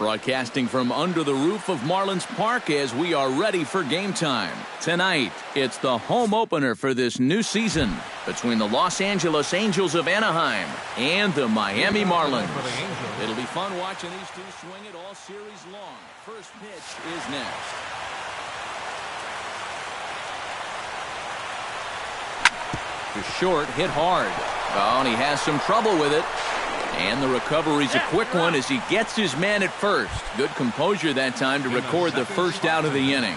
Broadcasting from under the roof of Marlins Park as we are ready for game time. Tonight, it's the home opener for this new season between the Los Angeles Angels of Anaheim and the Miami Marlins. It'll be fun watching these two swing it all series long. First pitch is next. To short, hit hard. Oh, and he has some trouble with it. And the recovery's a quick one as he gets his man at first. Good composure that time to record the first out of the inning.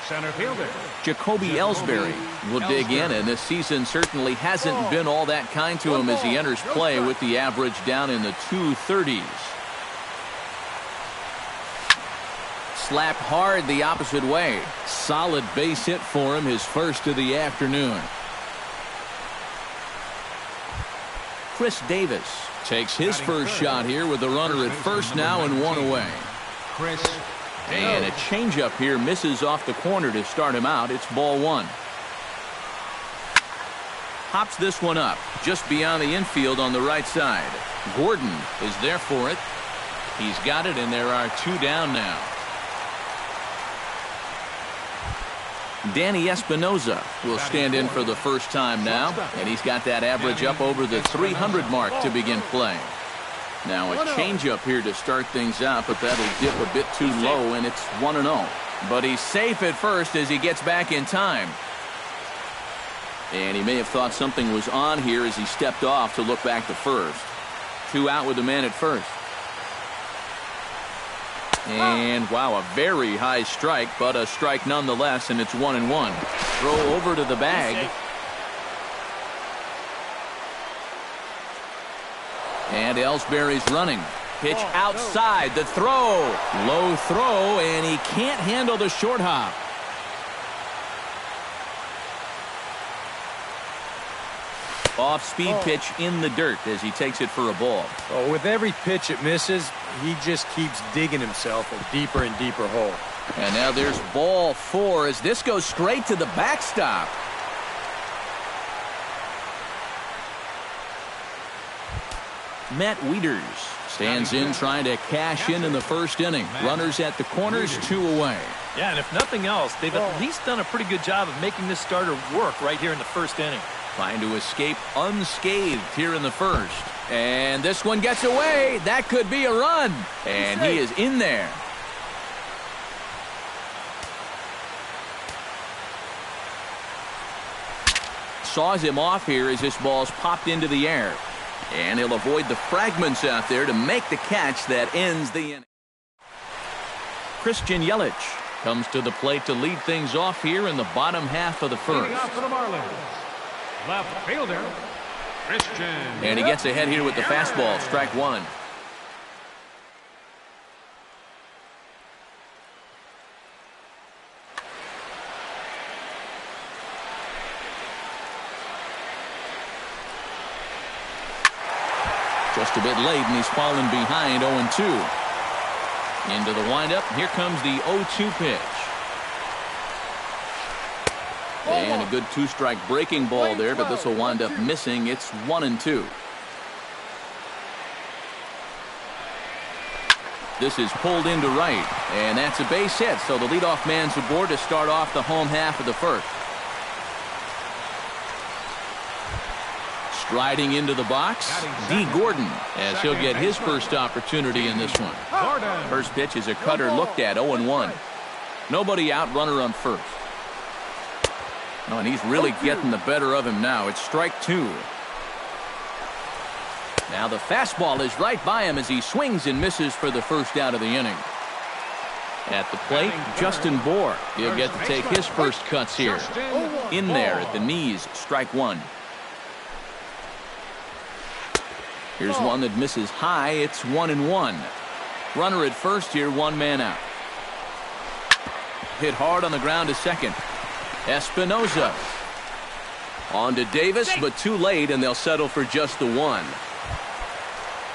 Center fielder Jacoby Ellsbury will dig in, and this season certainly hasn't been all that kind to him as he enters play with the average down in the 230s. Slapped hard the opposite way. Solid base hit for him, his first of the afternoon. Chris Davis takes his first shot here with the runner at first now and one away. And a changeup here misses off the corner to start him out. It's ball one. Hops this one up just beyond the infield on the right side. Gordon is there for it. He's got it, and there are two down now. Danny Espinoza will stand in for the first time now, and he's got that average up over the 300 mark to begin play. Now a changeup here to start things out, but that'll dip a bit too low, and it's 1-0. But he's safe at first as he gets back in time. And he may have thought something was on here as he stepped off to look back to first. Two out with the man at first. And wow, a very high strike, but a strike nonetheless, and it's 1-1. Throw over to the bag. And Ellsbury's running. Pitch outside, the throw. Low throw, and he can't handle the short hop. Off-speed pitch in the dirt as he takes it for a ball. Oh, with every pitch it misses, he just keeps digging himself a deeper and deeper hole. And now there's ball four as this goes straight to the backstop. Matt Wieters stands in trying to cash in the first inning. Runners at the corners, two away. Yeah, and if nothing else, they've at least done a pretty good job of making this starter work right here in the first inning. Trying to escape unscathed here in the first. And this one gets away. That could be a run. And he is in there. Saws him off here as this ball's popped into the air. And he'll avoid the fragments out there to make the catch that ends the inning. Christian Yelich comes to the plate to lead things off here in the bottom half of the first. left fielder Christian. And he gets ahead here with the fastball. Strike one. Just a bit late, and he's fallen behind 0-2. Into the windup. Here comes the 0-2 pitch. And a good two-strike breaking ball there, but this will wind up missing. It's 1-2. This is pulled into right, and that's a base hit. So the leadoff man's aboard to start off the home half of the first. Striding into the box, D. Gordon, as he'll get his first opportunity in this one. First pitch is a cutter looked at, 0-1. Nobody out, runner on first. Oh, and he's really getting the better of him now. It's strike two. Now the fastball is right by him as he swings and misses for the first out of the inning. At the plate, Justin Bour. He'll get to take his first cuts here. In there at the knees, strike one. Here's one that misses high. It's 1-1. Runner at first here, one man out. Hit hard on the ground to second. Espinoza. On to Davis, but too late, and they'll settle for just the one.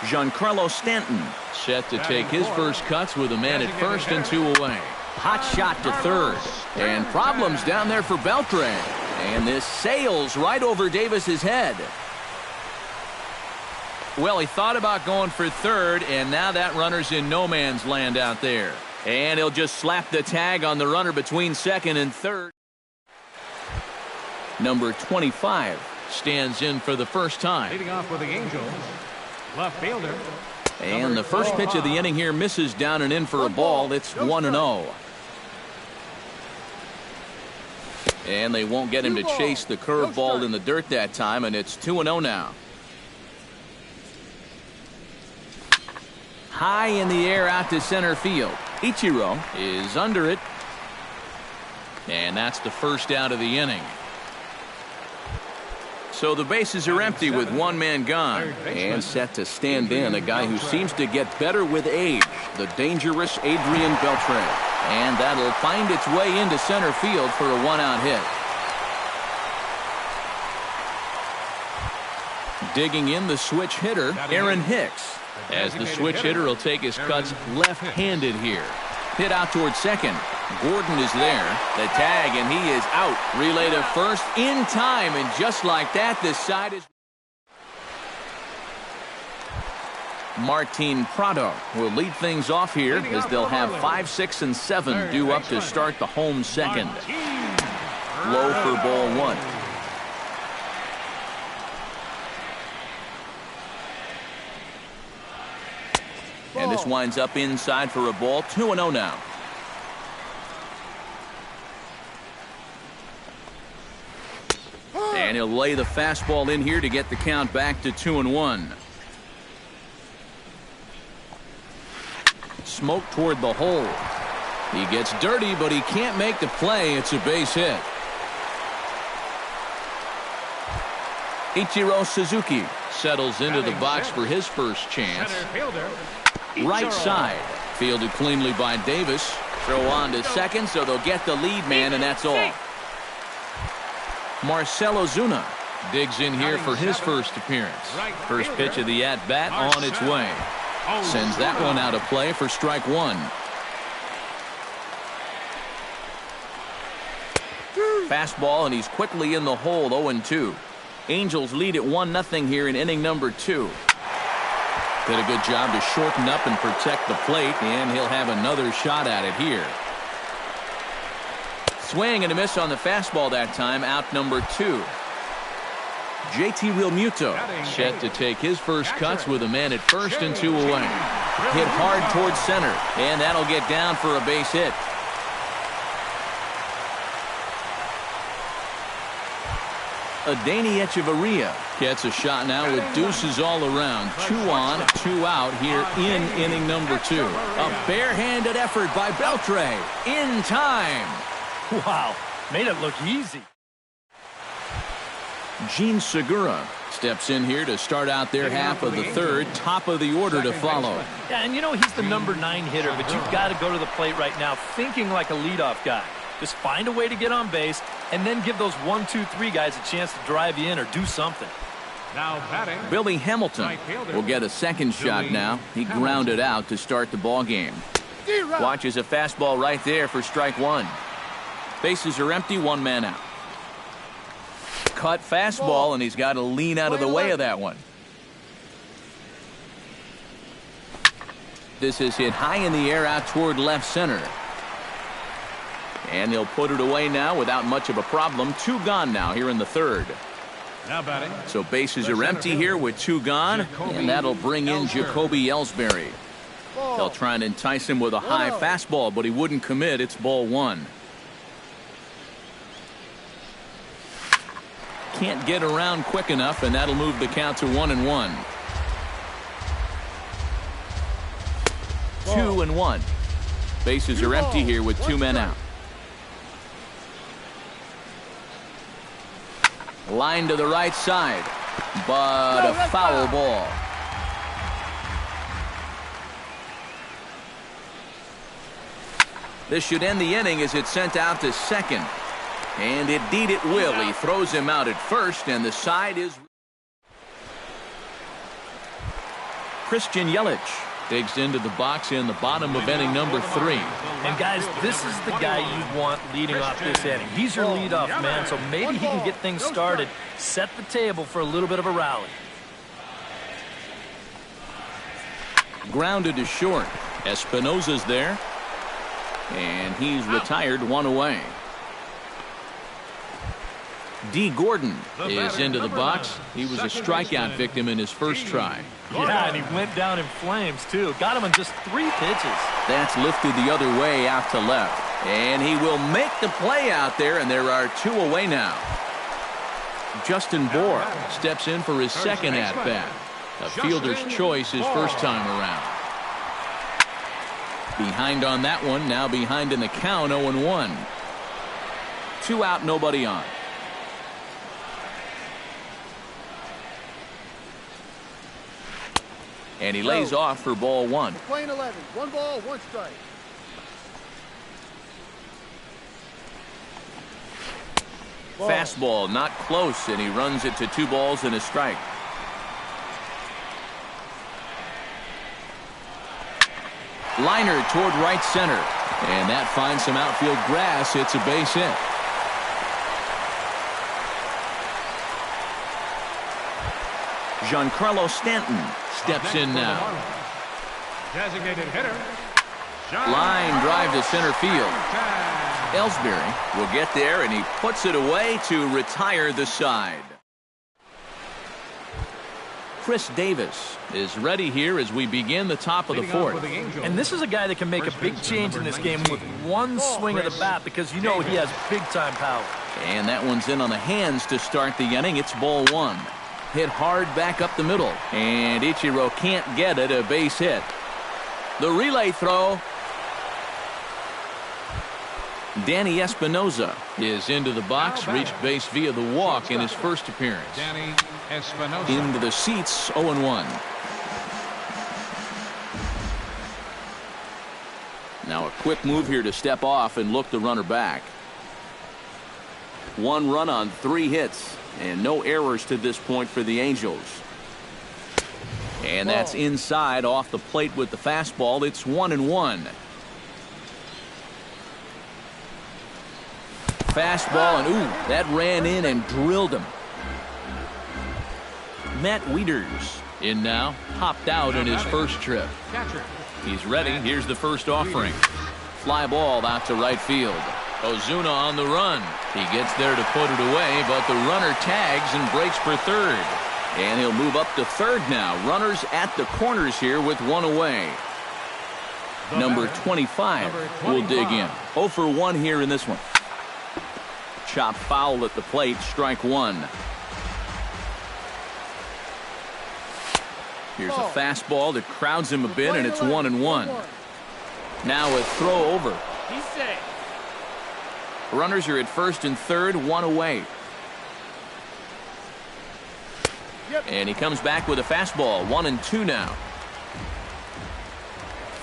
Giancarlo Stanton set to take his first cuts with a man at first and two away. Hot shot to third. And problems down there for Beltran. And this sails right over Davis's head. Well, he thought about going for third, and now that runner's in no man's land out there. And he'll just slap the tag on the runner between second and third. Number 25 stands in for the first time. Leading off with the Angels, left fielder. And the first pitch of the inning here misses down and in for a ball. It's 1-0. And they won't get him to chase the curveball in the dirt that time, and it's 2-0 now. High in the air out to center field. Ichiro is under it. And that's the first out of the inning. So the bases are empty with one man gone. And set to stand in a guy who seems to get better with age, the dangerous Adrian Beltre. And that'll find its way into center field for a one-out hit. Digging in the switch hitter, Aaron Hicks. As the switch hitter will take his cuts left-handed here. Hit out towards second. Gordon is there. The tag, and he is out. Relay to first in time, and just like that, this side is... Martin Prado will lead things off here as they'll have 5, 6, and 7 due up to start the home second. Low for ball one. And this winds up inside for a ball. 2-0 now. And he'll lay the fastball in here to get the count back to 2-1. Smoke toward the hole. He gets dirty, but he can't make the play. It's a base hit. Ichiro Suzuki settles into the box for his first chance. Right side. Fielded cleanly by Davis. Throw on to second, so they'll get the lead man, and that's all. Marcelo Zuna digs in here for his first appearance. First pitch of the at-bat on its way. Sends that one out of play for strike one. Fastball, and he's quickly in the hole. 0-2. Angels lead at 1-0 here in inning number 2. Did a good job to shorten up and protect the plate, and he'll have another shot at it here. Swing and a miss on the fastball that time. Out number 2. JT Realmuto set to take his first cuts with a man at first and 2 away. Hit hard towards center, and that'll get down for a base hit. Adeiny Echeverria gets a shot now with deuces all around. 2 on, 2 out here in inning number 2. A barehanded effort by Beltre in time. Wow, made it look easy. Gene Segura steps in here to start out their half of the third. Top of the order to follow. Yeah, and you know he's the number 9 hitter, but you've got to go to the plate right now thinking like a leadoff guy. Just find a way to get on base and then give those 1, 2, 3 guys a chance to drive you in or do something. Now batting, Billy Hamilton will get a second shot now. He grounded out to start the ball game. Watches a fastball right there for strike one. Bases are empty, one man out. Cut fastball, and he's got to lean out of the way of that one. This is hit high in the air out toward left center. And they'll put it away now without much of a problem. 2 gone now here in the third. now batting. So bases are empty here with 2 gone, and that'll bring in Jacoby Ellsbury. They'll try and entice him with a high fastball, but he wouldn't commit. It's ball 1. Can't get around quick enough, and that'll move the count to 1-1. 2-1. Bases are empty here with 2 men out. Line to the right side, but a foul ball. This should end the inning as it's sent out to second. And indeed it will. He throws him out at first, and the side is... Christian Yelich digs into the box in the bottom of inning number 3. And guys, this is the guy you want leading off this inning. He's your leadoff man, so maybe he can get things started, set the table for a little bit of a rally. Grounded to short. Espinosa's there. And he's retired, one away. D. Gordon is into the box. He was a strikeout victim in his first try. Yeah, and he went down in flames, too. Got him in just 3 pitches. That's lifted the other way out to left. And he will make the play out there, and there are 2 away now. Justin Bohr steps in for his second at-bat. A fielder's choice his first time around. Behind on that one, now behind in the count, 0-1. 2 out, nobody on. And he lays off for ball 1. Playing 11. 1 ball, 1 strike. Fastball not close, and he runs it to 2 balls and a strike. Liner toward right center, and that finds some outfield grass. It's a base hit. Giancarlo Stanton steps in now. Designated hitter. Line drive to center field. Ellsbury will get there, and he puts it away to retire the side. Chris Davis is ready here as we begin the top of the 4th. And this is a guy that can make a big change in this game with 1 swing of the bat, because you know he has big-time power. And that one's in on the hands to start the inning. It's ball 1. Hit hard back up the middle, and Ichiro can't get it. A base hit. The relay throw. Danny Espinosa is into the box, reached base via the walk in his first appearance. Danny Espinosa. Into the seats, 0-1. Now a quick move here to step off and look the runner back. 1 run on 3 hits, and no errors to this point for the Angels. And that's inside off the plate with the fastball. It's 1-1. Fastball, and ooh, that ran in and drilled him. Matt Wieters in now, hopped out in his first trip. He's ready. Here's the first offering. Fly ball out to right field. Ozuna on the run. He gets there to put it away, but the runner tags and breaks for third. And he'll move up to third now. Runners at the corners here with 1 away. Number 25 will dig in. 0 for 1 here in this one. Chop foul at the plate, strike 1. Here's a fastball that crowds him a bit, and it's 1-1. Now a throw over. He's safe. Runners are at first and third, 1 away. And he comes back with a fastball, 1-2 now.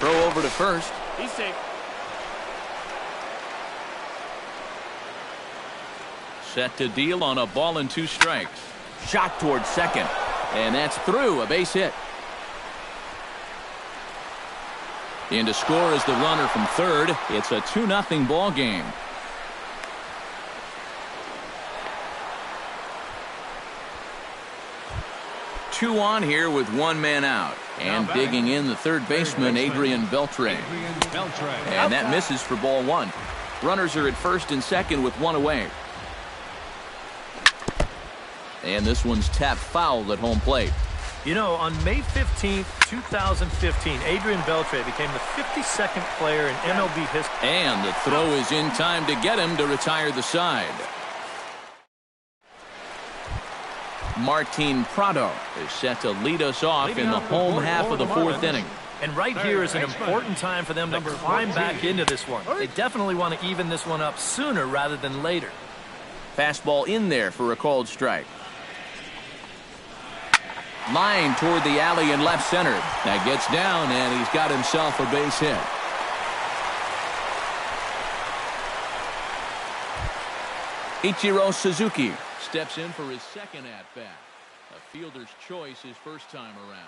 Throw over to first. He's safe. Set to deal on a ball and 2 strikes. Shot toward second. And that's through, a base hit. In to score is the runner from third. It's a 2-0 ball game. Two on here with 1 man out. And digging in the third baseman, Adrian Beltre. And that misses for ball 1. Runners are at first and second with 1 away. And this one's tapped foul at home plate. You know, on May 15th, 2015, Adrian Beltre became the 52nd player in MLB history. And the throw is in time to get him to retire the side. Martin Prado is set to lead us off in the home half of the 4th inning. And right here is an important time for them to climb back into this one. They definitely want to even this one up sooner rather than later. Fastball in there for a called strike. Line toward the alley in left center. That gets down, and he's got himself a base hit. Ichiro Suzuki steps in for his second at-bat. A fielder's choice his first time around.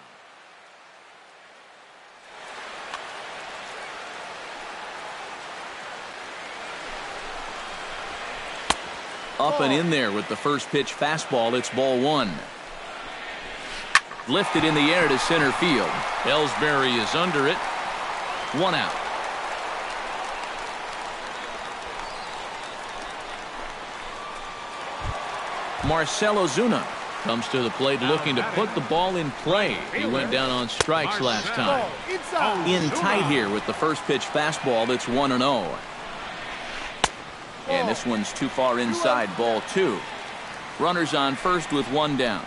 Up and in there with the first pitch fastball. It's ball 1. Lifted in the air to center field. Ellsbury is under it. 1 out. Marcell Ozuna comes to the plate looking to put the ball in play. He went down on strikes last time. In tight here with the first pitch fastball that's 1-0. And this one's too far inside, ball 2. Runners on first with 1 down.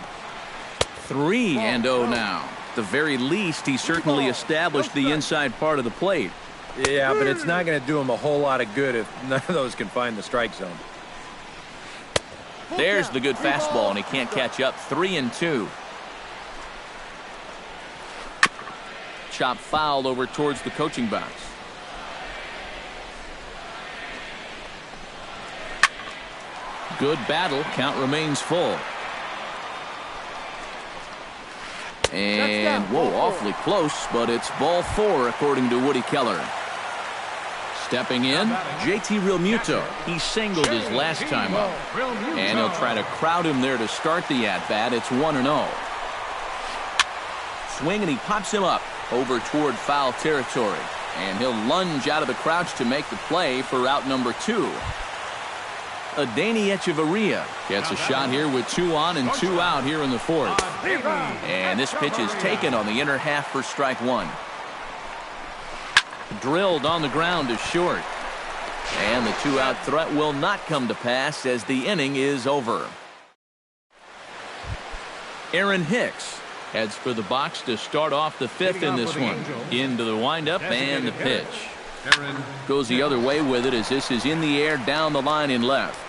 3-0 now. At the very least, he certainly established the inside part of the plate. Yeah, but it's not going to do him a whole lot of good if none of those can find the strike zone. There's the good fastball, and he can't catch up. 3-2. Chop fouled over towards the coaching box. Good battle. Count remains full. And, whoa, awfully close, but it's ball 4 according to Woody Keller. Stepping in, JT Realmuto. He singled his last time up. And he'll try to crowd him there to start the at-bat. It's 1-0. Swing, and he pops him up over toward foul territory. And he'll lunge out of the crouch to make the play for out number 2. Adeiny Echeverria gets a shot here with 2 on and 2 out here in the 4th. And this pitch is taken on the inner half for strike 1. Drilled on the ground to short. And the 2-out threat will not come to pass as the inning is over. Aaron Hicks heads for the box to start off the 5th in this one. Into the windup and the pitch. Goes the other way with it as this is in the air down the line in left.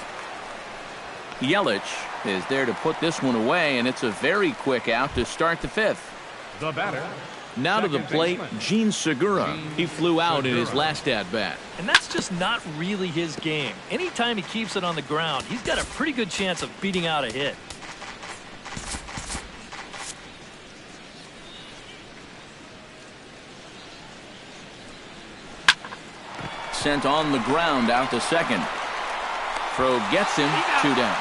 Yelich is there to put this one away, and it's a very quick out to start the 5th. The batter. Now to the plate, Gene Segura. He flew out in his last at-bat. And that's just not really his game. Anytime he keeps it on the ground, he's got a pretty good chance of beating out a hit. Sent on the ground out to second. Throw gets him. 2 down.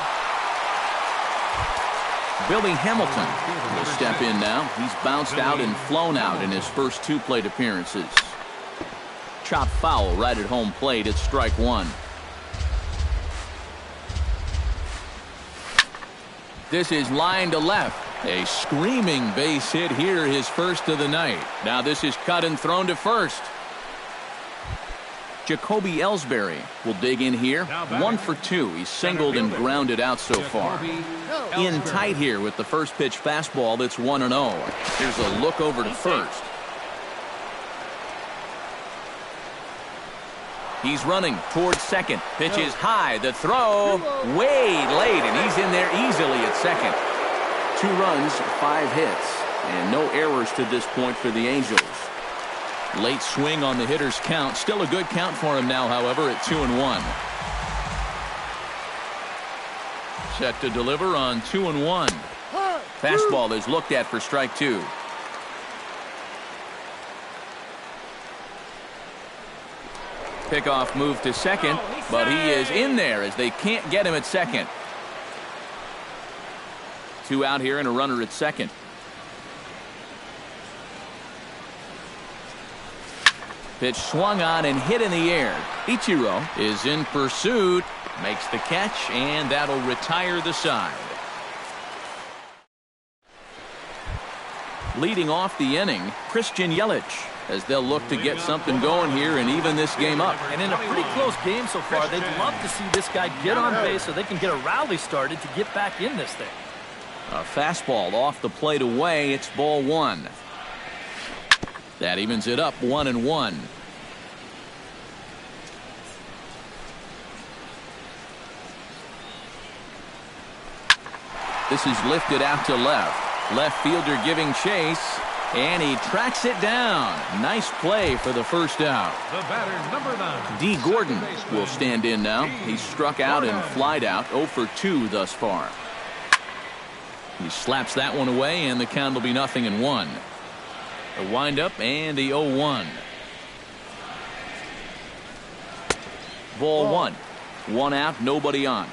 Billy Hamilton will step in now. He's bounced out and flown out in his first 2 plate appearances. Chop foul right at home plate. It's strike 1. This is line to left. A screaming base hit here, his first of the night. Now this is cut and thrown to first. Jacoby Ellsbury will dig in here. 1 for 2. He's singled and grounded out so far. In tight here with the first pitch fastball that's 1-0. Here's a look over to first. He's running towards second. Pitch is high. The throw way late, and he's in there easily at second. 2 runs, 5 hits, and no errors to this point for the Angels. Late swing on the hitter's count. Still a good count for him now, however, at 2-1. Set to deliver on 2-1. Fastball is looked at for strike 2. Pickoff move to second, but he is in there as they can't get him at second. 2 out here and a runner at second. Pitch swung on and hit in the air. Ichiro is in pursuit, makes the catch, and that'll retire the side. Leading off the inning, Christian Yelich, as they'll look to get something going here and even this game up. And in a pretty close game so far, they'd love to see this guy get on base so they can get a rally started to get back in this thing. A fastball off the plate away. It's ball 1. That evens it up 1-1. This is lifted out to left. Left fielder giving chase, and he tracks it down. Nice play for the first out. The batter, number 9. D. Gordon will stand in now. He struck out and flied out. 0 for 2 thus far. He slaps that one away, and the count will be 0-1. A windup and the 0-1. Ball 1. 1 out, nobody on.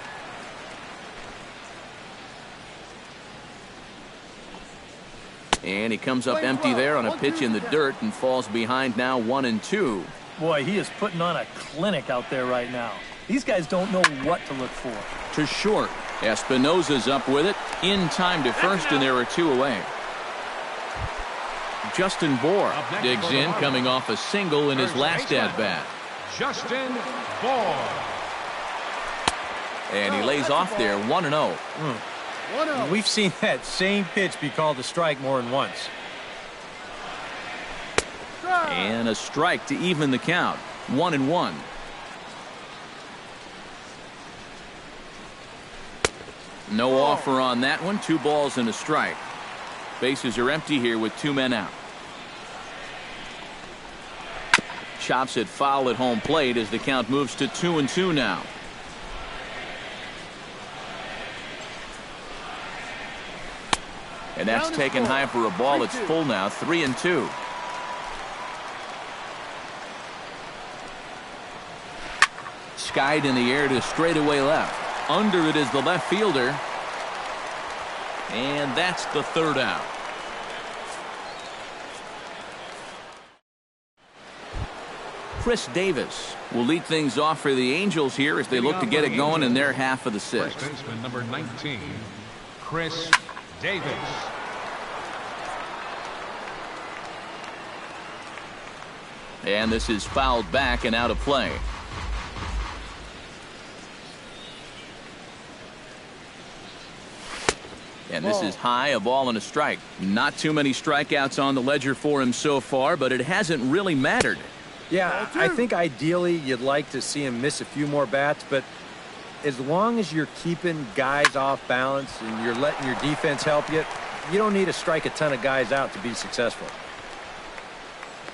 And he comes up empty there on a pitch in the dirt and falls behind now 1-2. Boy, he is putting on a clinic out there right now. These guys don't know what to look for. To short. Espinosa's up with it. In time to first, and there are 2 away. Justin Bohr digs in, coming off a single in his last at-bat. Justin Bohr. And he lays off there, 1-0. We've seen that same pitch be called a strike more than once. And a strike to even the count, 1-1. No offer on that one. 2 balls and a strike. Bases are empty here with 2 men out. Chops it foul at home plate as the count moves to 2-2 now. And that's taken high for a ball. It's full now, 3-2. Skied in the air to straightaway left. Under it is the left fielder. And that's the 3rd out. Chris Davis will lead things off for the Angels here as they look to get it going in their half of the 6th. First baseman number 19, Chris Davis. And this is fouled back and out of play. And this is high, a ball and a strike. Not too many strikeouts on the ledger for him so far, but it hasn't really mattered. Yeah, I think ideally you'd like to see him miss a few more bats, but as long as you're keeping guys off balance and you're letting your defense help you, you don't need to strike a ton of guys out to be successful.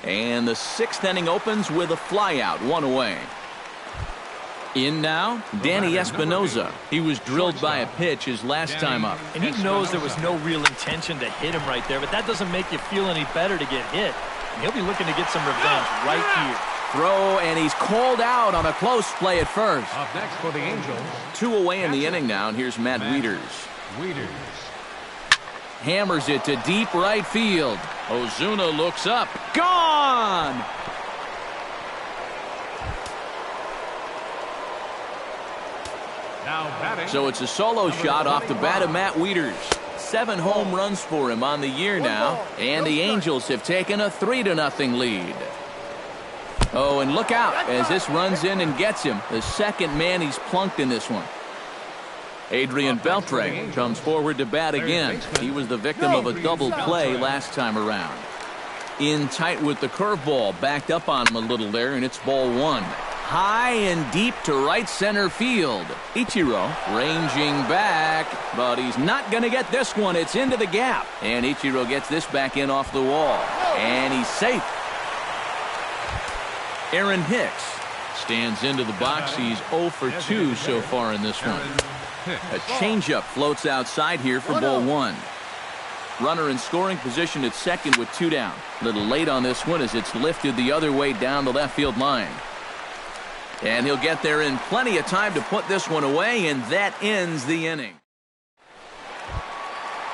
And the 6th inning opens with a flyout, 1 away. In now, Danny Espinosa. He was drilled by a pitch his last time up. And he knows there was no real intention to hit him right there, but that doesn't make you feel any better to get hit. And he'll be looking to get some revenge right here. Throw, and he's called out on a close play at first. Up next for the Angels, 2 away in the inning now, and here's Matt Wieters. Hammers it to deep right field. Ozuna looks up. Gone! Now batting. So it's a solo shot off the bat of Matt Wieters. 7 home runs for him on the year now, and the Angels have taken a 3-0 lead. Oh, and look out as this runs in and gets him. The 2nd man he's plunked in this one. Adrian Beltre comes forward to bat again. He was the victim of a double play last time around. In tight with the curveball, backed up on him a little there, and it's ball 1. High and deep to right center field. Ichiro ranging back, but he's not going to get this one. It's into the gap, and Ichiro gets this back in off the wall, and he's safe. Aaron Hicks stands into the box. He's 0 for 2 so far in this one. A changeup floats outside here for ball 1. Runner in scoring position at second with 2 down. A little late on this one as it's lifted the other way down the left field line. And he'll get there in plenty of time to put this one away, and that ends the inning.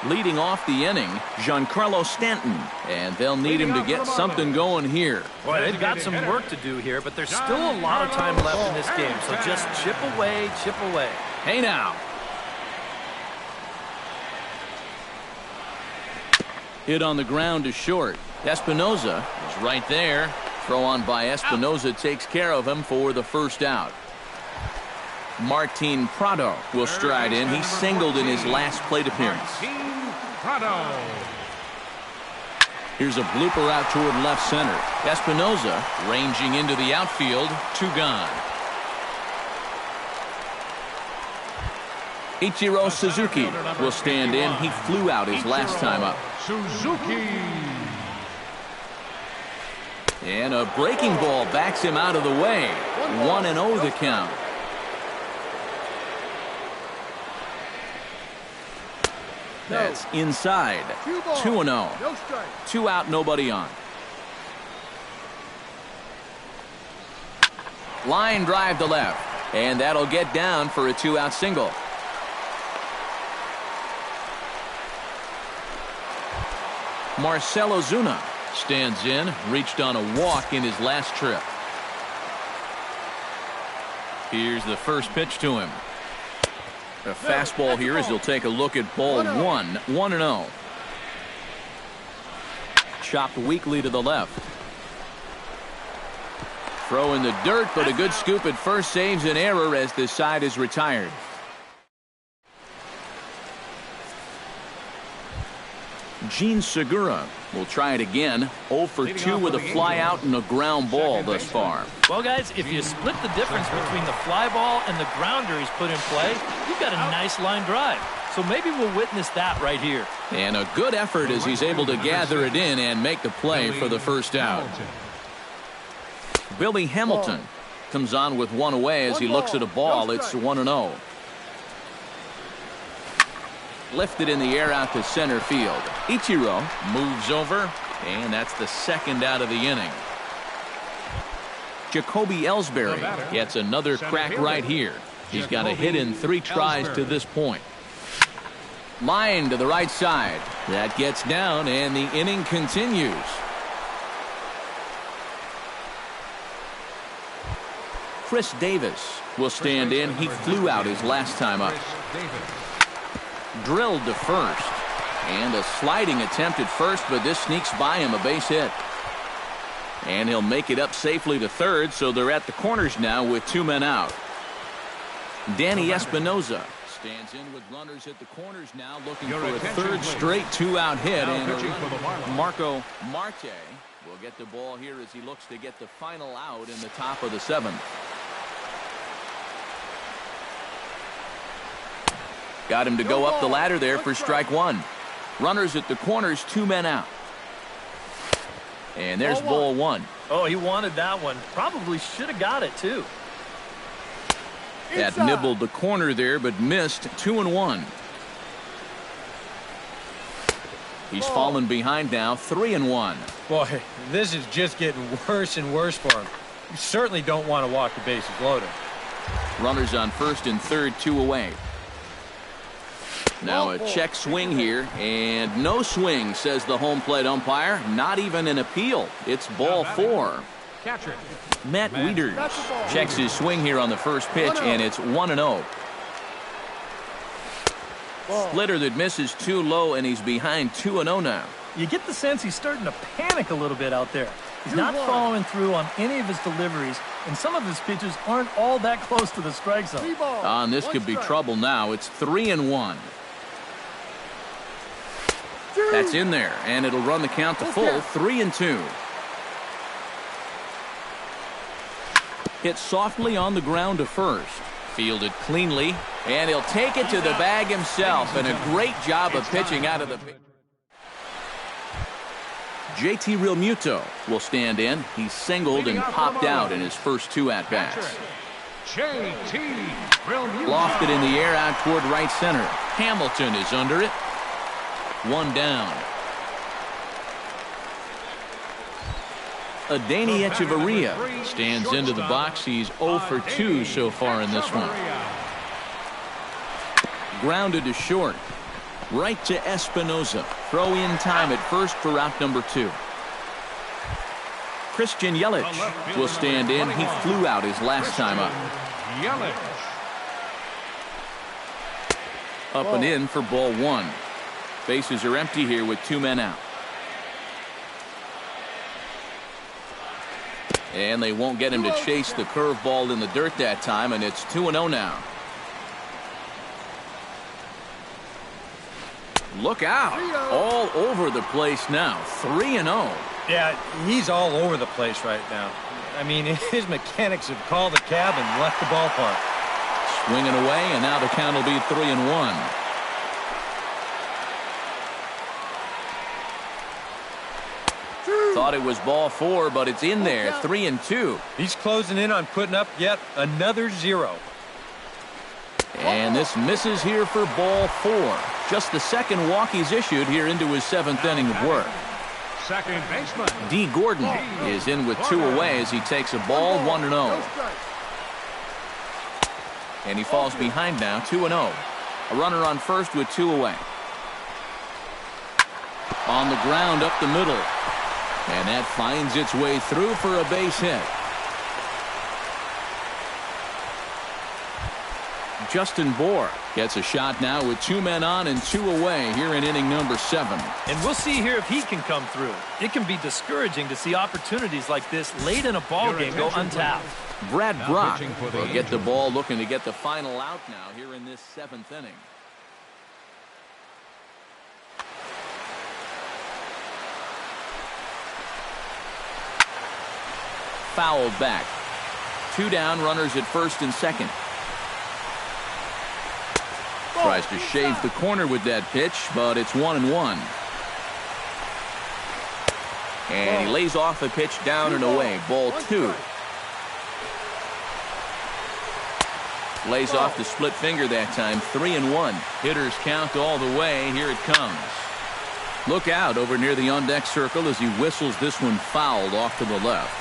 Leading off the inning, Giancarlo Stanton, and they'll need him to get something going here. Boy, they've got some work to do here, but there's still a lot of time left in this game, so just chip away, chip away. Hey now. Hit on the ground to short. Espinosa is right there. Throw on by Espinosa takes care of him for the 1st out. Martin Prado will stride in. He singled in his last plate appearance. Here's a blooper out toward left center. Espinosa ranging into the outfield. 2 gone. Ichiro Suzuki will stand in. He flew out his last time up. Suzuki. And a breaking ball backs him out of the way. 1-0 the count. That's inside. 2-0. 2 out, nobody on. Line drive to left. And that'll get down for a 2-out single. Marcell Ozuna stands in, reached on a walk in his last trip. Here's the first pitch to him. A fastball here as he'll take a look at ball 1, 1-0. Chopped weakly to the left. Throw in the dirt, but a good scoop at first saves an error as this side is retired. Gene Segura will try it again. 0 for 2 with a fly out and a ground ball thus far. Well, guys, if you split the difference between the fly ball and the grounder he's put in play, you've got a nice line drive. So maybe we'll witness that right here. And a good effort as he's able to gather it in and make the play for the first out. Billy Hamilton comes on with one away as he looks at a ball. It's 1-0. Lifted in the air out to center field. Ichiro moves over, and that's the second out of the inning. Jacoby Ellsbury gets another crack right here. He's got a hit in 3 tries to this point. Line to the right side. That gets down, and the inning continues. Chris Davis will stand in. He flew out his last time up. Drilled to first. And a sliding attempt at first, but this sneaks by him, a base hit. And he'll make it up safely to third, so they're at the corners now with 2 men out. Danny Espinoza stands in with runners at the corners now, looking for a third straight 2-out hit. And Marco Marte will get the ball here as he looks to get the final out in the top of the 7th. Got him to go up the ladder there for strike 1. Runners at the corners, 2 men out. And there's ball 1. Oh, he wanted that one. Probably should have got it, too. That nibbled the corner there, but missed. 2-1. He's fallen behind now, 3-1. Boy, this is just getting worse and worse for him. You certainly don't want to walk the bases loaded. Runners on first and third, 2 away. Now a check swing here, and no swing, says the home plate umpire. Not even an appeal. It's ball 4. Matt Wieters checks his swing here on the first pitch, and it's 1-0. Splitter that misses too low, and he's behind 2-0 now. You get the sense he's starting to panic a little bit out there. He's not following through on any of his deliveries, and some of his pitches aren't all that close to the strike zone. And this could be trouble now. It's 3-1. That's in there, and it'll run the count to full. 3-2. Hit softly on the ground to first. Fielded cleanly, and he'll take it to the bag himself, and a great job of pitching out of the... JT Realmuto will stand in. He's singled and popped out in his first 2 at-bats. Lofted in the air out toward right center. Hamilton is under it. 1 down. Adeiny Echeverria stands into the box. He's 0 for 2 so far in this one. Grounded to short. Right to Espinoza. Throw in time at first for out number 2. Christian Yelich will stand in. He flew out his last time up. Up and in for ball 1. Bases are empty here with 2 men out. And they won't get him to chase the curveball in the dirt that time, and it's 2-0 now. Look out. All over the place now. 3-0. Yeah, he's all over the place right now. I mean, his mechanics have called the cab and left the ballpark. Swinging away, and now the count will be 3-1. Thought it was ball 4, but it's in there. 3-2. He's closing in on putting up yet another 0. And this misses here for ball 4. Just the second walk he's issued here into his 7th inning of work. Second baseman D. Gordon is in with 2 away as he takes a ball. 1-0. And he falls behind now. 2-0. A runner on first with 2 away. On the ground up the middle. And that finds its way through for a base hit. Justin Bohr gets a shot now with 2 men on and 2 away here in inning number 7. And we'll see here if he can come through. It can be discouraging to see opportunities like this late in a ball game go untapped. Brad Brock will get the ball, looking to get the final out now here in this 7th inning. Fouled back. 2 down, runners at first and second. Tries to shave the corner with that pitch, but it's 1-1. And he lays off the pitch down and away. Ball 2. Lays off the split finger that time. 3-1. Hitters count all the way. Here it comes. Look out over near the on-deck circle as he whistles this one fouled off to the left.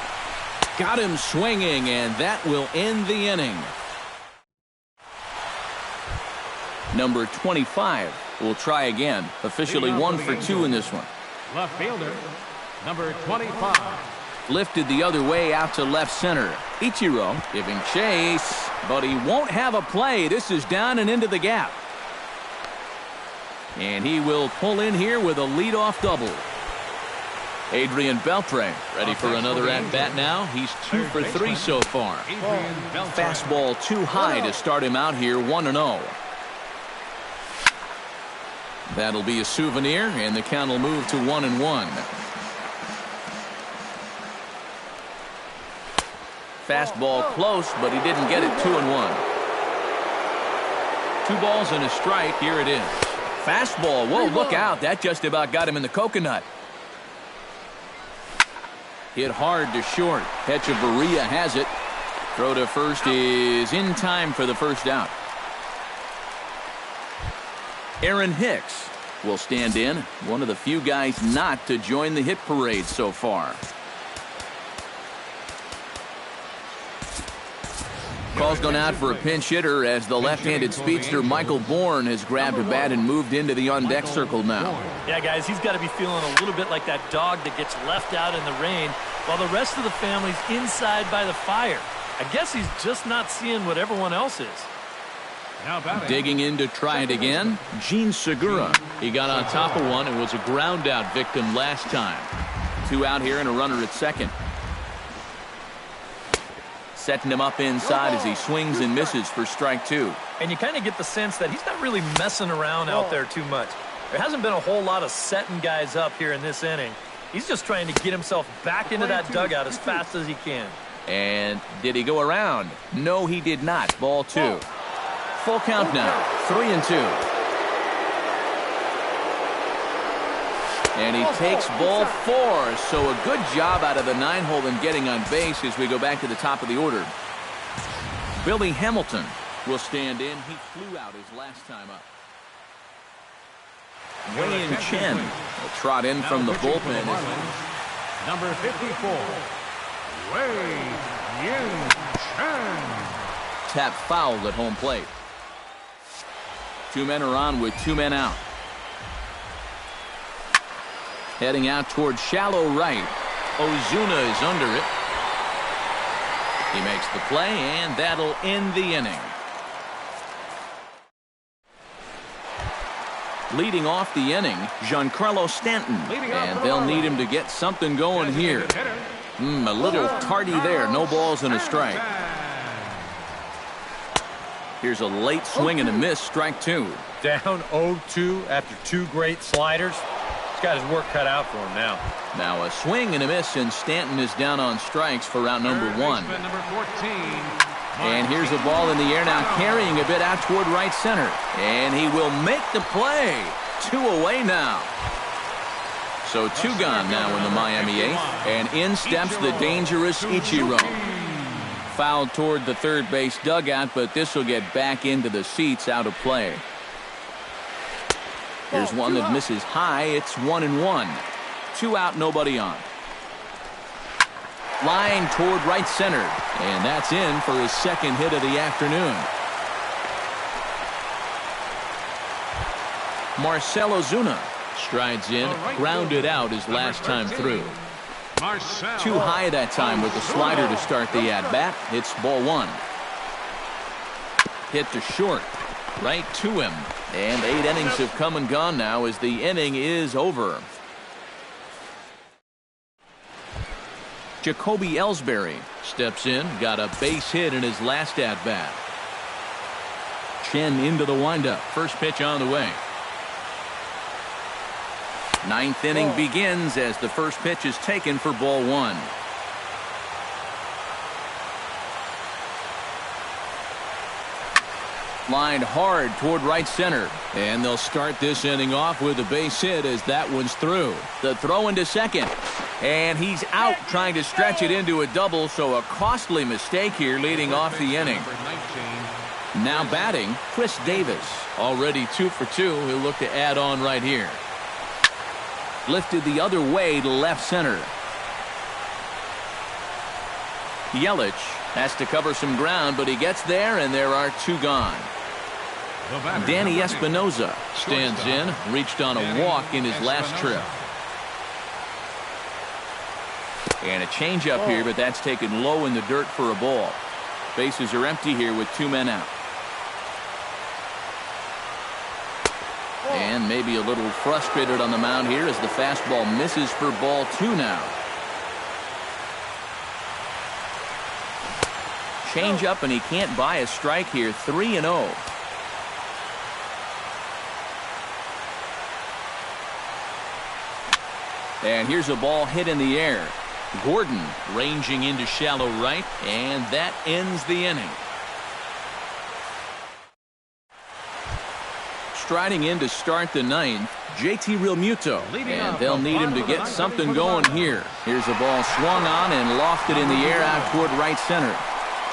Got him swinging, and that will end the inning. Number 25 will try again. Officially 1 for 2 in this one. Left fielder, number 25. Lifted the other way out to left center. Ichiro giving chase, but he won't have a play. This is down and into the gap. And he will pull in here with a leadoff double. Adrian Beltre ready for another at-bat now. He's 2 for 3 so far. Fastball too high to start him out here, 1-0. That'll be a souvenir, and the count will move to 1-1. Fastball close, but he didn't get it. 2-1. 2 balls and a strike. Here it is. Fastball. Whoa, look out. That just about got him in the coconut. Hit hard to short. Hechavarria has it. Throw to first is in time for the first out. Aaron Hicks will stand in. One of the few guys not to join the hit parade so far. Call's gone out for a pinch hitter as the left-handed speedster Michael Bourne has grabbed a bat and moved into the on-deck circle now. Yeah, guys, he's got to be feeling a little bit like that dog that gets left out in the rain while the rest of the family's inside by the fire. I guess he's just not seeing what everyone else is. Digging in to try it again, Gene Segura. He got on top of one and was a ground-out victim last time. 2 out here and a runner at second. Setting him up inside as he swings and misses for strike 2. And you kind of get the sense that he's not really messing around out there too much. There hasn't been a whole lot of setting guys up here in this inning. He's just trying to get himself back into that dugout as fast as he can. And did he go around? No, he did not. Ball 2. Full count now. 3-2. And he takes ball 4. So a good job out of the 9-hole in getting on base as we go back to the top of the order. Billy Hamilton will stand in. He flew out his last time up. Wei-Yin Chen will trot in from the bullpen. Number 54, Wei-Yin Chen. Tap fouled at home plate. 2 men are on with 2 men out. Heading out towards shallow right. Ozuna is under it. He makes the play, and that'll end the inning. Leading off the inning, Giancarlo Stanton. And they'll need him to get something going here. A little tardy there. No balls and a strike. Here's a late swing and a miss. Strike 2. Down 0-2 after 2 great sliders. He's got his work cut out for him now. Now a swing and a miss, and Stanton is down on strikes for round number 1. Number 14. And here's a ball in the air now, carrying a bit out toward right center. And he will make the play. 2 away now. So 2 gone now in the Miami 8th. And in steps the dangerous Ichiro. Fouled toward the third base dugout, but this will get back into the seats, out of play. Here's one that misses high. It's 1-1. 2 out, nobody on. Line toward right center. And that's in for his second hit of the afternoon. Marcell Ozuna Strides in, grounded out his last time through. Too high that time with the slider to start the at-bat. It's ball one. Hit to short. Right to him. And 8 innings have come and gone now as the inning is over. Jacoby Ellsbury steps in, got a base hit in his last at-bat. Chen into the windup. First pitch on the way. 9th inning begins as the first pitch is taken for ball one. Lined hard toward right center. And they'll start this inning off with a base hit as that one's through. The throw into second. And he's out trying to stretch it into a double, so a costly mistake here leading off the inning. Now batting, Chris Davis. Already 2 for 2. He'll look to add on right here. Lifted the other way to left center. Yelich has to cover some ground, but he gets there, and there are 2 gone. Danny Espinoza stands in, reached on a walk in his last trip. And a changeup here, but that's taken low in the dirt for a ball. Bases are empty here with 2 men out. And maybe a little frustrated on the mound here as the fastball misses for ball 2 now. Change up and he can't buy a strike here. 3-0. And here's a ball hit in the air. Gordon ranging into shallow right, and that ends the inning. Striding in to start the 9th, JT Realmuto, and they'll need him to get something going here. Here's a ball swung on and lofted in the air out toward right center.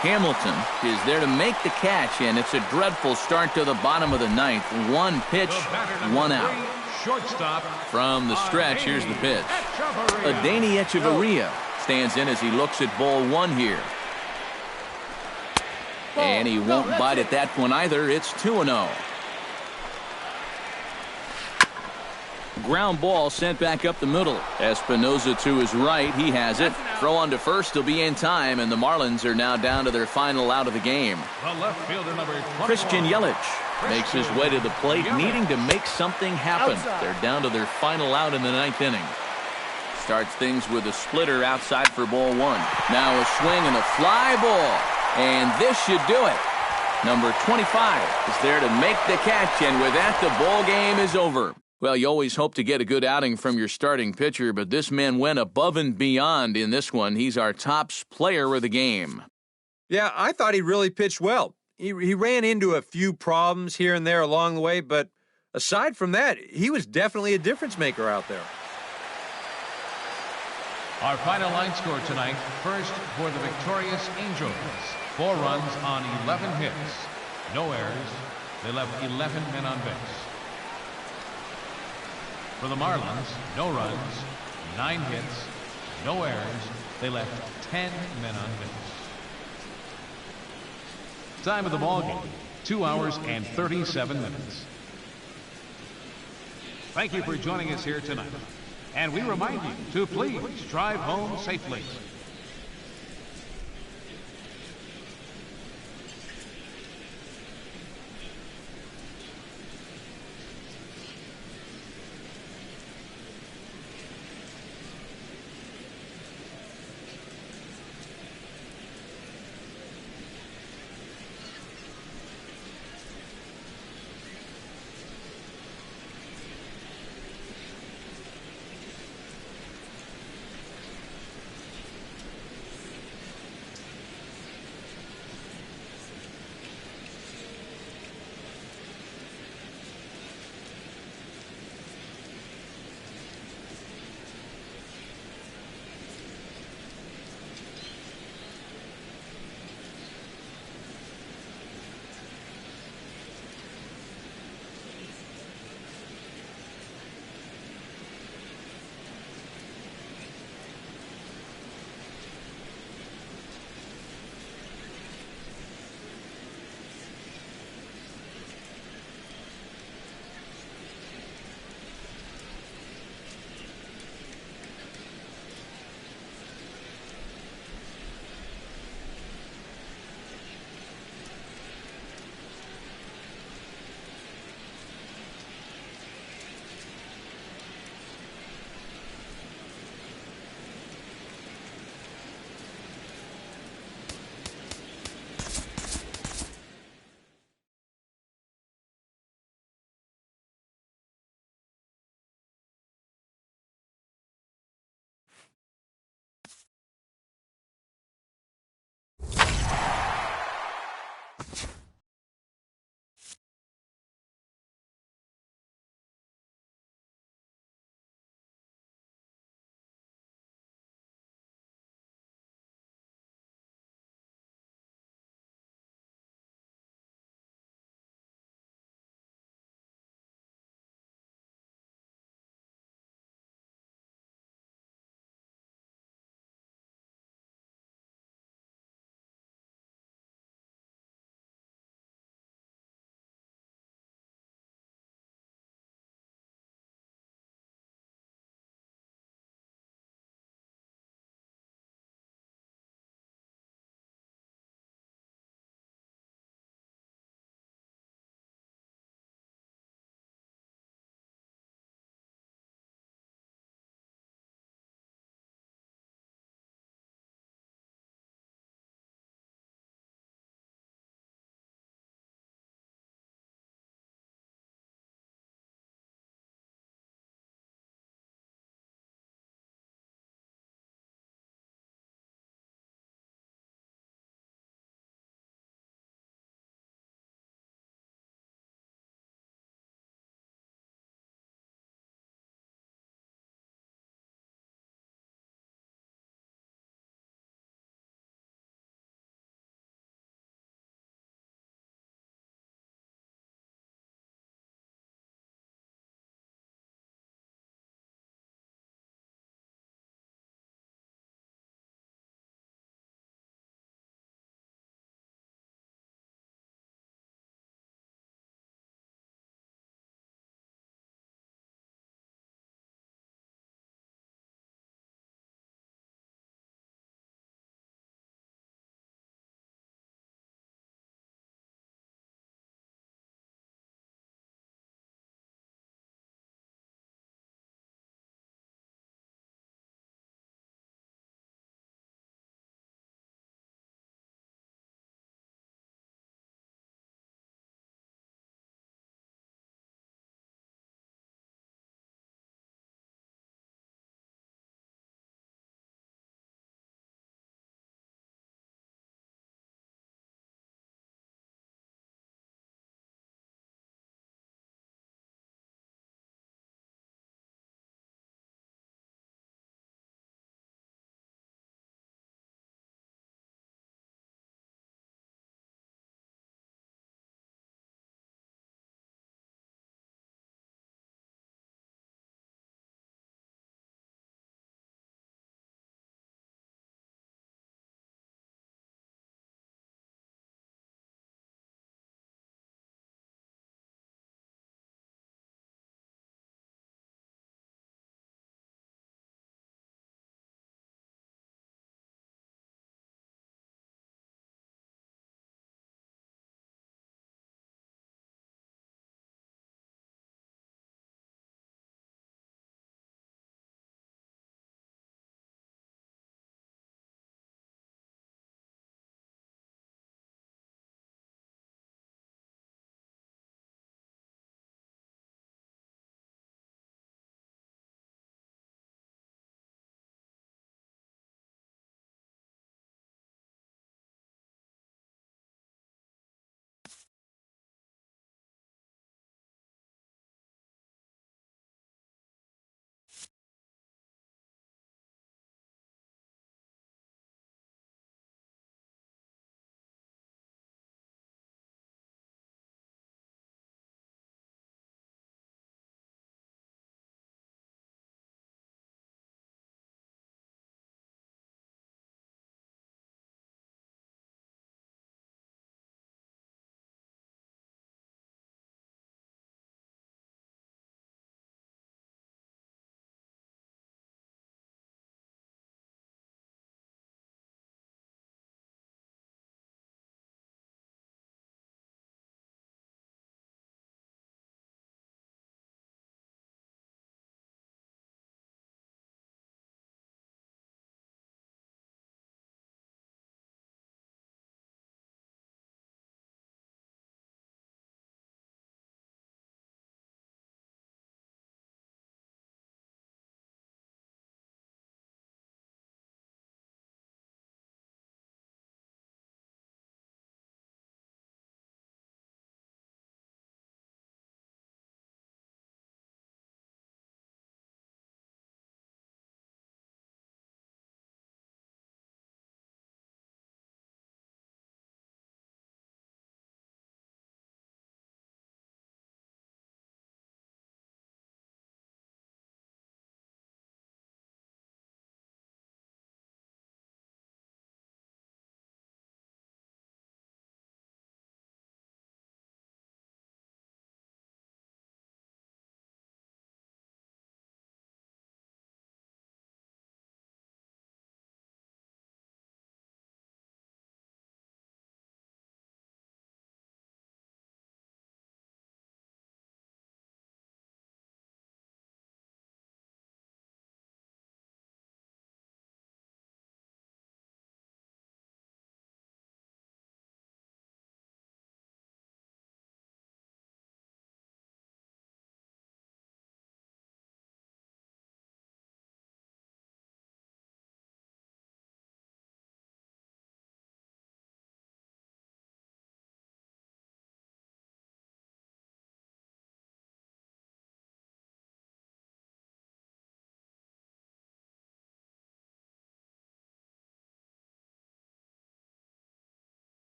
Hamilton is there to make the catch, and it's a dreadful start to the bottom of the 9th. 1 pitch, 1 out. From the stretch, here's the pitch. Adeiny Echeverria stands in as he looks at ball 1 here. And he won't bite at that one either. It's 2-0. Ground ball sent back up the middle. Espinoza to his right. He has it. Throw on to first. He'll be in time, and the Marlins are now down to their final out of the game. Christian Yelich makes his way to the plate, needing to make something happen. They're down to their final out in the 9th inning. Starts things with a splitter outside for ball 1. Now a swing and a fly ball. And this should do it. Number 25 is there to make the catch, and with that, the ball game is over. Well, you always hope to get a good outing from your starting pitcher, but this man went above and beyond in this one. He's our top player of the game. Yeah, I thought he really pitched well. He ran into a few problems here and there along the way, but aside from that, he was definitely a difference maker out there. Our final line score tonight, first for the victorious Angels. 4 runs on 11 hits. No errors. They left 11 men on base. For the Marlins, no runs, 9 hits, no errors. They left 10 men on base. Time of the ball game, 2 hours and 37 minutes. Thank you for joining us here tonight. And we remind you to please drive home safely.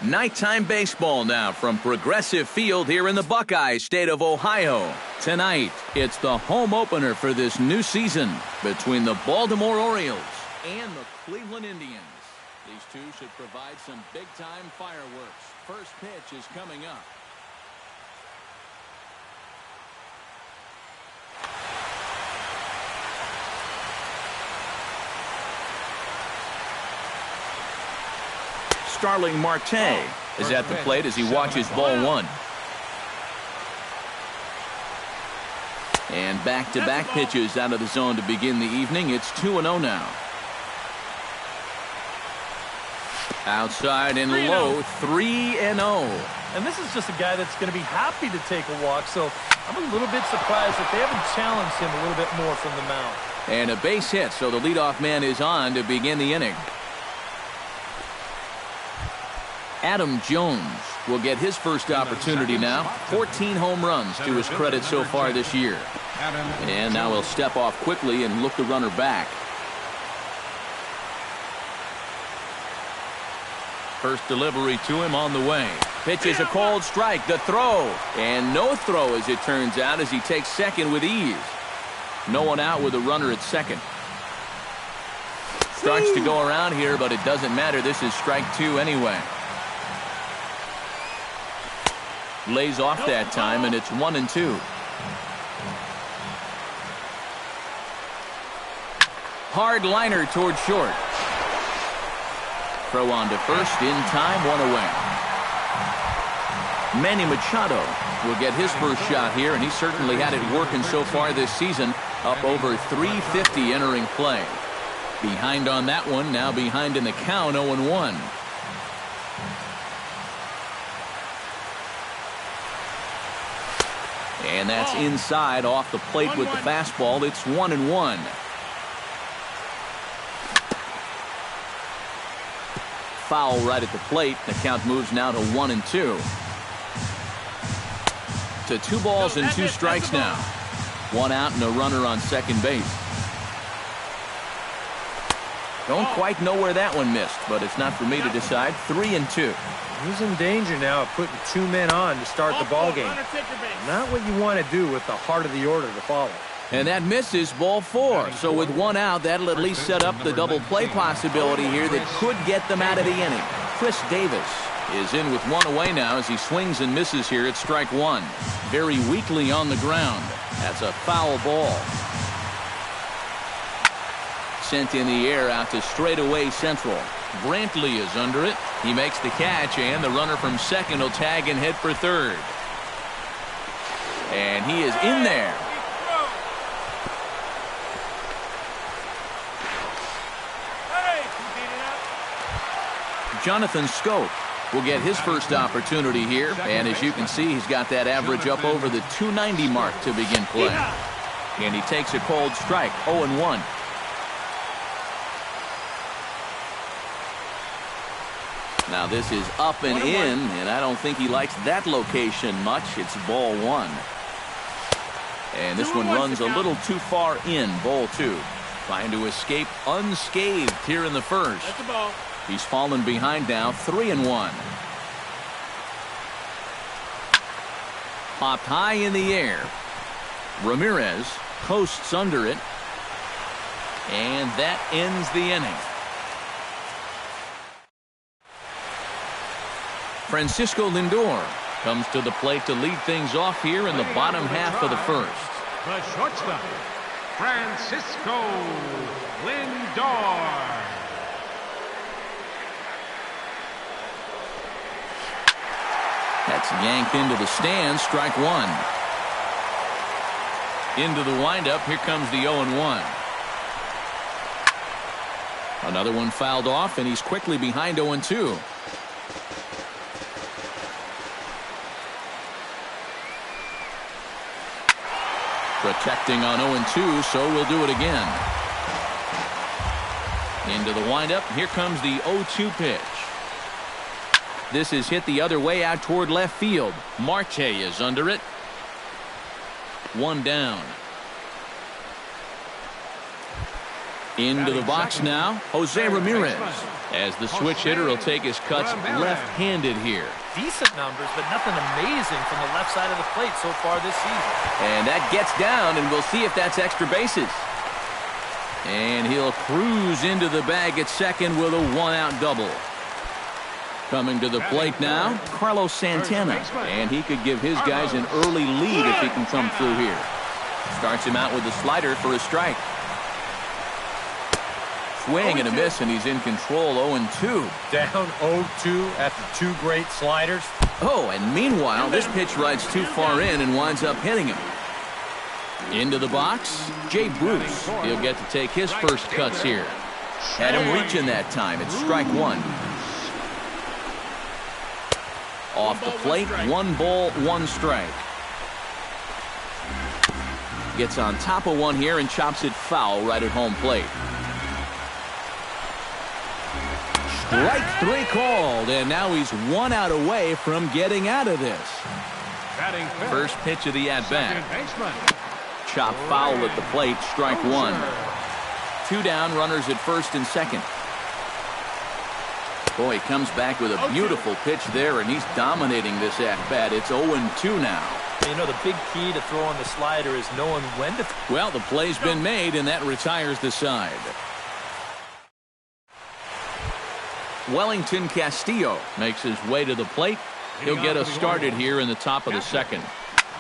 Nighttime baseball now from Progressive Field here in the Buckeye state of Ohio. Tonight, it's the home opener for this new season between the Baltimore Orioles and the Cleveland Indians. These two should provide some big-time fireworks. First pitch is coming up. Starling Marte is at the plate as he watches ball one. And back-to-back pitches out of the zone to begin the evening. It's 2-0 now. Outside and low, 3-0. And this is just a guy that's going to be happy to take a walk, so I'm a little bit surprised that they haven't challenged him a little bit more from the mound. And a base hit, so the leadoff man is on to begin the inning. Adam Jones will get his first opportunity now. 14 home runs to his credit so far this year. And now he'll step off quickly and look the runner back. First delivery to him on the way. Pitch is a cold strike. The throw. And no throw as it turns out as he takes second with ease. No one out with a runner at second. Starts to go around here, but it doesn't matter. This is strike two anyway. Lays off that time, and it's 1-2. Hard liner toward short. Throw on to first in time, one away. Manny Machado will get his first shot here, and he certainly had it working so far this season. Up over 350 entering play. Behind on that one, now behind in the count, 0-1. And that's inside off the plate with the fastball. It's 1-1. Foul right at the plate. The count moves now to 1-2. To 2 balls and 2 strikes now. 1 out and a runner on second base. Don't quite know where that one missed, but it's not for me to decide. 3-2. He's in danger now of putting 2 men on to start the ball game. Not what you want to do with the heart of the order to follow. And that misses, ball 4. So with 1 out, that'll at least set up the double play possibility here that could get them out of the inning. Chris Davis is in with 1 away now as he swings and misses here at strike 1. Very weakly on the ground. That's a foul ball. Sent in the air out to straightaway central. Brantley is under it. He makes the catch, and the runner from second will tag and head for third. And he is in there. Jonathan Scope will get his first opportunity here, and as you can see, he's got that average up over the 290 mark to begin play. And he takes a cold strike, 0-1. Now this is up and in, and I don't think he likes that location much. It's ball 1. And this one runs a little too far in, ball 2. Trying to escape unscathed here in the first. That's the ball. He's fallen behind now, 3-1. Popped high in the air. Ramirez posts under it. And that ends the inning. Francisco Lindor comes to the plate to lead things off here in the bottom half of the first. The shortstop, Francisco Lindor. That's yanked into the stands, strike 1. Into the windup, here comes the 0-1. Another one fouled off, and he's quickly behind 0-2. Protecting on 0-2, so we'll do it again. Into the windup, here comes the 0-2 pitch. This is hit the other way out toward left field. Marte is under it. 1 down. Into the box now, Jose Ramirez. As the switch hitter will take his cuts left-handed here. Decent numbers, but nothing amazing from the left side of the plate so far this season. And that gets down, and we'll see if that's extra bases. And he'll cruise into the bag at second with a one-out double. Coming to the plate now, Carlos Santana. And he could give his guys an early lead if he can come through here. Starts him out with a slider for a strike. Swing and a miss, and he's in control 0-2. Down 0-2 after two great sliders. Oh, and meanwhile, this pitch rides too far in and winds up hitting him. Into the box, Jay Bruce. He'll get to take his first cuts here. Had him reaching that time. It's strike one. Off the plate, 1 ball, 1 strike. Gets on top of one here and chops it foul right at home plate. Strike 3 called, and now he's 1 out away from getting out of this. First pitch of the at-bat. Chop foul at the plate, strike 1. 2 down, runners at first and second. Boy, he comes back with a beautiful pitch there, and he's dominating this at-bat. It's 0-2 now. You know, the big key to throwing the slider is knowing when to... Well, the play's been made, and that retires the side. Wellington Castillo makes his way to the plate. He'll get us started here in the top of the second.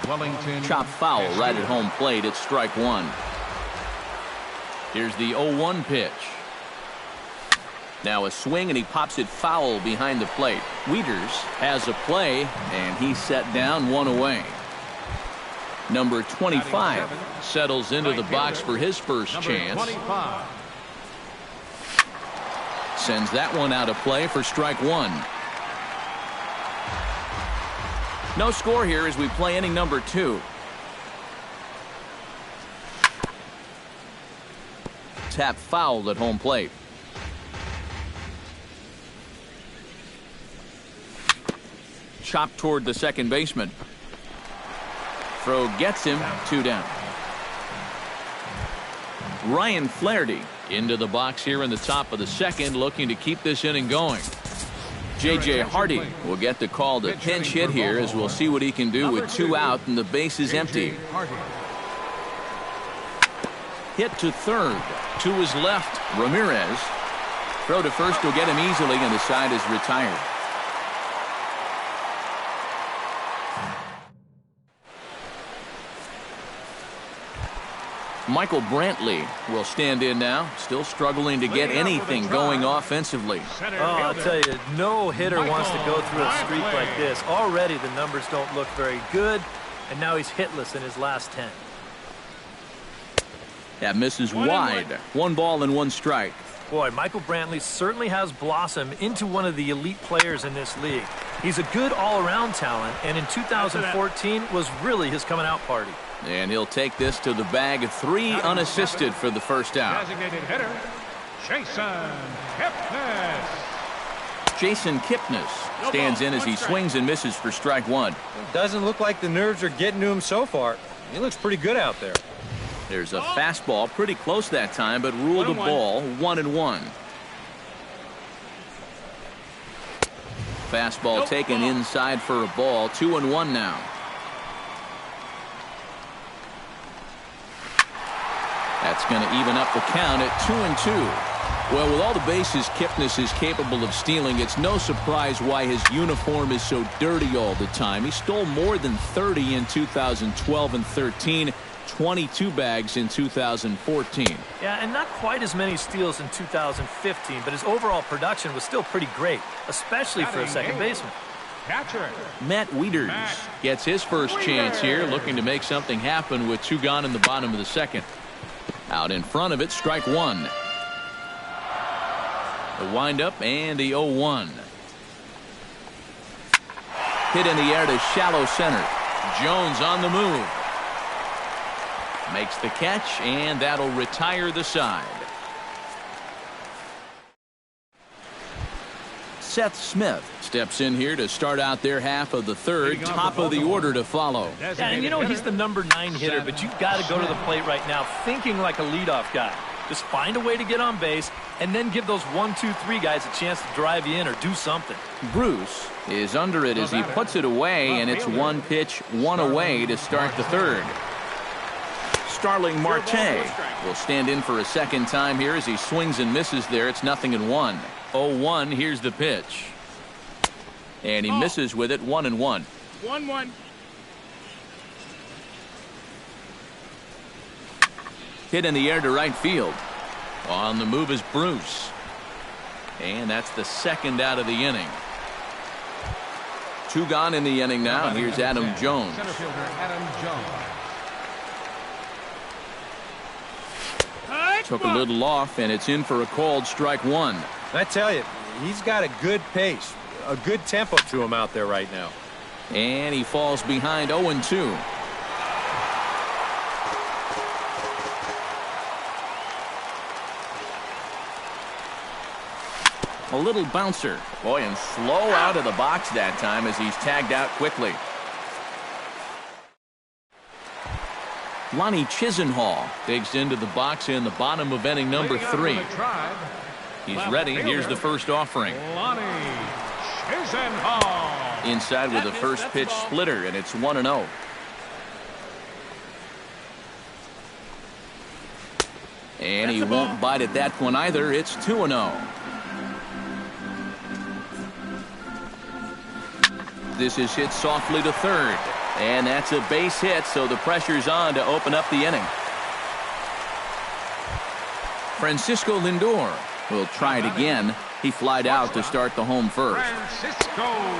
Wellington. Chop foul right at home plate. It's strike 1. Here's the 0-1 pitch. Now a swing, and he pops it foul behind the plate. Wieters has a play, and he's set down 1 away. Number 25 settles into the box for his first chance. Sends that one out of play for strike 1. No score here as we play inning number 2. Tap fouled at home plate. Chop toward the second baseman. Throw gets him, 2 down. Ryan Flaherty into the box here in the top of the second, looking to keep this inning going. J.J. Hardy will get the call to pinch hit here, as we'll see what he can do with 2 out and the base is empty. Hit to third. To his left, Ramirez. Throw to first will get him easily, and the side is retired. Michael Brantley will stand in now, still struggling to get anything going offensively. Oh, I'll tell you, no hitter wants to go through a streak like this. Already the numbers don't look very good, and now he's hitless in his last 10. That misses wide. 1 ball and 1 strike. Boy, Michael Brantley certainly has blossomed into one of the elite players in this league. He's a good all-around talent, and in 2014 was really his coming-out party. And he'll take this to the bag, 3 unassisted for the first out. Designated hitter, Jason Kipnis. Jason Kipnis stands in as he swings and misses for strike 1. Doesn't look like the nerves are getting to him so far. He looks pretty good out there. There's a fastball, pretty close that time, but ruled a ball, 1-1. Fastball taken inside for a ball, 2-1 now. That's going to even up the count at 2-2. Well, with all the bases Kipnis is capable of stealing, it's no surprise why his uniform is so dirty all the time. He stole more than 30 in 2012 and 13, 22 bags in 2014. Yeah, and not quite as many steals in 2015, but his overall production was still pretty great, especially for a second baseman. Matt Wieters gets his first chance here, looking to make something happen with 2 gone in the bottom of the second. Out in front of it, strike 1. The windup and the 0-1. Hit in the air to shallow center. Jones on the move. Makes the catch, and that'll retire the side. Seth Smith steps in here to start out their half of the third. Top of the order to follow. Yeah, and you know he's the number 9 hitter, but you've got to go to the plate right now thinking like a leadoff guy. Just find a way to get on base and then give those 1, 2, 3 guys a chance to drive you in or do something. Bruce is under it as he puts it away, and it's 1 pitch, 1 away to start the third. Starling Marte will stand in for a second time here as he swings and misses there. It's 0-1. 0-1. Here's the pitch. And he misses with it. 1-1. 1-1. Hit in the air to right field. On the move is Bruce. And that's the second out of the inning. 2 gone in the inning now. Here's Adam Jones. Center fielder Adam Jones. Took a little off, and it's in for a called strike 1. I tell you, he's got a good pace, a good tempo to him out there right now. And he falls behind 0-2. A little bouncer. Boy, and slow out of the box that time as he's tagged out quickly. Lonnie Chisenhall digs into the box in the bottom of inning number 3. He's ready. Here's the first offering. Lonnie Chisenhall. Inside with a first pitch splitter, and it's 1-0. And he won't bite at that one either. It's 2-0. This is hit softly to third. And that's a base hit, so the pressure's on to open up the inning. Francisco Lindor will try it again. He flied out to start the home first.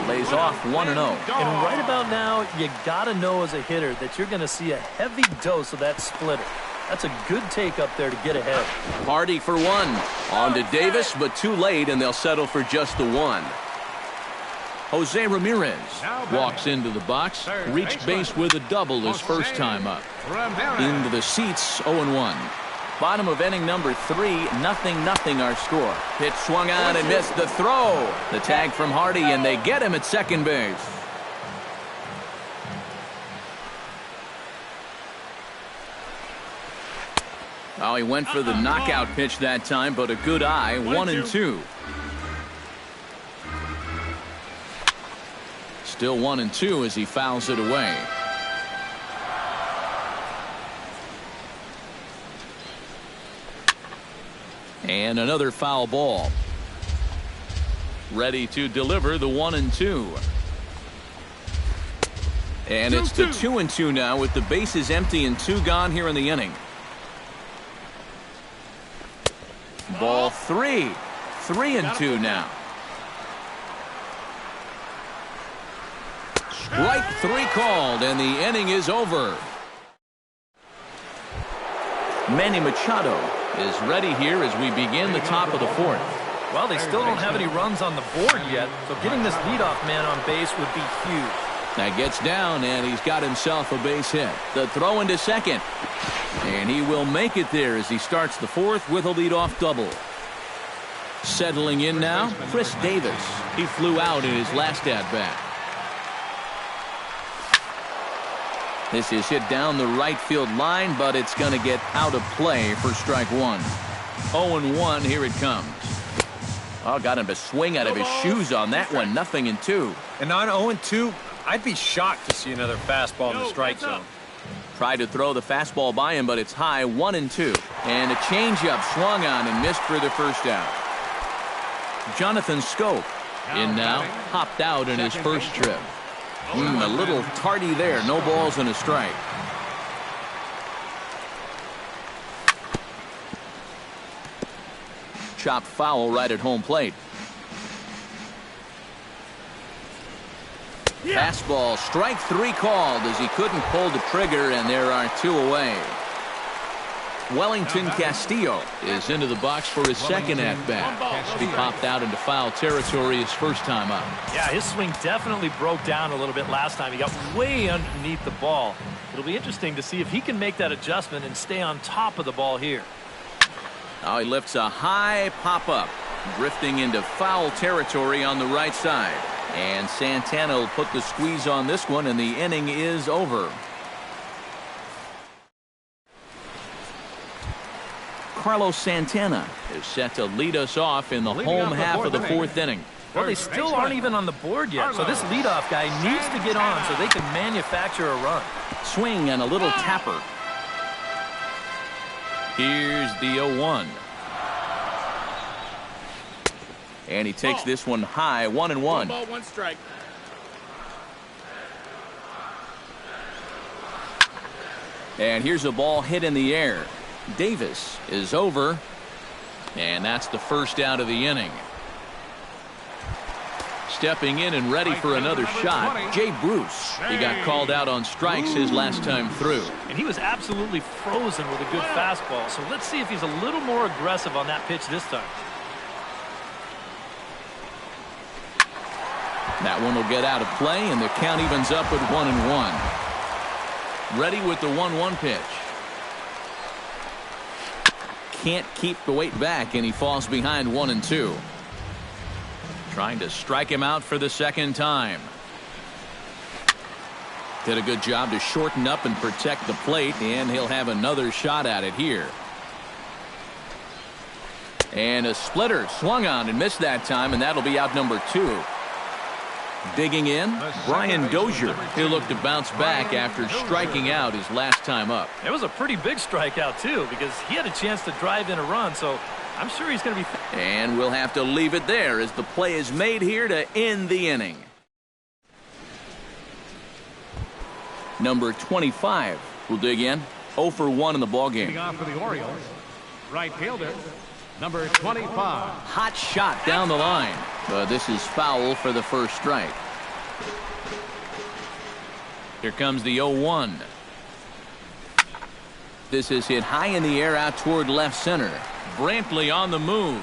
Lays off 1-0. And right about now, you got to know as a hitter that you're going to see a heavy dose of that splitter. That's a good take up there to get ahead. Hardy for 1. On to Davis, but too late, and they'll settle for just the 1. Jose Ramirez walks into the box, reached base with a double his first time up. Into the seats, 0-1. Bottom of inning number 3, 0-0 our score. Pitch swung on and missed the throw. The tag from Hardy, and they get him at second base. Oh, he went for the knockout pitch that time, but a good eye, 1-2. Still 1-2 as he fouls it away. And another foul ball. Ready to deliver the 1-2. And it's the 2-2 now with the bases empty and 2 gone here in the inning. Ball 3. 3-2 now. Strike 3 called, and the inning is over. Manny Machado is ready here as we begin the top of the 4th. Well, they still don't have any runs on the board yet, so getting this leadoff man on base would be huge. That gets down, and he's got himself a base hit. The throw into second, and he will make it there as he starts the 4th with a leadoff double. Settling in now, Chris Davis. He flew out in his last at-bat. This is hit down the right field line, but it's going to get out of play for strike 1. 0-1, here it comes. Oh, got him to swing out of his shoes on that one. 0-2. And on 0-2, I'd be shocked to see another fastball in the strike zone. Tried to throw the fastball by him, but it's high, 1-2. And a changeup swung on and missed for the first out. Jonathan Scope in now, hopped out in his first trip. A little tardy there. No balls and a strike. Chopped foul right at home plate. Fastball, strike 3 called as he couldn't pull the trigger, and there are 2 away. Wellington Castillo is into the box for his second at-bat. He popped out into foul territory his first time up. Yeah, his swing definitely broke down a little bit last time. He got way underneath the ball. It'll be interesting to see if he can make that adjustment and stay on top of the ball here. Now he lifts a high pop-up, drifting into foul territory on the right side. And Santana will put the squeeze on this one, and the inning is over. Carlos Santana is set to lead us off in the home half of the fourth inning. Well, they still aren't even on the board yet, so this leadoff guy needs to get on so they can manufacture a run. Swing and a little tapper. Here's the 0-1. And he takes this one high, 1-1. 1 ball, 1 strike. And here's a ball hit in the air. Davis is over, and that's the first out of the inning. Stepping in and ready for another shot, Jay Bruce. He got called out on strikes his last time through. And he was absolutely frozen with a good fastball, so let's see if he's a little more aggressive on that pitch this time. That one will get out of play, and the count evens up with 1-1. Ready with the 1-1 pitch. Can't keep the weight back, and he falls behind 1-2. Trying to strike him out for the second time. Did a good job to shorten up and protect the plate, and he'll have another shot at it here. And a splitter swung on and missed that time, and that'll be out number 2. Digging in, Brian Dozier. He'll look to bounce back after striking out his last time up. It was a pretty big strikeout, too, because he had a chance to drive in a run, so I'm sure he's going to be... And we'll have to leave it there as the play is made here to end the inning. Number 25 will dig in. 0 for 1 in the ballgame. Leading off for the Orioles, right fielder, number 25. Hot shot down the line, but this is foul for the first strike. Here comes the 0-1. This is hit high in the air out toward left center. Brantley on the move.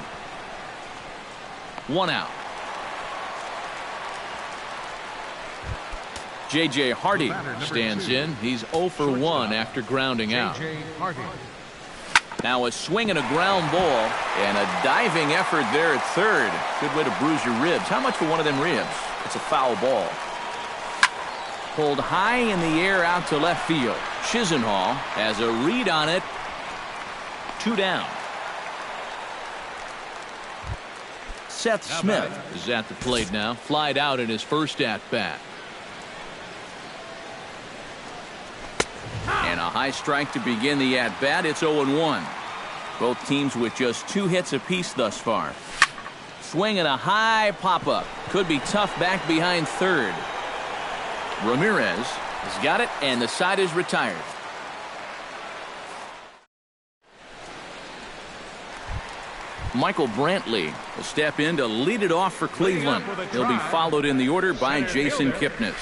1 out. J.J. Hardy stands in. He's 0 for 1 after grounding out. Now a swing and a ground ball and a diving effort there at third. Good way to bruise your ribs. How much for one of them ribs? It's a foul ball. Pulled high in the air out to left field. Chisenhall has a read on it. 2 down. Seth Smith is at the plate now. Flied out in his first at-bat. And a high strike to begin the at-bat. It's 0-1. Both teams with just 2 hits apiece thus far. Swing and a high pop-up. Could be tough back behind third. Ramirez has got it, and the side is retired. Michael Brantley will step in to lead it off for Cleveland. He'll be followed in the order by Jason Kipnis.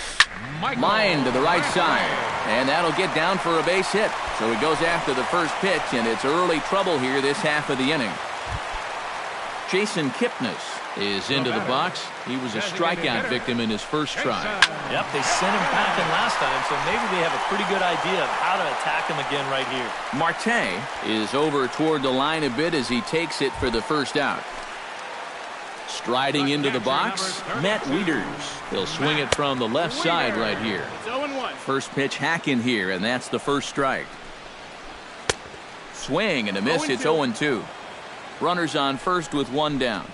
Line to the right side, and that'll get down for a base hit. So he goes after the first pitch, and it's early trouble here this half of the inning. Jason Kipnis is into the box. He was a strikeout victim in his first try. Yep, they sent him packing last time, so maybe they have a pretty good idea of how to attack him again right here. Marte is over toward the line a bit as he takes it for the first out. Striding into the box, Matt Wieters. He'll swing it from the left side right here. It's 0-1. First pitch hack in here, and that's the first strike. Swing and a miss. It's 0-2. Runners on first with 1 down.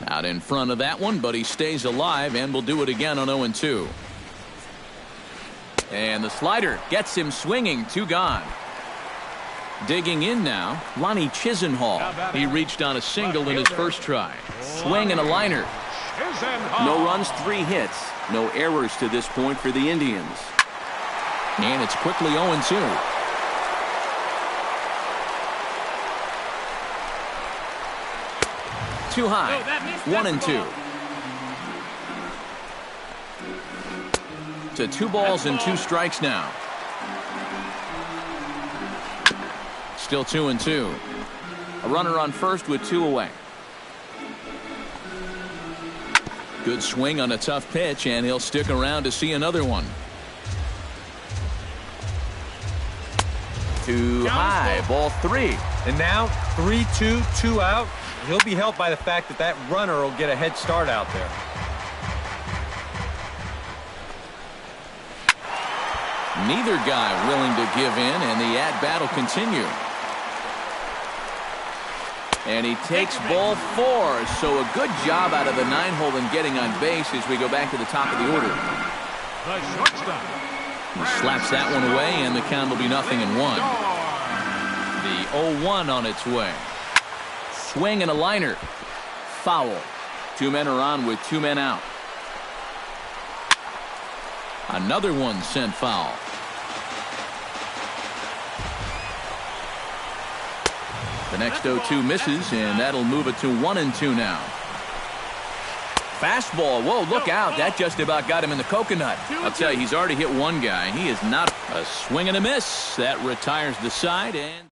Out in front of that one, but he stays alive and will do it again on 0-2. And the slider gets him swinging. 2 gone. Digging in now, Lonnie Chisenhall. He reached on a single in his first try. Swing and a liner. No runs, 3 hits. No errors to this point for the Indians. And it's quickly 0-2. Too high. 1-2. To 2 balls and 2 strikes now. Still 2-2. A runner on first with 2 away. Good swing on a tough pitch, and he'll stick around to see another one. Too high. Ball 3. And now 3-2, 2 out. He'll be helped by the fact that that runner will get a head start out there. Neither guy willing to give in, and the at-bat will continue. And he takes ball 4. So a good job out of the 9-hole in getting on base as we go back to the top of the order. The shortstop. He slaps that one away, and the count will be 0-1. The 0-1 on its way. Swing and a liner. Foul. 2 men are on with 2 men out. Another one sent foul. The next 0-2 misses, and that'll move it to 1-2 now. Fastball. Whoa, look out. That just about got him in the coconut. I'll tell you, he's already hit one guy. He is not. A swing and a miss. That retires the side. And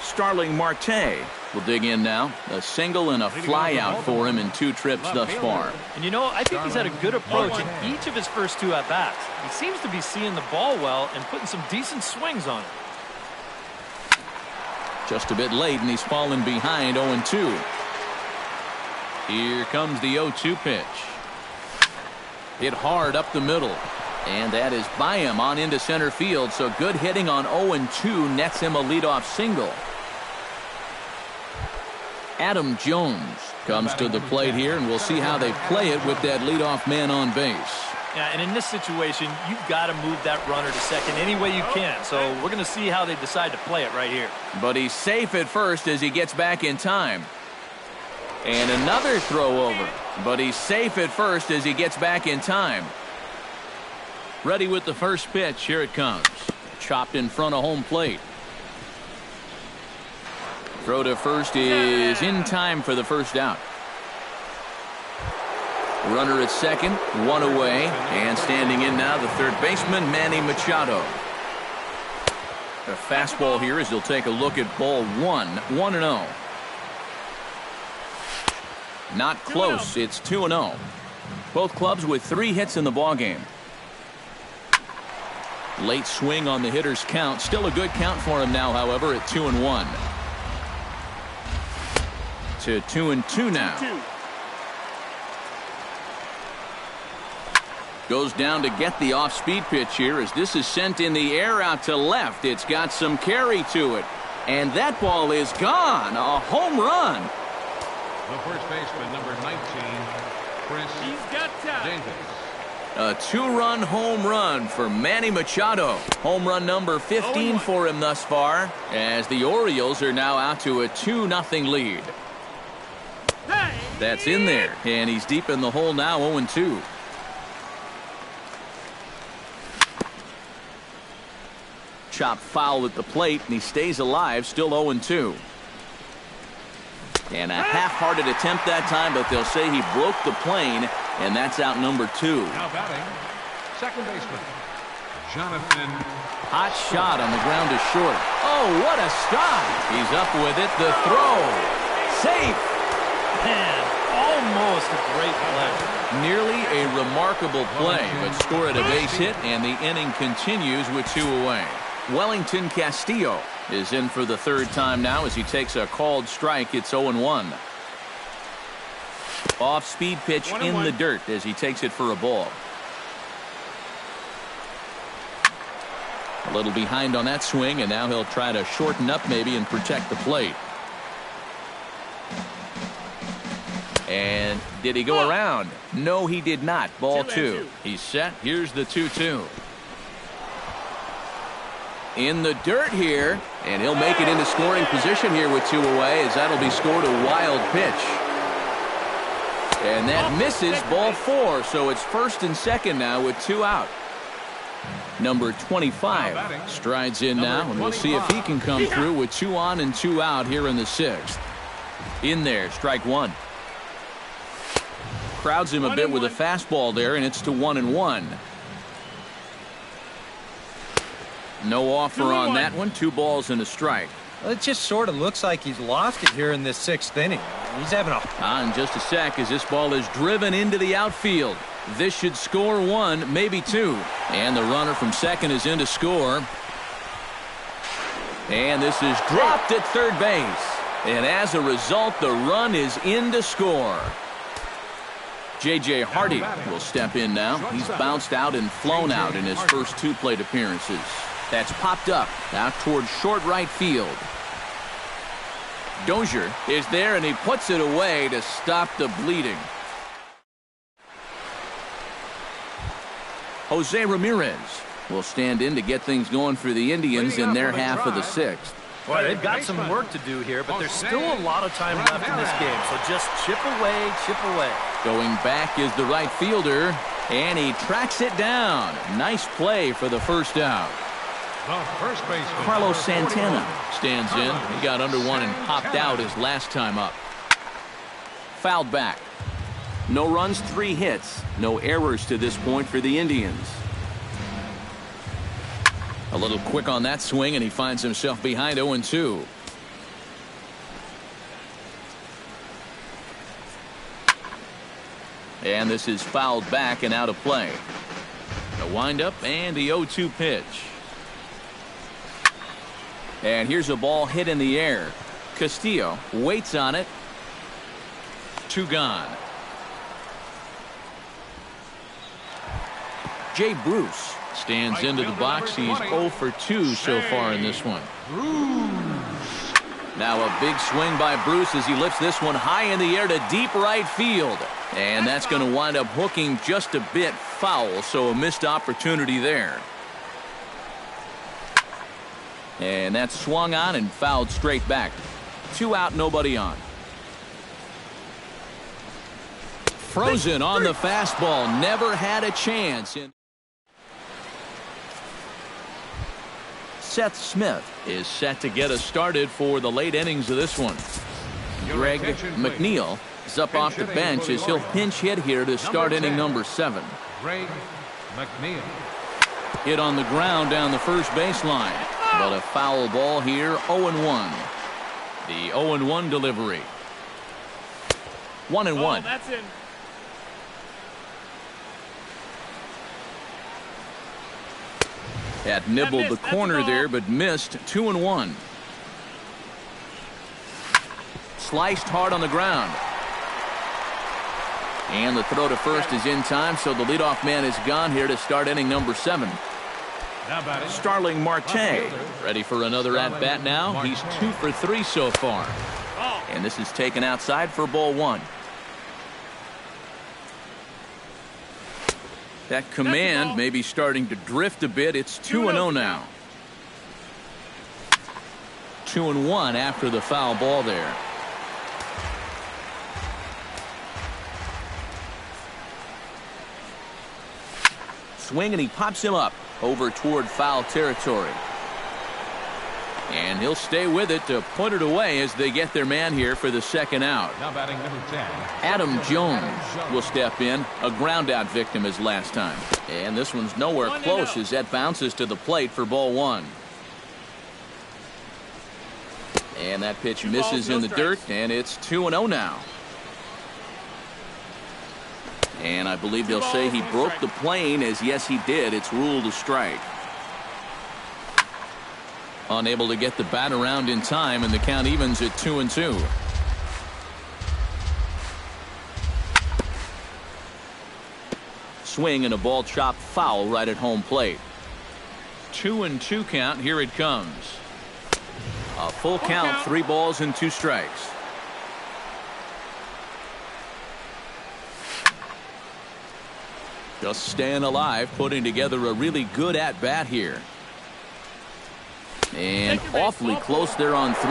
Starling Marte will dig in now. A single and a fly out for him in 2 trips thus far. And you know, I think he's had a good approach in each of his first 2 at-bats. He seems to be seeing the ball well and putting some decent swings on it. Just a bit late, and he's fallen behind 0-2. Here comes the 0-2 pitch. Hit hard up the middle. And that is by him on into center field. So good hitting on 0-2 nets him a leadoff single. Adam Jones comes to the plate here, and we'll see how they play it with that leadoff man on base. Yeah, and in this situation, you've got to move that runner to second any way you can. So we're going to see how they decide to play it right here. But he's safe at first as he gets back in time. And another throw over. But he's safe at first as he gets back in time. Ready with the first pitch. Here it comes. Chopped in front of home plate. Throw to first is in time for the first out. Runner at second, 1 away, and standing in now the third baseman, Manny Machado. A fastball here as he'll take a look at ball 1, 1-0. Not close, it's 2-0. Both clubs with 3 hits in the ballgame. Late swing on the hitter's count. Still a good count for him now, however, at 2-1. To 2-2 now. Goes down to get the off-speed pitch here as this is sent in the air out to left. It's got some carry to it. And that ball is gone. A home run. The first baseman, number 19, Chris Davis. A 2-run home run for Manny Machado. Home run number 15 for him thus far as the Orioles are now out to a 2-0 lead. That's in there, and he's deep in the hole now, 0-2. Chop foul at the plate, and he stays alive, still 0-2. And a half-hearted attempt that time, but they'll say he broke the plane, and that's out number 2. Now batting, second baseman, Jonathan. Hot shot on the ground to short. Oh, what a stop. He's up with it. The throw. Safe. Man, almost a great play. Nearly a remarkable play, but score at a base hit, and the inning continues with 2 away. Wellington Castillo is in for the 3rd time now as he takes a called strike. It's 0-1. Off-speed pitch in the dirt as he takes it for a ball. A little behind on that swing, and now he'll try to shorten up maybe and protect the plate. And did he go around? No, he did not. Ball 2. He's set. Here's the 2-2. In the dirt here, and he'll make it into scoring position here with 2 away as that'll be scored a wild pitch. And that misses, ball 4, so it's first and second now with 2 out. Number 25 strides in now, and we'll see if he can come through with 2 on and 2 out here in the 6th. In there, strike 1. Crowds him a bit with a fastball there, and it's to 1-1. No offer on that one. 2 balls and a strike. Well, it just sort of looks like he's lost it here in this 6th inning. He's having a... In just a sec as this ball is driven into the outfield. This should score 1, maybe 2. And the runner from second is in to score. And this is dropped at third base. And as a result, the run is in to score. J.J. Hardy will step in now. He's bounced out and flown out in his first 2 plate appearances. That's popped up out towards short right field. Dozier is there, and he puts it away to stop the bleeding. Jose Ramirez will stand in to get things going for the Indians in their half of the sixth. Well, they've got some work to do here, but there's still a lot of time left in this game, so just chip away, chip away. Going back is the right fielder, and he tracks it down. Nice play for the first out. The first baseman, Carlos Santana stands in. He got under one and popped out his last time up. Fouled back. No runs, 3 hits. No errors to this point for the Indians. A little quick on that swing, and he finds himself behind 0-2. And this is fouled back and out of play. The windup and the 0-2 pitch. And here's a ball hit in the air. Castillo waits on it. 2 gone. Jay Bruce stands into the box. He's 0 for 2 so far in this one. Now a big swing by Bruce as he lifts this one high in the air to deep right field. And that's going to wind up hooking just a bit foul, so a missed opportunity there. And that's swung on and fouled straight back. 2 out, nobody on. Frozen on the fastball. Never had a chance. Seth Smith is set to get us started for the late innings of this one. Greg McNeil is up off the bench as he'll pinch hit here to start inning number 7. Greg McNeil. Hit on the ground down the first baseline. But a foul ball here, 0-1. The 0-1 delivery. 1-1. That's in. Had nibbled the corner there, but missed. 2-1. Sliced hard on the ground. And the throw to first is in time, so the leadoff man is gone here to start inning number 7. Starling Marte ready for another at-bat now. He's 2 for 3 so far. And this is taken outside for ball 1. That command may be starting to drift a bit. It's 2-0 now. 2-1 after the foul ball there. Swing, and he pops him up over toward foul territory. And he'll stay with it to put it away as they get their man here for the second out. Now batting number 10. Adam Jones will step in. A ground out victim his last time. And this one's nowhere close as that bounces to the plate for ball 1. And that pitch misses in the dirt, and it's 2-0 now. And I believe they'll say he broke the plane, as yes he did. It's ruled a strike. Unable to get the bat around in time, and the count evens at 2-2. Swing and a ball chopped foul right at home plate. 2-2 count. Here it comes. A full count, 3 balls and 2 strikes. Just staying alive, putting together a really good at-bat here. And awfully close there on 3-2,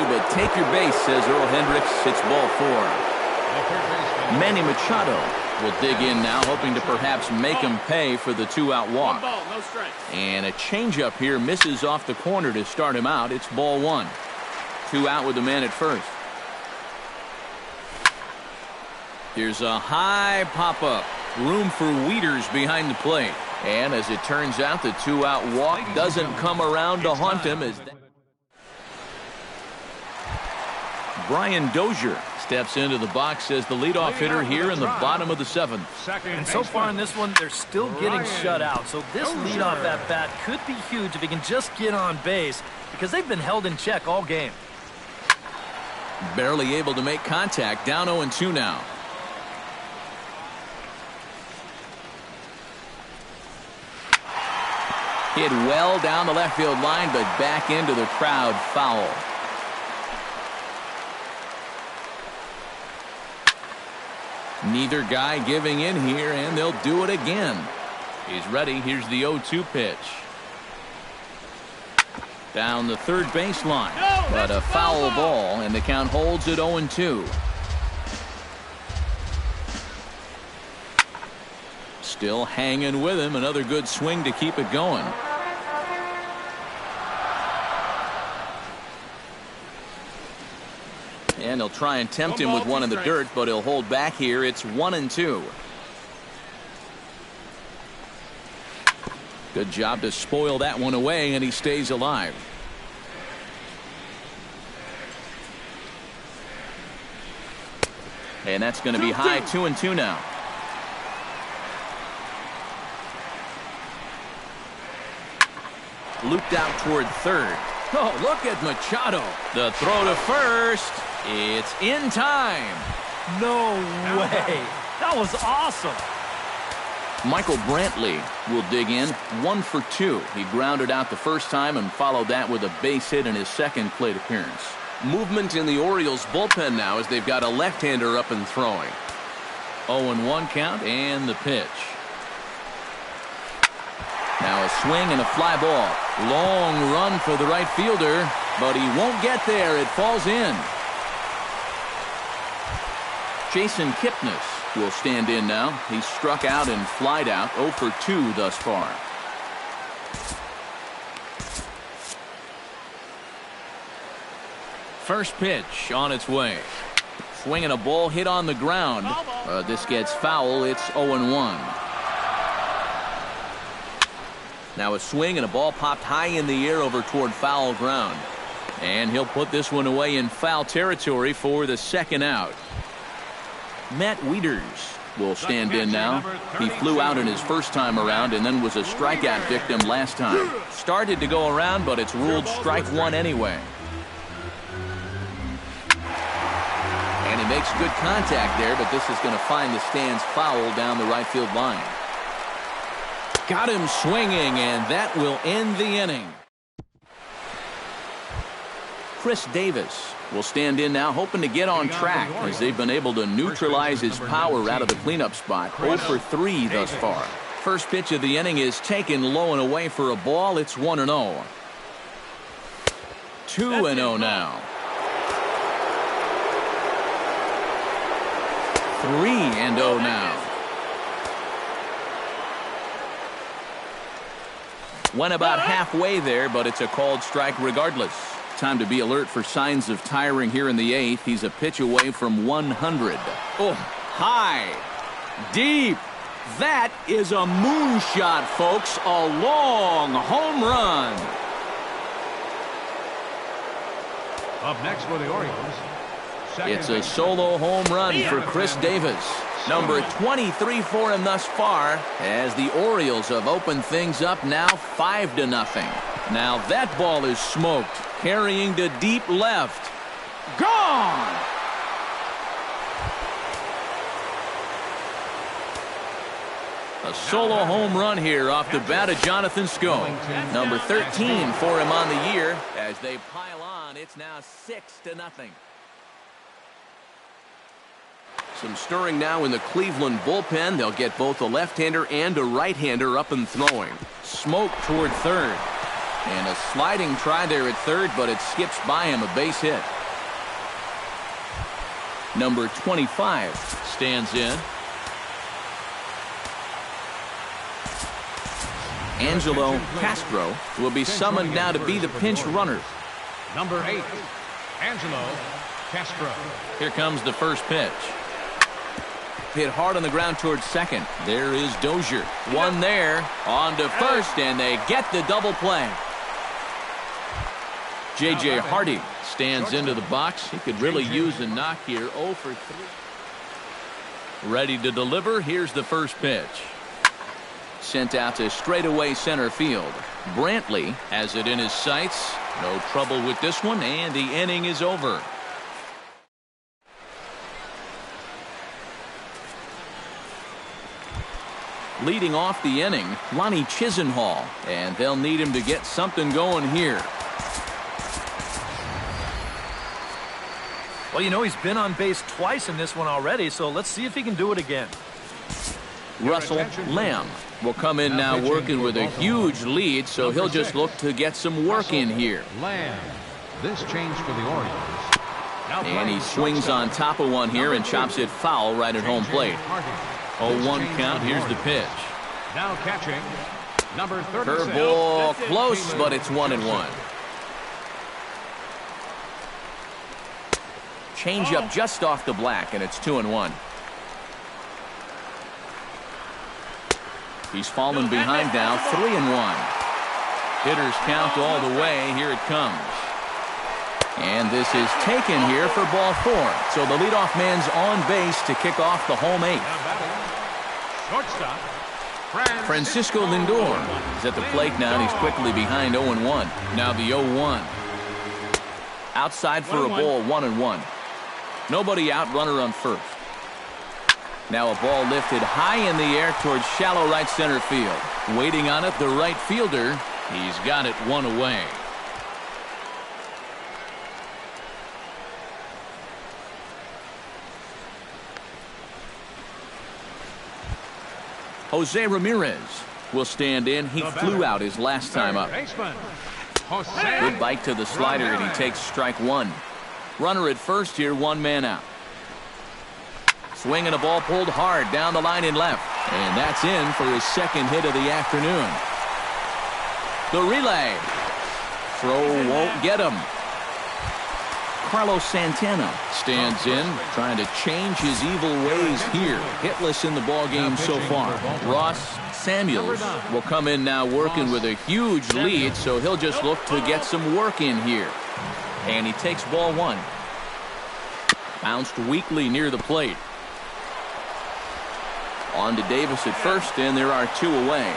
but take your base, says Earl Hendricks. It's ball 4. Manny Machado will dig in now, hoping to perhaps make him pay for the 2-out walk. 1 ball, no strikes. And a changeup here misses off the corner to start him out. It's ball 1. 2 out with the man at first. Here's a high pop-up. Room for Wieters behind the plate. And as it turns out, the 2-out walk doesn't come around to haunt him. As Brian Dozier steps into the box as the leadoff hitter here in the bottom of the 7th. And so far in this one, they're still getting shut out. So this leadoff at bat could be huge if he can just get on base, because they've been held in check all game. Barely able to make contact. Down 0-2 now. Hit well down the left field line, but back into the crowd foul. Neither guy giving in here, and they'll do it again. He's ready. Here's the 0-2 pitch. Down the third baseline, but a foul ball, and the count holds at 0-2. Still hanging with him. Another good swing to keep it going. And he'll try and tempt him with one in the dirt, but he'll hold back here. It's 1-2. Good job to spoil that one away, and he stays alive. And that's going to be high. 2-2 now. Looped out toward third. Oh, look at Machado. The throw to first. It's in time. No way. That was awesome. Michael Brantley will dig in. 1 for 2. He grounded out the first time and followed that with a base hit in his second plate appearance. Movement in the Orioles bullpen now as they've got a left-hander up and throwing. 0-1 count and the pitch. Now a swing and a fly ball. Long run for the right fielder, but he won't get there. It falls in. Jason Kipnis will stand in now. He's struck out and flied out. 0 for 2 thus far. First pitch on its way. Swinging a ball hit on the ground. This gets foul. It's 0-1. Now a swing and a ball popped high in the air over toward foul ground. And he'll put this one away in foul territory for the second out. Matt Wieters will stand in now. He flew out in his first time around and then was a strikeout victim last time. Started to go around, but it's ruled strike one anyway. And he makes good contact there, but this is going to find the stands foul down the right field line. Got him swinging, and that will end the inning. Chris Davis will stand in now, hoping to get on track as they've been able to neutralize his power out of the cleanup spot. 0 for 3 thus far. First pitch of the inning is taken low and away for a ball. It's 1-0. 2-0 now. 3-0 now. Went about halfway there, but it's a called strike regardless. Time to be alert for signs of tiring here in the 8th. He's a pitch away from 100. Oh, high, deep. That is a moonshot, folks. A long home run. Up next for the Orioles. It's a solo home run for Chris Davis. Number 23 for him thus far, as the Orioles have opened things up now 5-0. Now that ball is smoked, carrying to deep left. Gone! A solo home run here off the bat of Jonathan Schoen. Number 13 for him on the year. As they pile on, it's now 6-0. Some stirring now in the Cleveland bullpen. They'll get both a left-hander and a right-hander up and throwing. Smoke toward third. And a sliding try there at third, but it skips by him, a base hit. Number 25 stands in. Angelo Castro will be summoned now to be the pinch runner. Number 8, Angelo Castro. Here comes the first pitch. Hit hard on the ground towards second. There is Dozier. One there. On to first, and they get the double play. J.J. Hardy stands into the box. He could really use a knock here. 0 for 3. Ready to deliver. Here's the first pitch. Sent out to straightaway center field. Brantley has it in his sights. No trouble with this one, and the inning is over. Leading off the inning, Lonnie Chisenhall, and they'll need him to get something going here. Well, you know, he's been on base twice in this one already, so let's see if he can do it again. Russell Lamb will come in now working with a huge lead, so he'll just look to get some work in here. Lamb. This change for the Orioles. And he swings on top of one here and chops it foul right at home plate. 0-1 count. Here's the pitch. Now catching, number 36. Curveball close, but it's 1-1. Change up just off the black, and it's 2-1. He's fallen behind now, 3-1. Hitters count all the way. Here it comes. And this is taken here for ball 4. So the leadoff man's on base to kick off the home 8th. Shortstop, Francisco Lindor is at the plate now, and he's quickly behind 0-1. Now the 0-1. Outside for a ball, 1-1. Nobody out, runner on first. Now a ball lifted high in the air towards shallow right center field. Waiting on it, the right fielder. He's got it one away. Jose Ramirez will stand in. He flew out his last time up. Good bite to the slider, and he takes strike 1. Runner at first here, 1 man out. Swinging a ball pulled hard down the line in left. And that's in for his second hit of the afternoon. The relay. Throw won't get him. Carlos Santana stands in, trying to change his evil ways here. Hitless in the ballgame so far. Ross Samuels will come in now working with a huge lead, so he'll just look to get some work in here. And he takes ball 1. Bounced weakly near the plate. On to Davis at first, and there are 2 away.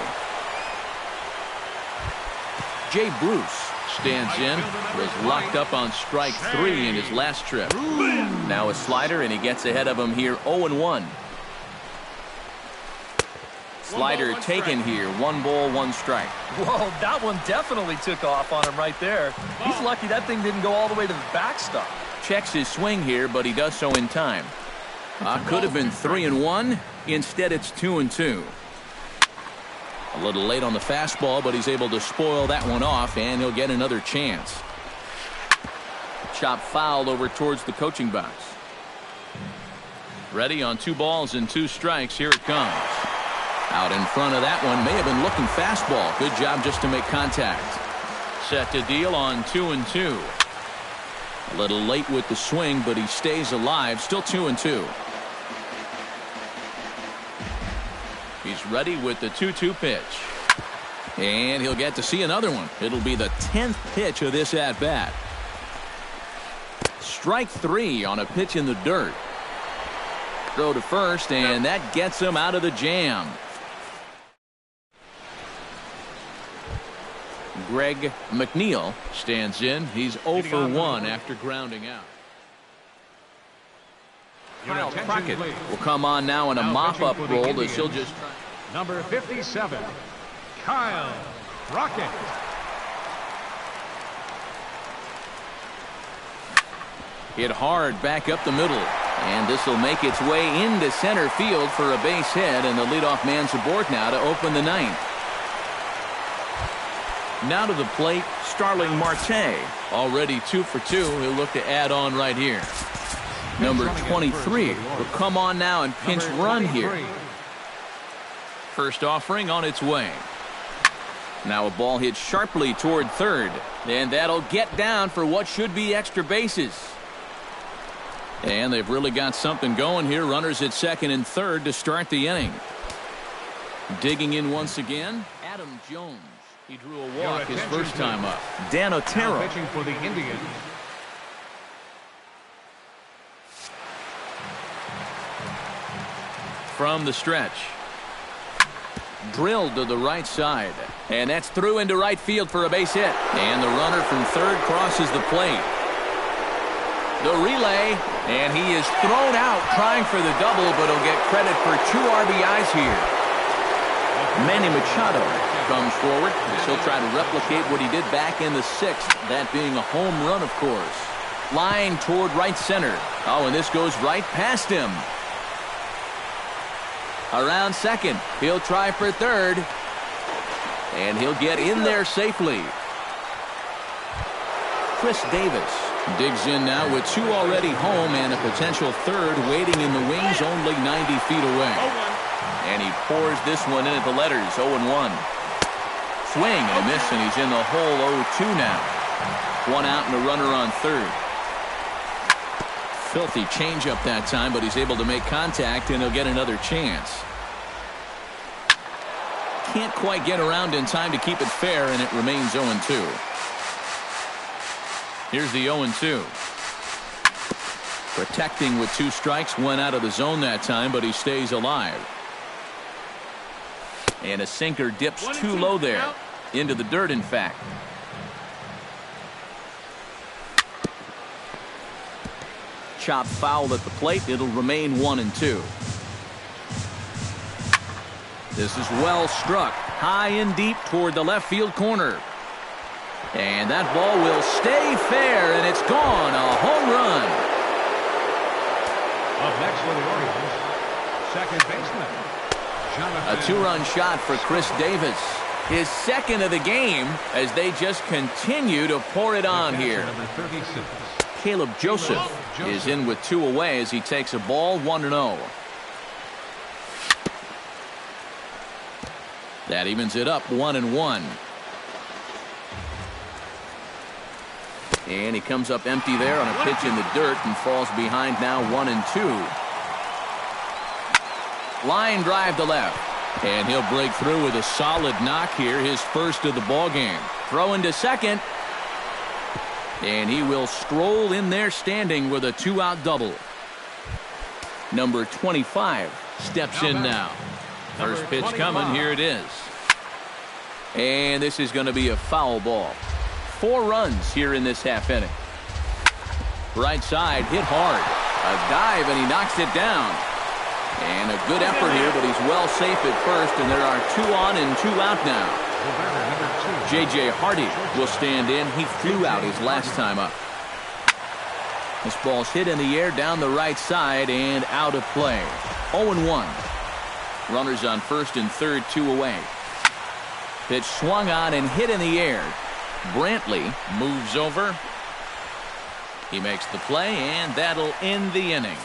Jay Bruce stands in, was locked up on strike 3 in his last trip. Now a slider, and he gets ahead of him here, 0-1. Slider taken here, 1 ball, 1 strike. Whoa, that one definitely took off on him right there. He's lucky that thing didn't go all the way to the backstop. Checks his swing here, but he does so in time. Could have been 3-1. Instead, it's 2-2. A little late on the fastball, but he's able to spoil that one off, and he'll get another chance. Chop foul over towards the coaching box. Ready on 2 balls and 2 strikes. Here it comes. Out in front of that one. May have been looking fastball. Good job just to make contact. Set to deal on 2-2. A little late with the swing, but he stays alive. Still 2-2. He's ready with the 2-2 pitch. And he'll get to see another one. It'll be the 10th pitch of this at-bat. Strike 3 on a pitch in the dirt. Throw to first, and that gets him out of the jam. Greg McNeil stands in. He's 0 for 1 after grounding out. Kyle Crockett will come on now in a mop-up role as he'll just try. Number 57, Kyle Crockett. Hit hard back up the middle. And this will make its way into center field for a base hit, and the leadoff man's aboard now to open the 9th. Now to the plate, Starling Marte. Already 2 for 2. He'll look to add on right here. Number 23 will come on now and pinch run here. First offering on its way. Now a ball hit sharply toward third. And that'll get down for what should be extra bases. And they've really got something going here. Runners at second and third to start the inning. Digging in once again, Adam Jones. He drew a walk his first time up. Dan Otero pitching for the Indians. From the stretch. Drilled to the right side. And that's through into right field for a base hit. And the runner from third crosses the plate. The relay. And he is thrown out trying for the double, but he'll get credit for 2 RBIs here. Manny Machado comes forward as he'll try to replicate what he did back in the 6th, that being a home run, of course. Line toward right center. Oh, and this goes right past him. Around second. He'll try for third. And he'll get in there safely. Chris Davis digs in now with 2 already home and a potential third waiting in the wings only 90 feet away. And he pours this one in at the letters, 0-1. Swing and a miss, and he's in the hole 0-2 now. 1 out and a runner on third. Filthy changeup that time, but he's able to make contact, and he'll get another chance. Can't quite get around in time to keep it fair, and it remains 0-2. Here's the 0-2. Protecting with 2 strikes, 1 out of the zone that time, but he stays alive. And a sinker dips too low there. Into the dirt, in fact. Chop foul at the plate. It'll remain 1-2. This is well struck. High and deep toward the left field corner. And that ball will stay fair, and it's gone. A home run. Up next for the Orioles, second baseman. A 2-run shot for Chris Davis. His second of the game as they just continue to pour it on here. Caleb Joseph is in with 2 away as he takes a ball 1-0. That evens it up 1-1. And he comes up empty there on a pitch in the dirt and falls behind now 1-2. Line drive to left. And he'll break through with a solid knock here, his first of the ball game. Throw into second. And he will stroll in there standing with a 2-out double. Number 25 steps in now. First pitch coming. Here it is. And this is going to be a foul ball. 4 runs here in this half inning. Right side hit hard. A dive and he knocks it down. And a good effort here, but he's well safe at first, and there are 2 on and 2 out now. J.J. Hardy will stand in. He flew out his last time up. This ball's hit in the air down the right side and out of play. 0-1. Runners on first and third, 2 away. Pitch swung on and hit in the air. Brantley moves over. He makes the play, and that'll end the inning.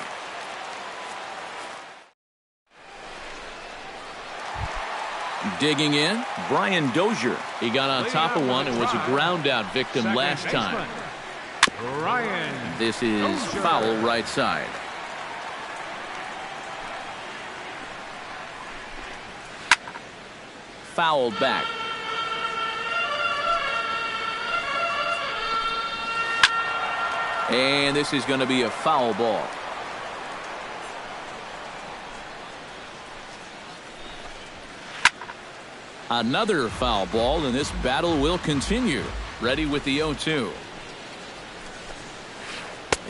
Digging in, Brian Dozier. He got on top of one and was a ground out victim last time. This is foul right side. Fouled back. And this is going to be a foul ball. Another foul ball, and this battle will continue. Ready with the 0-2.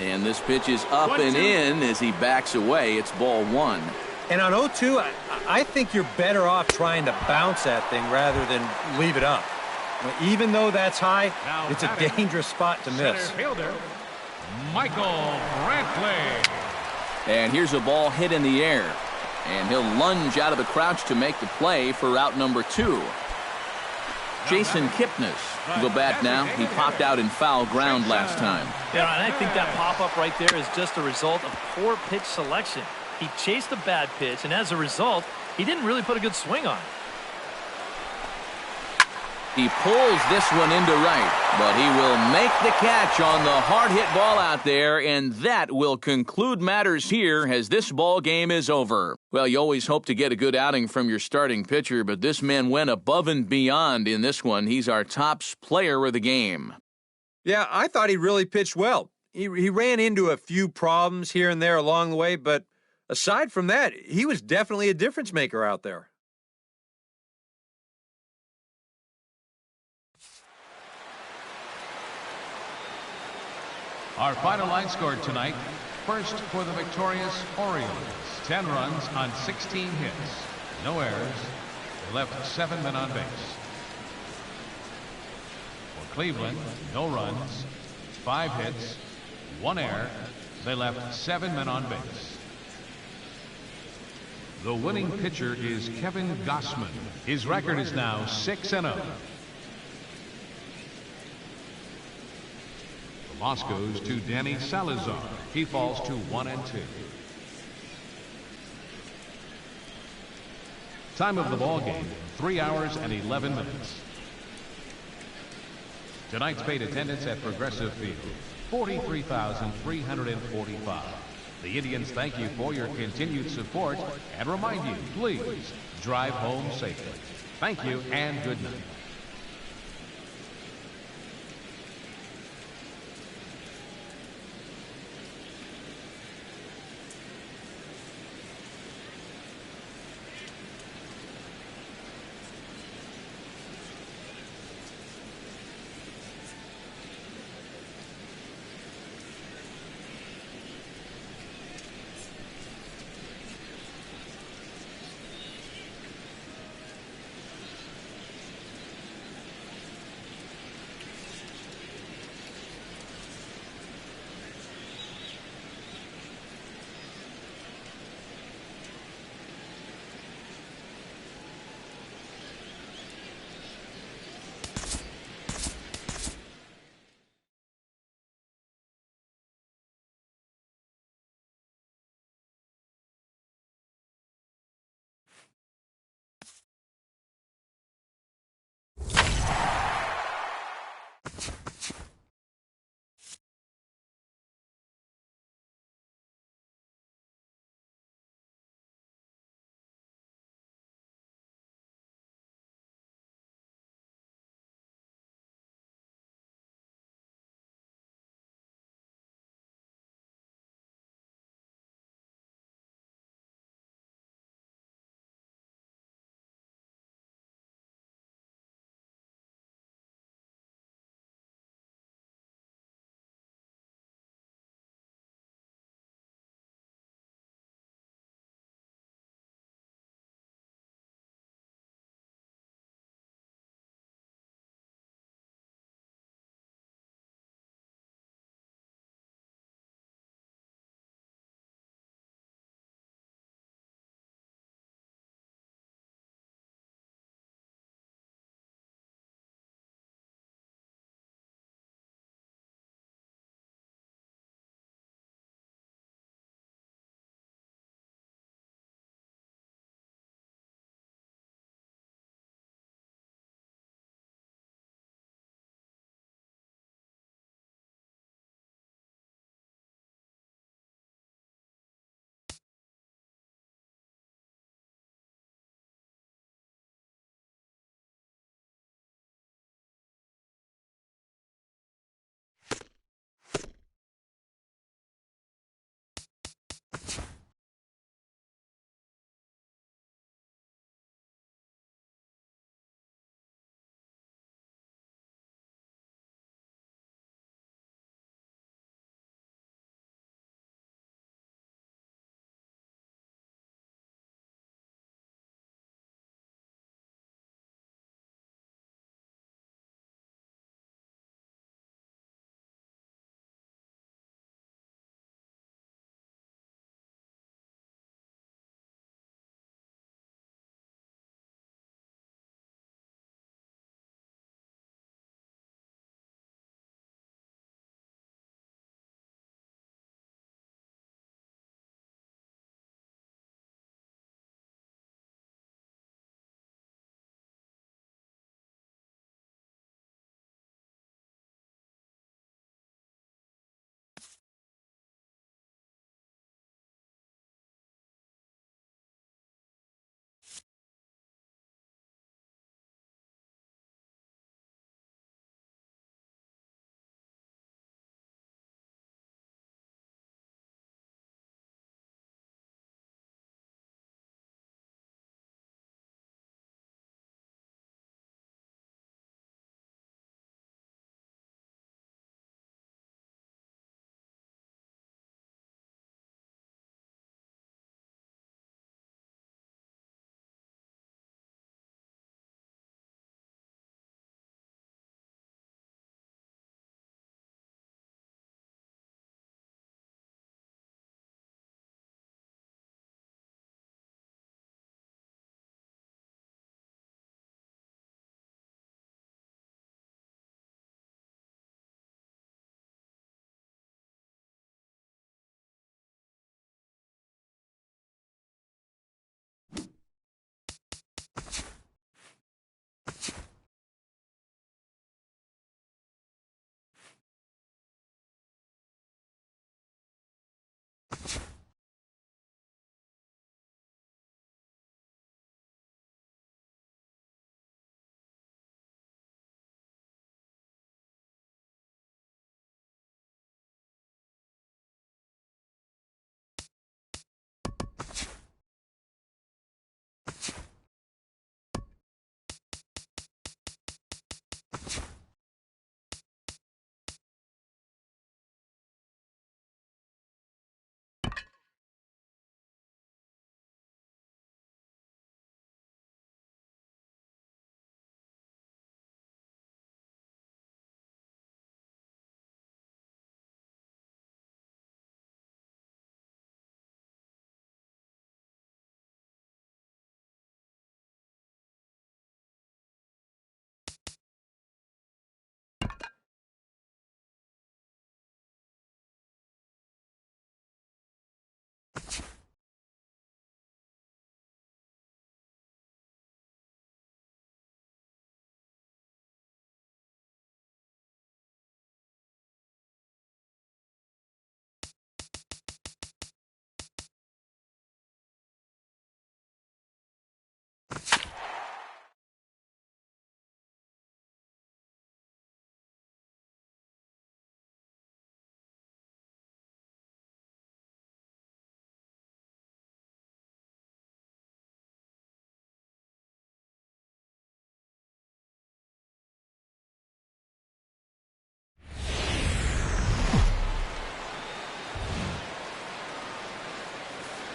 And this pitch is up and in as he backs away. It's ball 1. And on 0-2, I think you're better off trying to bounce that thing rather than leave it up. Even though that's high, it's a dangerous spot to miss. Fielder, Michael Brantley. And here's a ball hit in the air. And he'll lunge out of the crouch to make the play for out number 2. Jason Kipnis will bat now. He popped out in foul ground last time. Yeah, and I think that pop-up right there is just a result of poor pitch selection. He chased a bad pitch, and as a result, he didn't really put a good swing on it. He pulls this one into right, but he will make the catch on the hard-hit ball out there, and that will conclude matters here as this ball game is over. Well, you always hope to get a good outing from your starting pitcher, but this man went above and beyond in this one. He's our top player of the game. Yeah, I thought he really pitched well. He ran into a few problems here and there along the way, but aside from that, he was definitely a difference maker out there. Our final line score tonight. First for the victorious Orioles. 10 runs on 16 hits. No errors. They left 7 men on base. For Cleveland, no runs, 5 hits, 1 error. They left 7 men on base. The winning pitcher is Kevin Gossman. His record is now 6-0. The loss goes to Danny Salazar. He falls to 1-2. Time of the ball game, 3 hours and 11 minutes. Tonight's paid attendance at Progressive Field, 43,345. The Indians thank you for your continued support and remind you, please drive home safely. Thank you and good night.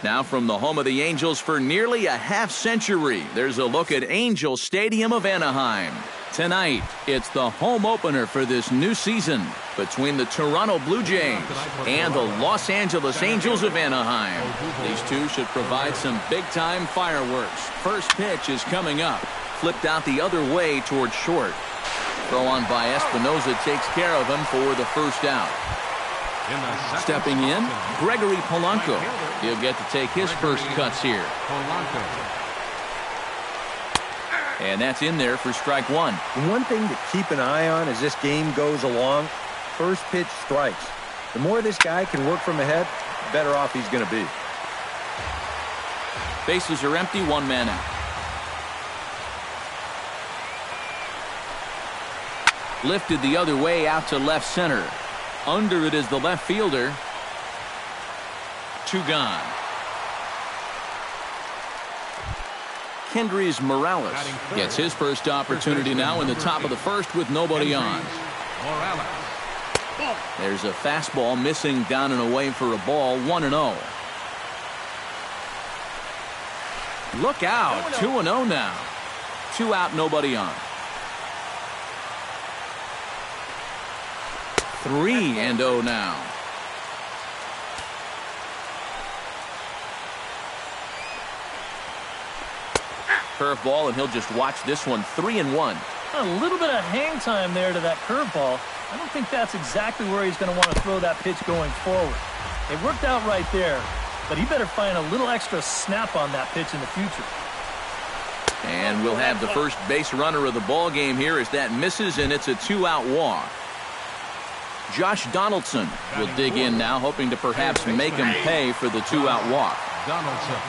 Now from the home of the Angels for nearly a half-century, there's a look at Angel Stadium of Anaheim. Tonight, it's the home opener for this new season between the Toronto Blue Jays and the Los Angeles Angels of Anaheim. These two should provide some big-time fireworks. First pitch is coming up. Flipped out the other way towards short. Throw on by Espinosa takes care of him for the first out. Stepping in, Gregory Polanco. He'll get to take his first cuts here. And that's in there for strike one. One thing to keep an eye on as this game goes along, first pitch strikes. The more this guy can work from ahead, the better off he's going to be. Bases are empty, one man out. Lifted the other way out to left center. Under it is the left fielder. Two gone. Kendrys Morales gets his first opportunity now in the top of the first with nobody on. There's a fastball missing down and away for a ball, 1-0. Look out, 2-0 now. 2 out, nobody on. 3-0 now. Curveball, and he'll just watch this one. 3-1. A little bit of hang time there to that curveball. I don't think that's exactly where he's going to want to throw that pitch going forward. It worked out right there, but he better find a little extra snap on that pitch in the future. And we'll have the first base runner of the ball game here as that misses, and it's a 2-out walk. Josh Donaldson will dig in now, hoping to perhaps make him pay for the 2-out walk.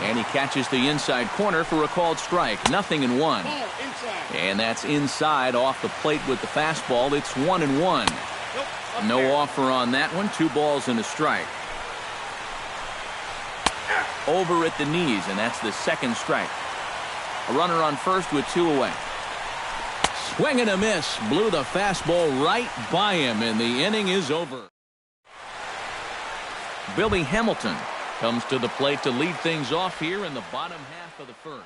And he catches the inside corner for a called strike. 0-1. And that's inside off the plate with the fastball. It's 1-1. No offer on that one. 2 balls and a strike. Over at the knees, and that's the second strike. A runner on first with 2 away. Swing and a miss. Blew the fastball right by him, and the inning is over. Billy Hamilton comes to the plate to lead things off here in the bottom half of the first.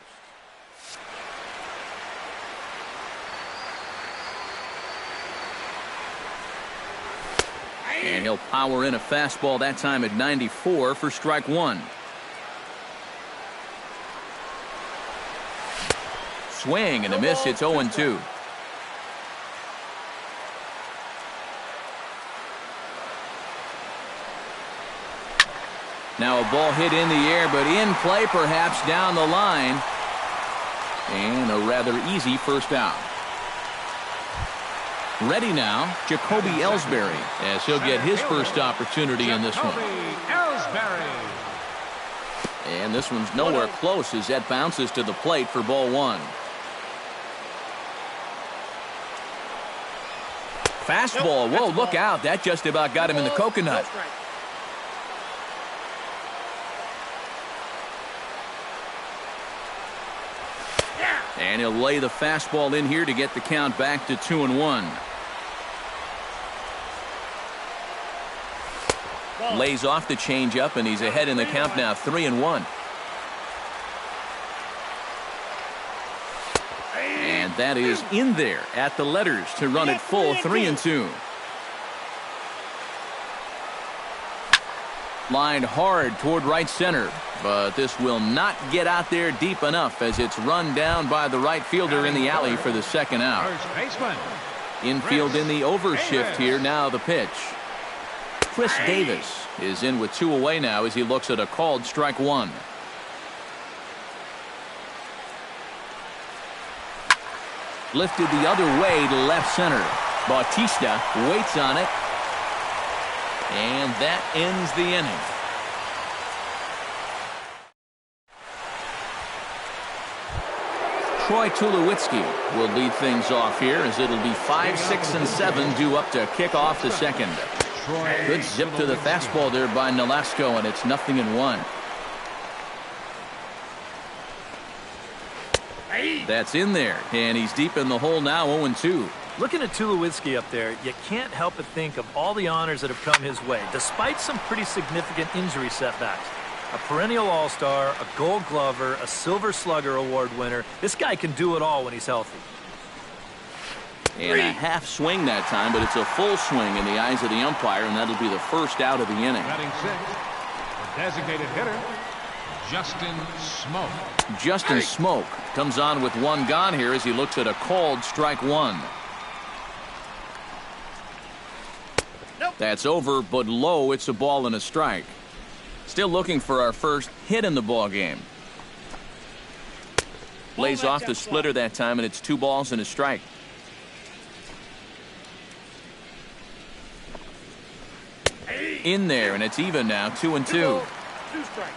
And he'll power in a fastball that time at 94 for strike one. Swing and a miss. It's 0-2. Now a ball hit in the air, but in play perhaps down the line. And a rather easy first out. Ready now, Jacoby Ellsbury, as he'll get his first opportunity in this one. And this one's nowhere close as that bounces to the plate for ball one. Fastball. Whoa, look out. That just about got him in the coconut. And he'll lay the fastball in here to get the count back to 2-1. Lays off the changeup, and he's ahead in the count now, 3-1. And that is in there at the letters to run it full, 3-2. Lined hard toward right center, but this will not get out there deep enough as it's run down by the right fielder in the alley for the second out. Infield in the overshift here. Now the pitch. Chris Davis is in with 2 away now as he looks at a called strike one. Lifted the other way to left center. Bautista waits on it. And that ends the inning. Troy Tulowitzki will lead things off here as it'll be 5, 6, and 7 due up to kick off the second. Good zip to the fastball there by Nolasco, and it's 0-1. That's in there, and he's deep in the hole now, 0-2. Looking at Tulowitzki up there, you can't help but think of all the honors that have come his way, despite some pretty significant injury setbacks. A perennial all-star, a gold glover, a silver slugger award winner. This guy can do it all when he's healthy. And a half swing that time, but it's a full swing in the eyes of the umpire, and that'll be the first out of the inning. Batting sixth, the designated hitter, Justin Smoke. Justin Smoke comes on with one gone here as he looks at a called strike one. That's over, but low. It's a ball and a strike. Still looking for our first hit in the ball game. Lays off the splitter that time, and it's 2 balls and a strike. In there, and it's even now, 2-2. 2 strikes.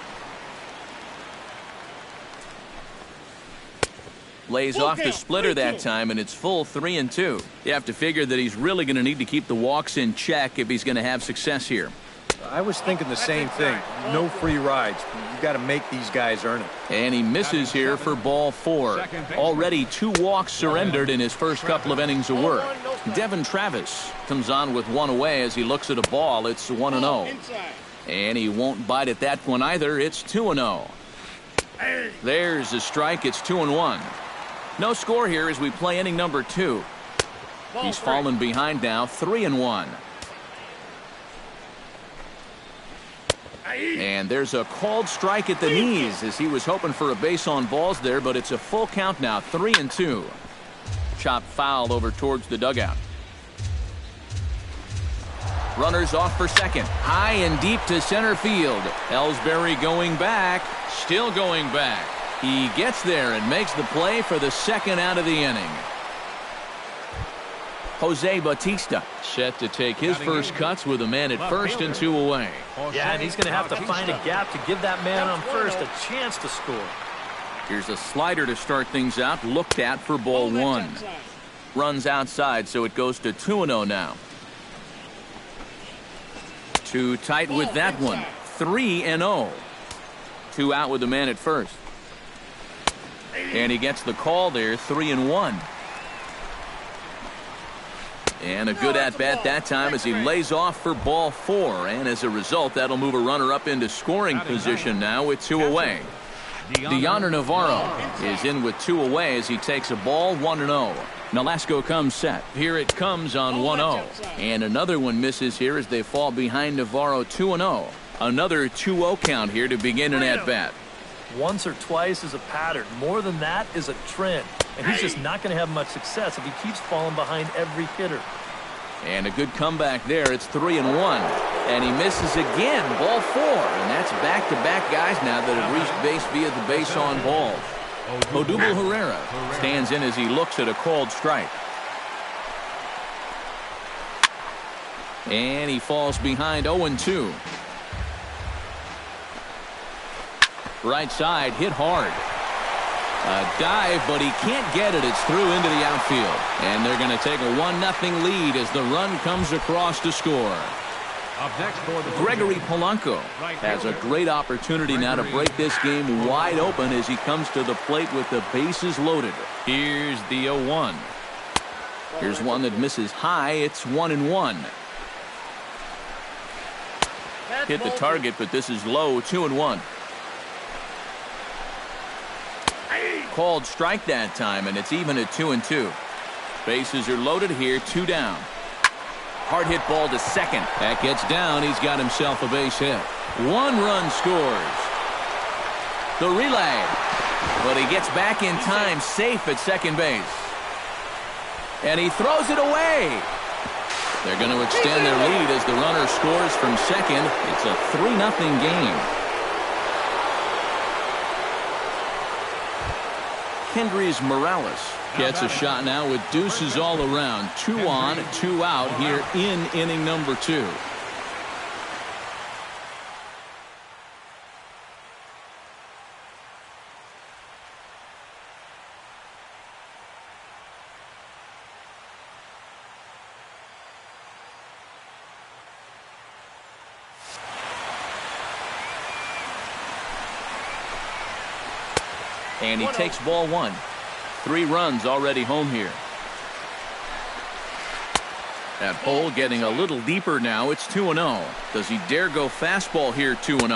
Lays off the splitter that time, and it's full 3-2. You have to figure that he's really going to need to keep the walks in check if he's going to have success here. I was thinking the same thing. No free rides. You got to make these guys earn it. And he misses here for ball 4. Already 2 walks surrendered in his first couple of innings of work. Devin Travis comes on with 1 away as he looks at a ball. It's 1-0. And he won't bite at that one either. It's 2-0. There's a strike. It's 2-1. No score here as we play inning number 2. He's fallen behind now, 3-1. And there's a called strike at the knees as he was hoping for a base on balls there, but it's a full count now, 3-2. Chopped foul over towards the dugout. Runners off for second. High and deep to center field. Ellsbury going back. Still going back. He gets there and makes the play for the second out of the inning. Jose Bautista set to take his first cuts with a man at first and 2 away. Yeah, and he's going to have to find a gap to give that man on first a chance to score. Here's a slider to start things out, looked at for ball 1. Runs outside, so it goes to 2-0 now. Too tight with that one. 3-0. 2 out with the man at first. And he gets the call there, 3-1. And a good at-bat that time as he lays off for ball 4. And as a result, that'll move a runner up into scoring position now with 2 away. Deoner Navarro is in with 2 away as he takes a ball, 1-0. Nolasco comes set. Here it comes on 1-0. And another one misses here as they fall behind Navarro, 2-0. Another 2-0 count here to begin an at-bat. Once or twice is a pattern. More than that is a trend. And he's just not going to have much success if he keeps falling behind every hitter. And a good comeback there. It's 3-1. And he misses again. Ball 4. And that's back-to-back guys now that have reached base via the base on balls. Odubel Herrera stands in as he looks at a called strike. And he falls behind 0-2. Right side, hit hard. A dive, but he can't get it. It's through into the outfield. And they're going to take a 1-0 lead as the run comes across to score. Up next for the Gregory Polanco has a great opportunity now to break this game wide open as he comes to the plate with the bases loaded. Here's the 0-1. Here's one that misses high. It's 1-1. Hit the target, but this is low, 2-1. Called strike that time, and it's even at 2-2. Bases are loaded here, 2 down. Hard hit ball to second. That gets down. He's got himself a base hit. 1 run scores. The relay. But he gets back in time, safe at second base. And he throws it away. They're going to extend their lead as the runner scores from second. It's a 3-0 game. Kendrys Morales gets a shot now with deuces all around. 2 on, 2 out here in inning number 2. And he takes ball 1. 3 runs already home here. That hole getting a little deeper now. It's 2-0. Does he dare go fastball here, 2-0?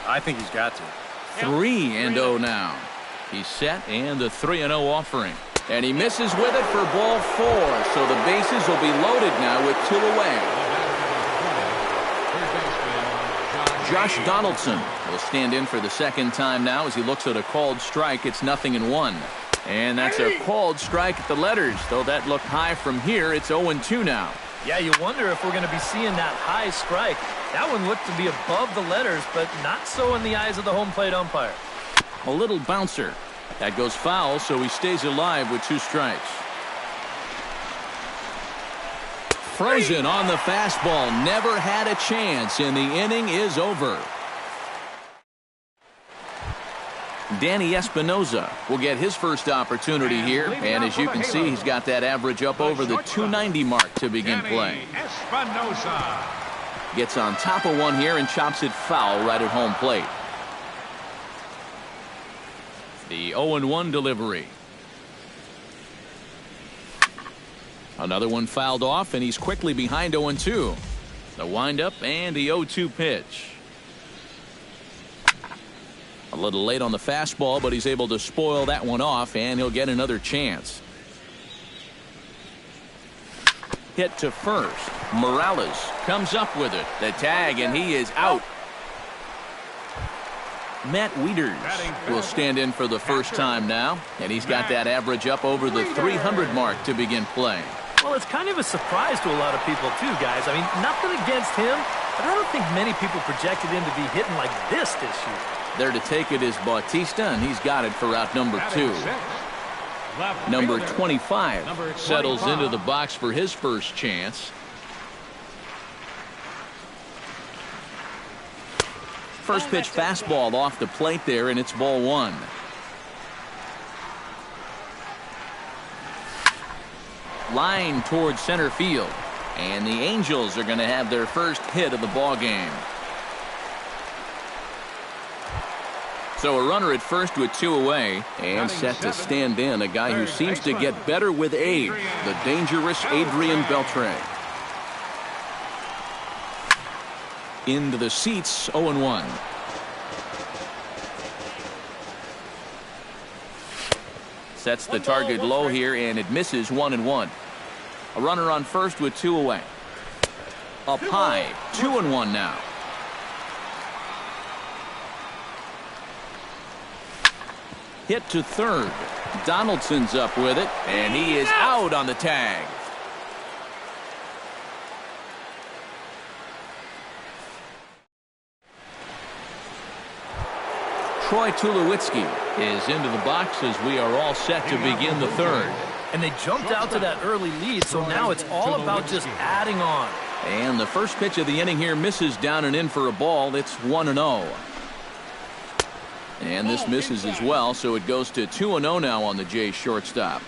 I think he's got to. 3-0 now. He's set and the 3-0 offering. And he misses with it for ball 4. So the bases will be loaded now with 2 away. Josh Donaldson will stand in for the second time now as he looks at a called strike. It's 0-1. And that's a called strike at the letters. Though that looked high from here, it's 0-2 now. Yeah, you wonder if we're going to be seeing that high strike. That one looked to be above the letters, but not so in the eyes of the home plate umpire. A little bouncer. That goes foul, so he stays alive with 2 strikes. Frozen on the fastball. Never had a chance, and the inning is over. Danny Espinoza will get his first opportunity here, and as you can see, he's got that average up over the 290 mark to begin play. Gets on top of one here and chops it foul right at home plate. The 0-1 delivery. Another one fouled off, and he's quickly behind 0-2. The windup and the 0-2 pitch. A little late on the fastball, but he's able to spoil that one off, and he'll get another chance. Hit to first. Morales comes up with it. The tag, and he is out. Matt Wieters will stand in for the first time now, and he's got that average up over the 300 mark to begin play. Well, it's kind of a surprise to a lot of people, too, guys. I mean, nothing against him, but I don't think many people projected him to be hitting like this year. There to take it is Bautista, and he's got it for out number 2. Number 25 settles into the box for his first chance. First pitch fastball off the plate there, and it's ball 1. Line towards center field, and the Angels are going to have their first hit of the ball game. So a runner at first with 2 away, and set to stand in a guy who seems to get better with age, the dangerous Adrian Beltre. Into the seats, 0-1. Sets the target low here, and it misses 1-1. A runner on first with 2 away. Up high, 2-1 now. Hit to third. Donaldson's up with it, and he is out on the tag. Troy Tulowitzki is into the box as we are all set to begin the third. And they jumped out to that early lead, so now it's all about just adding on. And the first pitch of the inning here misses down and in for a ball. It's 1-0. And this misses as well, so it goes to 2-0 now on the Jays shortstop.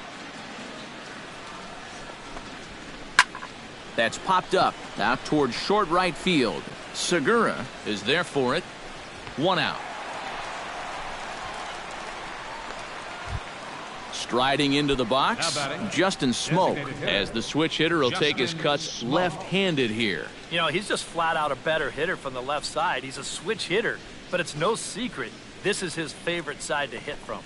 That's popped up out towards short right field. Segura is there for it. 1 out. Striding into the box, Justin Smoke, as the switch hitter will take his cuts left-handed here. You know, he's just flat out a better hitter from the left side. He's a switch hitter, but it's no secret this is his favorite side to hit from.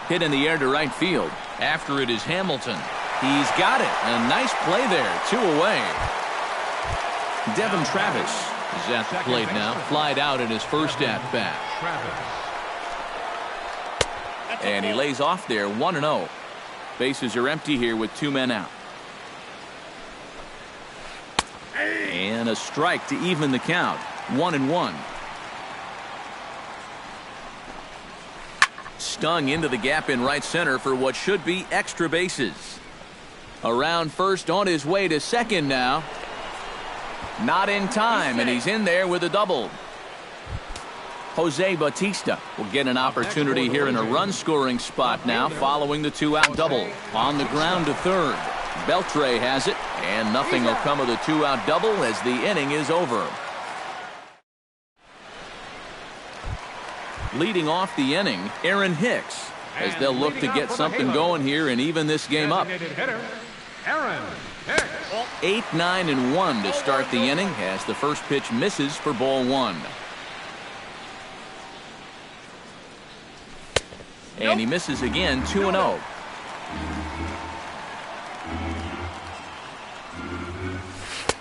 Hit in the air to right field. After it is Hamilton. He's got it. A nice play there. 2 away. Devin Travis is at the plate now. Flied out in his first at-bat. And he lays off there. 1-0. Bases are empty here with 2 men out. And a strike to even the count. 1-1. Stung into the gap in right center for what should be extra bases. Around first, on his way to second now. Not in time, and he's in there with a double. Jose Bautista will get an opportunity here in a run-scoring spot now following the 2-out double. On the ground to third. Beltre has it, and nothing will come of the 2-out double as the inning is over. Leading off the inning, Aaron Hicks, as they'll look to get something going here and even this game up. 8, 9, and 1 to start the inning as the first pitch misses for ball 1. And he misses again, 2-0.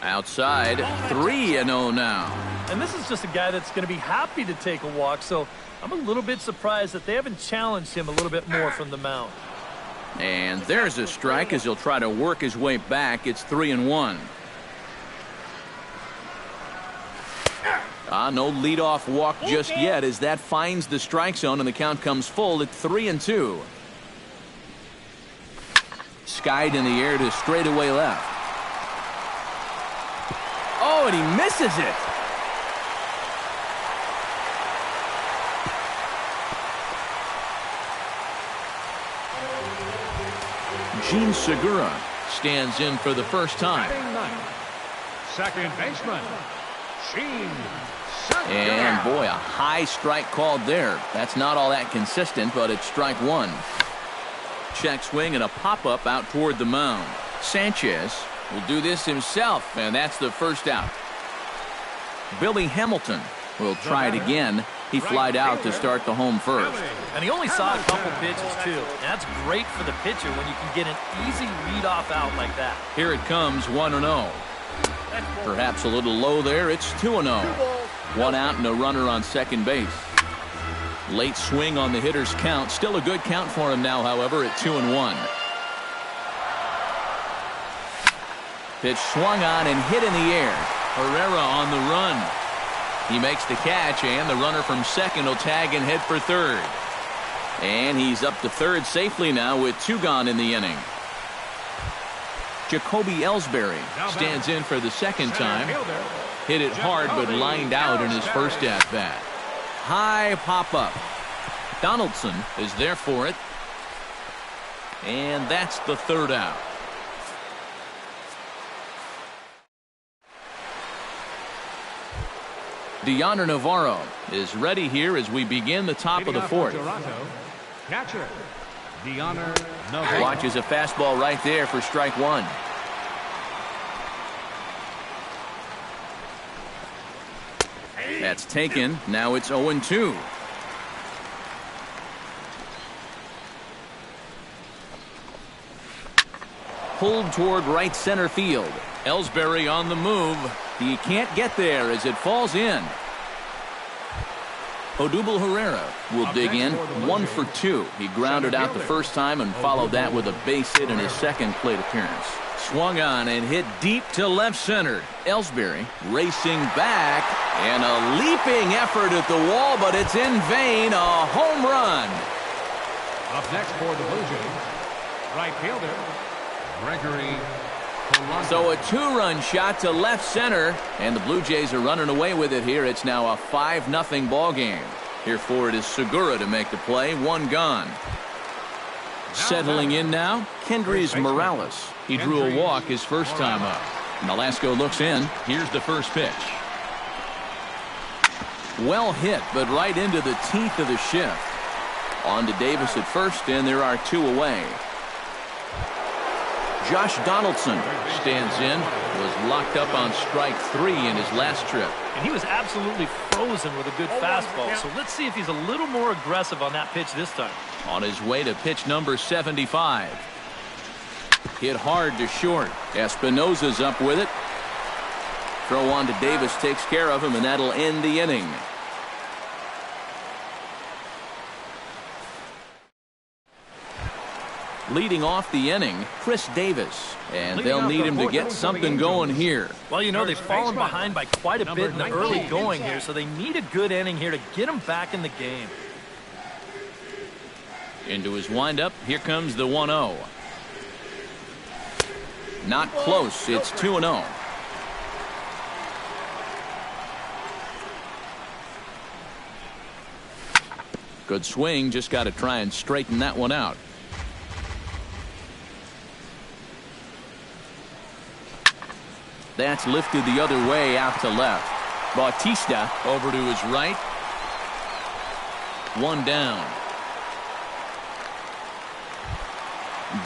Outside, 3-0 now. And this is just a guy that's going to be happy to take a walk, so I'm a little bit surprised that they haven't challenged him a little bit more from the mound. And there's a strike as he'll try to work his way back. It's 3-1. No leadoff walk just yet as that finds the strike zone and the count comes full at 3-2. Skied in the air to straightaway left. Oh, and he misses it. Gene Segura stands in for the first time. Second baseman, Gene Segura. And boy, a high strike called there. That's not all that consistent, but it's strike one. Check swing and a pop-up out toward the mound. Sanchez will do this himself, and that's the first out. Billy Hamilton will try it again. He flied out to start the home first. And he only saw a couple pitches, too. That's great for the pitcher when you can get an easy leadoff out like that. Here it comes, 1-0. Perhaps a little low there. It's 2-0. One out and a runner on second base. Late swing on the hitter's count. Still a good count for him now, however, at 2-1. Pitch swung on and hit in the air. Herrera on the run. He makes the catch, and the runner from second will tag and head for third. And he's up to third safely now with two gone in the inning. Jacoby Ellsbury stands in for the second time. Hit it hard, but lined out in his first at-bat. High pop-up. Donaldson is there for it. And that's the third out. Deoner Navarro is ready here as we begin the top of the fourth. Catcher, Deoner Navarro. Watches a fastball right there for strike one. That's taken. Now it's 0-2. Pulled toward right center field. Ellsbury on the move. He can't get there as it falls in. Odubel Herrera will dig in. 1 for 2. He grounded out the first time and followed that with a base hit in his second plate appearance. Swung on and hit deep to left center. Ellsbury racing back and a leaping effort at the wall, but it's in vain. A home run. Up next for the Blue Jays, right fielder Gregory. So a two-run shot to left center, and the Blue Jays are running away with it here. It's now a 5-0 ball game. Here for it is Segura to make the play. One gone. Settling in now, Kendrys Morales. He drew a walk his first time up. Nolasco looks in. Here's the first pitch. Well hit, but right into the teeth of the shift. On to Davis at first, and there are two away. Josh Donaldson stands in, was locked up on strike 3 in his last trip. And he was absolutely frozen with a good fastball, so let's see if he's a little more aggressive on that pitch this time. On his way to pitch number 75. Hit hard to short. Espinosa's up with it. Throw on to Davis takes care of him, and that'll end the inning. Leading off the inning, Chris Davis, and they'll need him to get something going here. Well, you know, they've fallen behind by quite a bit in the early going here, so they need a good inning here to get them back in the game. Into his windup, here comes the 1-0. Not close, it's 2-0. Good swing, just got to try and straighten that one out. That's lifted the other way out to left. Bautista over to his right. One down.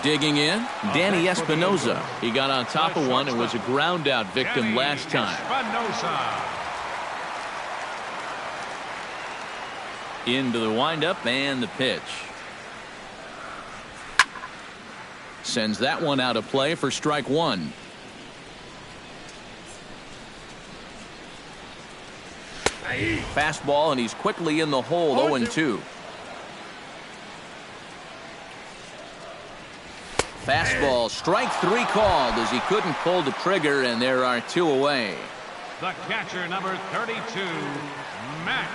Digging in, Danny Espinosa. He got on top of one and was a ground out victim last time. Into the windup and the pitch. Sends that one out of play for strike one. Fastball, and he's quickly in the hole. 0-2. Fastball, strike three called as he couldn't pull the trigger, and there are two away. The catcher, number 32, Matt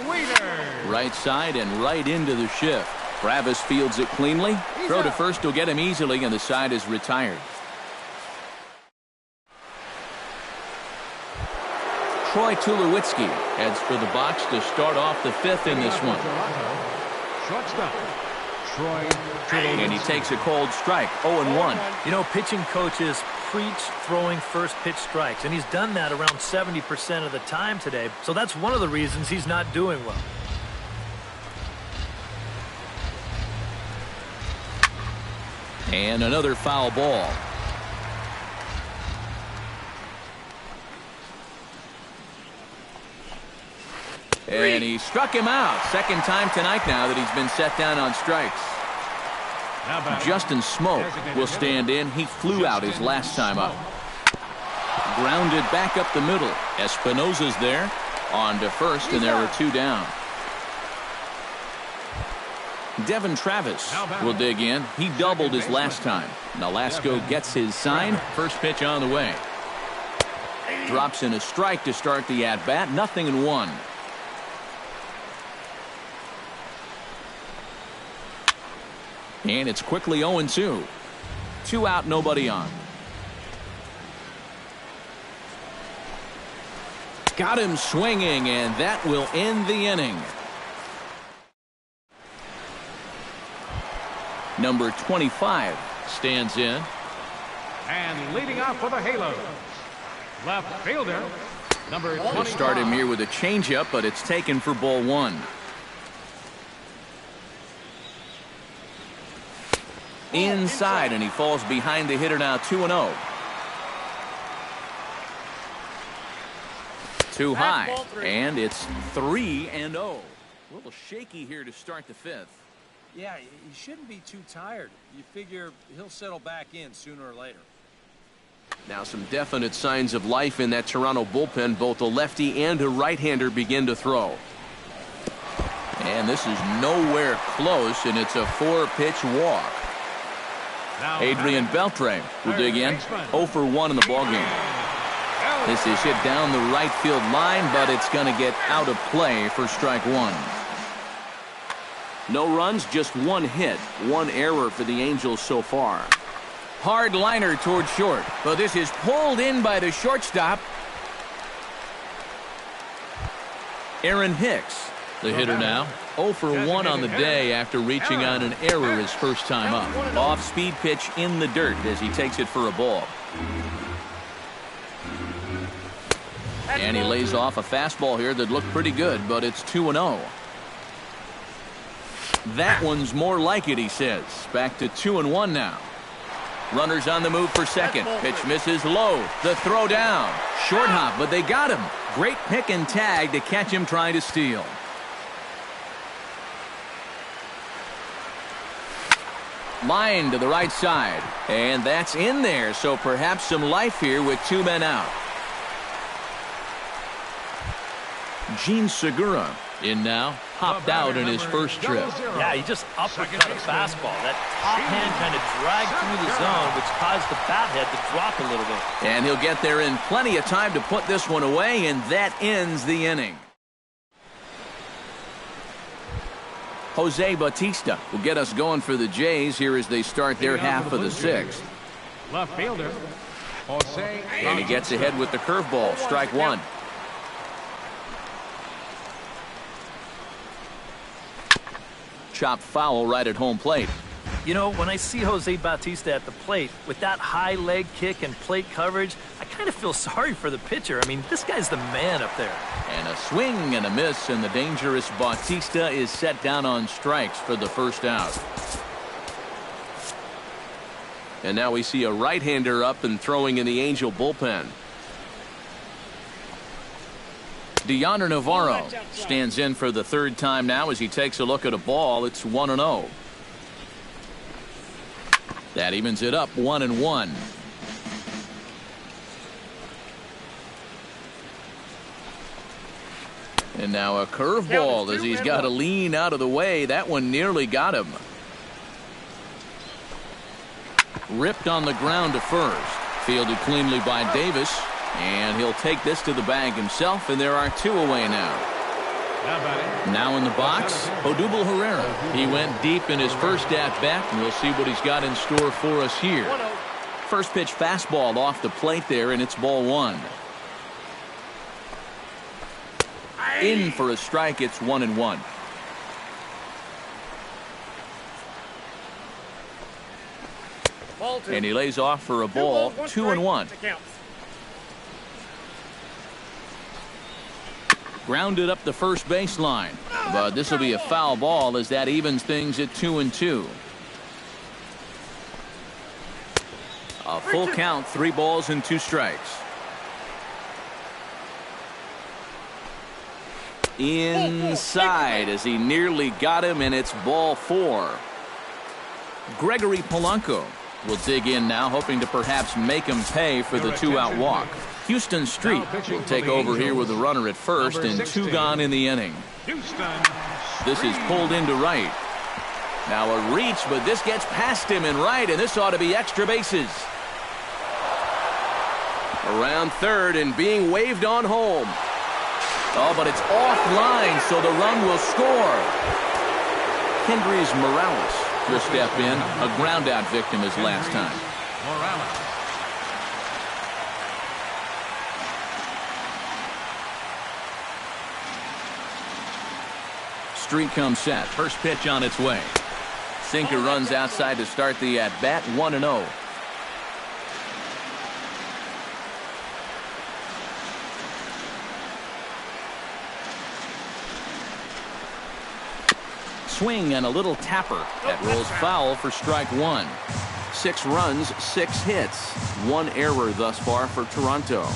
Weeder. Right side and right into the shift. Travis fields it cleanly. Throw to first will get him easily, and the side is retired. Troy Tulowitzki heads for the box to start off the fifth in this one. Shortstop, Troy Tulowitzki. And he takes a cold strike, 0-1. You know, pitching coaches preach throwing first pitch strikes, and he's done that around 70% of the time today. So that's one of the reasons he's not doing well. And another foul ball. And he struck him out. Second time tonight now that he's been set down on strikes. Justin Smoke will stand in. He flew out his last time up. Grounded back up the middle. Espinosa's there. On to first, and there are two down. Devin Travis will dig in. He doubled his last time. Nolasco gets his sign. First pitch on the way. Drops in a strike to start the at-bat. 0-1. And it's quickly 0-2. 2 out, nobody on. Got him swinging, and that will end the inning. Number 25 stands in. And leading off for the Halos, left fielder, number 25. We'll start him here with a changeup, but it's taken for ball one. Inside, and he falls behind the hitter now. 2-0. Too high, and it's 3-0. A little shaky here to start the fifth. Yeah, he shouldn't be too tired. You figure he'll settle back in sooner or later. Now some definite signs of life in that Toronto bullpen. Both a lefty and a right-hander begin to throw. And this is nowhere close, and it's a 4-pitch walk. Adrian Beltre will dig in. 0 for 1 in the ballgame. This is hit down the right field line, but it's going to get out of play for strike one. No runs, just one hit. One error for the Angels so far. Hard liner toward short, but this is pulled in by the shortstop. Aaron Hicks, the hitter now. 0 for 1 on the day after reaching on an error his first time up. Off-speed pitch in the dirt as he takes it for a ball. And he lays off a fastball here that looked pretty good, but it's 2-0. That one's more like it, he says. Back to 2-1 now. Runners on the move for second. Pitch misses low. The throw down. Short hop, but they got him. Great pick and tag to catch him trying to steal. Line to the right side. And that's in there, so perhaps some life here with 2 men out. Gene Segura in now. Hopped out in his first trip. Yeah, he just uppercut a fastball. That top hand kind of dragged through the zone, which caused the bat head to drop a little bit. And he'll get there in plenty of time to put this one away, and that ends the inning. Jose Bautista will get us going for the Jays here as they start their half of the sixth. Left fielder, Jose. And he gets ahead with the curveball. Strike one. Chopped foul right at home plate. You know, when I see Jose Bautista at the plate with that high leg kick and plate coverage, I kind of feel sorry for the pitcher. I mean, this guy's the man up there. And a swing and a miss, and the dangerous Bautista is set down on strikes for the first out. And now we see a right-hander up and throwing in the Angel bullpen. Deoner Navarro stands in for the third time now as he takes a look at a ball. It's 1-0. That evens it up 1-1. And now a curveball as he's got to lean out of the way. That one nearly got him. Ripped on the ground to first. Fielded cleanly by Davis. And he'll take this to the bag himself, and there are 2 away now. Now in the box, Odubel Herrera. He went deep in his first at-bat, and we'll see what he's got in store for us here. First pitch fastball off the plate there, and it's ball 1. In for a strike, it's 1-1. And he lays off for a ball, 2-1. Grounded up the first baseline, but this will be a foul ball as that evens things at 2-2. A full count, 3 balls and 2 strikes. Inside as he nearly got him, and it's ball 4. Gregory Polanco will dig in now, hoping to perhaps make him pay for the 2-out walk. Houston Street will take over here with a runner at first and 2 gone in the inning. This is pulled into right. Now a reach, but this gets past him in right, and this ought to be extra bases. Around third and being waved on home. Oh, but it's offline, so the run will score. Kendrys Morales will step in, a ground-out victim his last time. Morales. Street comes set. First pitch on its way. Sinker runs outside to start the at-bat, 1-0. Swing and a little tapper. That rolls foul for strike 1. 6 runs, 6 hits. 1 error thus far for Toronto.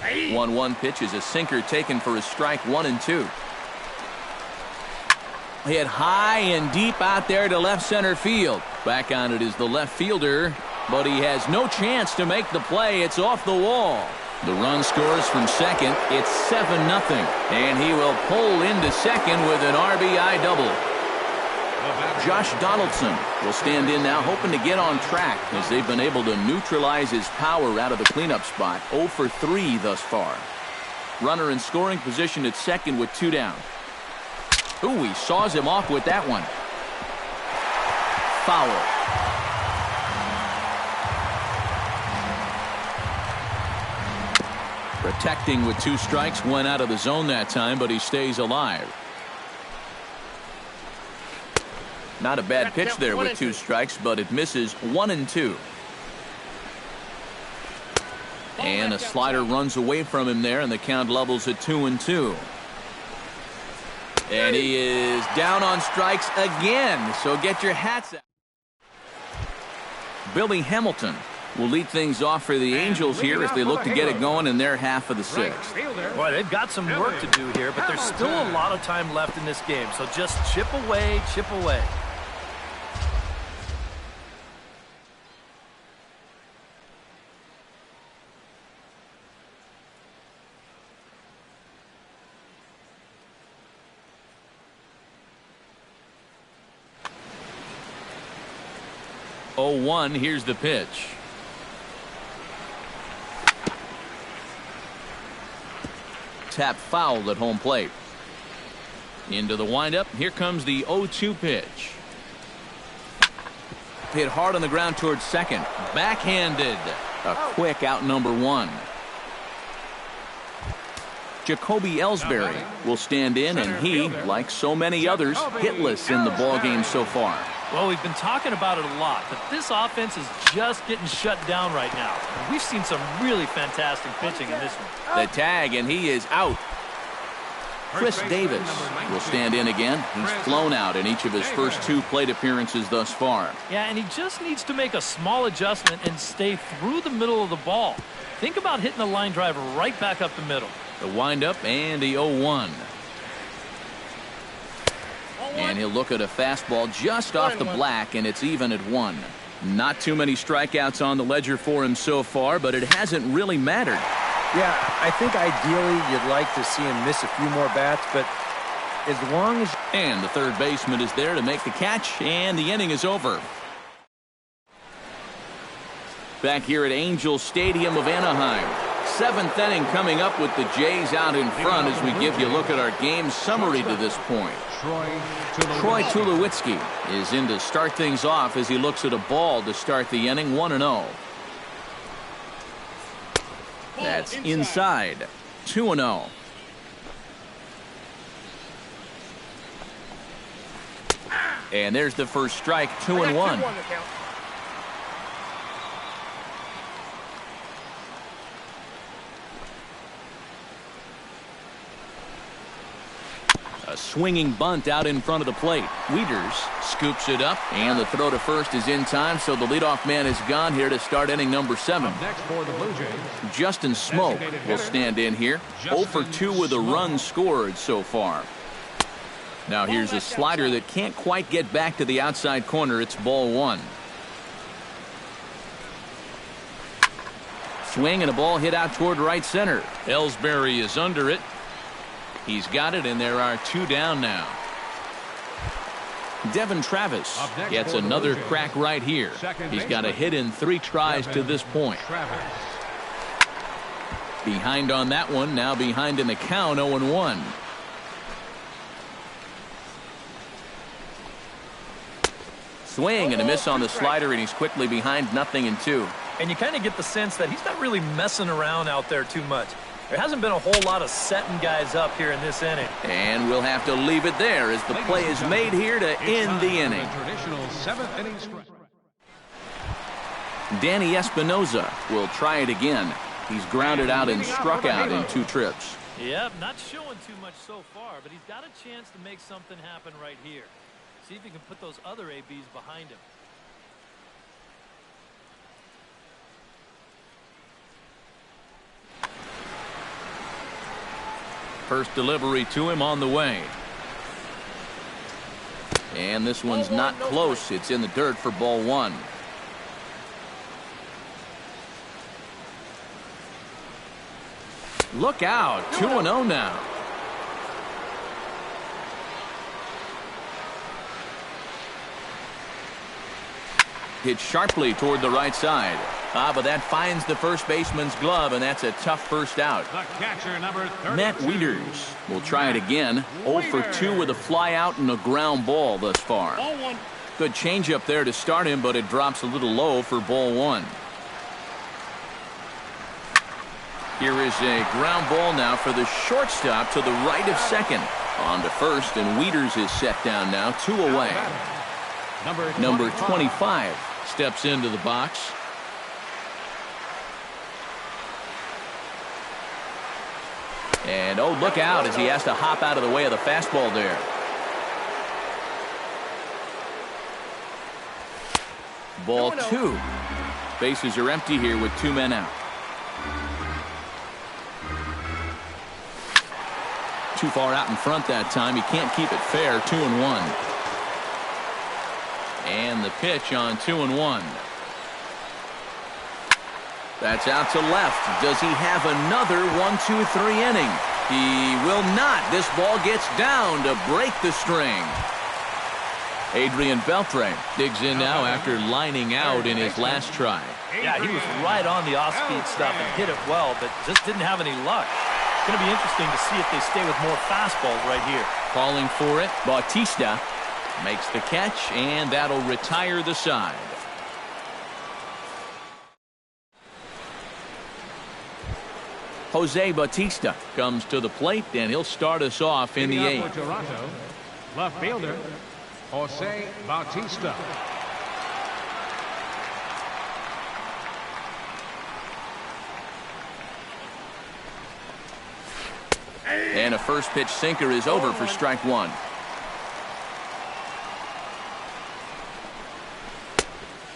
1-1 pitch is a sinker taken for his strike 1-2. Hit high and deep out there to left center field. Back on it is the left fielder, but he has no chance to make the play. It's off the wall. The run scores from second. It's 7-0, and he will pull into second with an RBI double. Josh Donaldson will stand in now, hoping to get on track as they've been able to neutralize his power out of the cleanup spot. 0 for 3 thus far. Runner in scoring position at second with 2 down. Ooh, he saws him off with that one. Foul. Protecting with 2 strikes, went out of the zone that time, but he stays alive. Not a bad pitch there with 2 strikes, but it misses 1-2. And a slider runs away from him there, and the count levels at 2-2. And he is down on strikes again, so get your hats out. Billy Hamilton will lead things off for the Angels here as they look to get it going in their half of the 6th. Boy, they've got some work to do here, but there's still a lot of time left in this game, so just chip away, chip away. Oh-1, here's the pitch. Tap fouled at home plate. Into the windup. Here comes the 0-2 pitch. Hit hard on the ground towards second. Backhanded. A quick out number 1. Jacoby Ellsbury will stand in, and he, like so many others, hitless in the ballgame so far. Well, we've been talking about it a lot, but this offense is just getting shut down right now. We've seen some really fantastic pitching in this one. The tag, and he is out. Chris Davis will stand in again. He's flown out in each of his first 2 plate appearances thus far. Yeah, and he just needs to make a small adjustment and stay through the middle of the ball. Think about hitting a line drive right back up the middle. The windup and the 0-1. And he'll look at a fastball just off the black, and it's even at 1. Not too many strikeouts on the ledger for him so far, but it hasn't really mattered. Yeah, I think ideally you'd like to see him miss a few more bats, but as long as... And the third baseman is there to make the catch, and the inning is over. Back here at Angel Stadium of Anaheim. 7th inning coming up with the Jays out in front as we give you a look at our game summary to this point. Troy Tulowitzki is in to start things off as he looks at a ball to start the inning, 1-0. That's inside, 2-0. And there's the first strike, 2-1. A swinging bunt out in front of the plate. Wieters scoops it up, and the throw to first is in time, so the leadoff man is gone here to start inning number 7. Next for the Blue Jays, Justin Smoke will stand in here. 0 for 2 with a run scored so far. Now here's a slider that can't quite get back to the outside corner. It's ball 1. Swing and a ball hit out toward right center. Ellsbury is under it. He's got it, and there are 2 down now. Devin Travis gets another crack right here. He's got a hit in 3 tries to this point. Behind on that one, now behind in the count, 0-1. Swing and a miss on the slider, and he's quickly behind 0-2. And you kind of get the sense that he's not really messing around out there too much. There hasn't been a whole lot of setting guys up here in this inning. And we'll have to leave it there as the play is made here to end the inning. Traditional 7th inning strike. Danny Espinoza will try it again. He's grounded out and struck out in 2 trips. Yep, not showing too much so far, but he's got a chance to make something happen right here. See if he can put those other ABs behind him. First delivery to him on the way. And this one's not close. It's in the dirt for ball 1. Look out. 2-0 now. Hit sharply toward the right side. But that finds the first baseman's glove, and that's a tough first out. The catcher, number 32. Matt Wieters will try it again. 0 for 2 with a fly out and a ground ball thus far. Good changeup there to start him, but it drops a little low for ball 1. Here is a ground ball now for the shortstop to the right of second. On to first, and Wieters is set down now, 2 away. Number 25 steps into the box. And oh, look out as he has to hop out of the way of the fastball there. Ball 2. Bases are empty here with 2 men out. Too far out in front that time. He can't keep it fair. 2-1. And the pitch on 2-1. That's out to left. Does he have another 1-2-3 inning? He will not. This ball gets down to break the string. Adrian Beltre digs in now after lining out in his last try. Yeah, he was right on the off-speed stuff and hit it well, but just didn't have any luck. It's going to be interesting to see if they stay with more fastballs right here. Calling for it, Bautista makes the catch, and that'll retire the side. Jose Bautista comes to the plate, and he'll start us off in the 8th. For Toronto, left fielder, Jose Bautista. And a first pitch sinker is over for strike 1.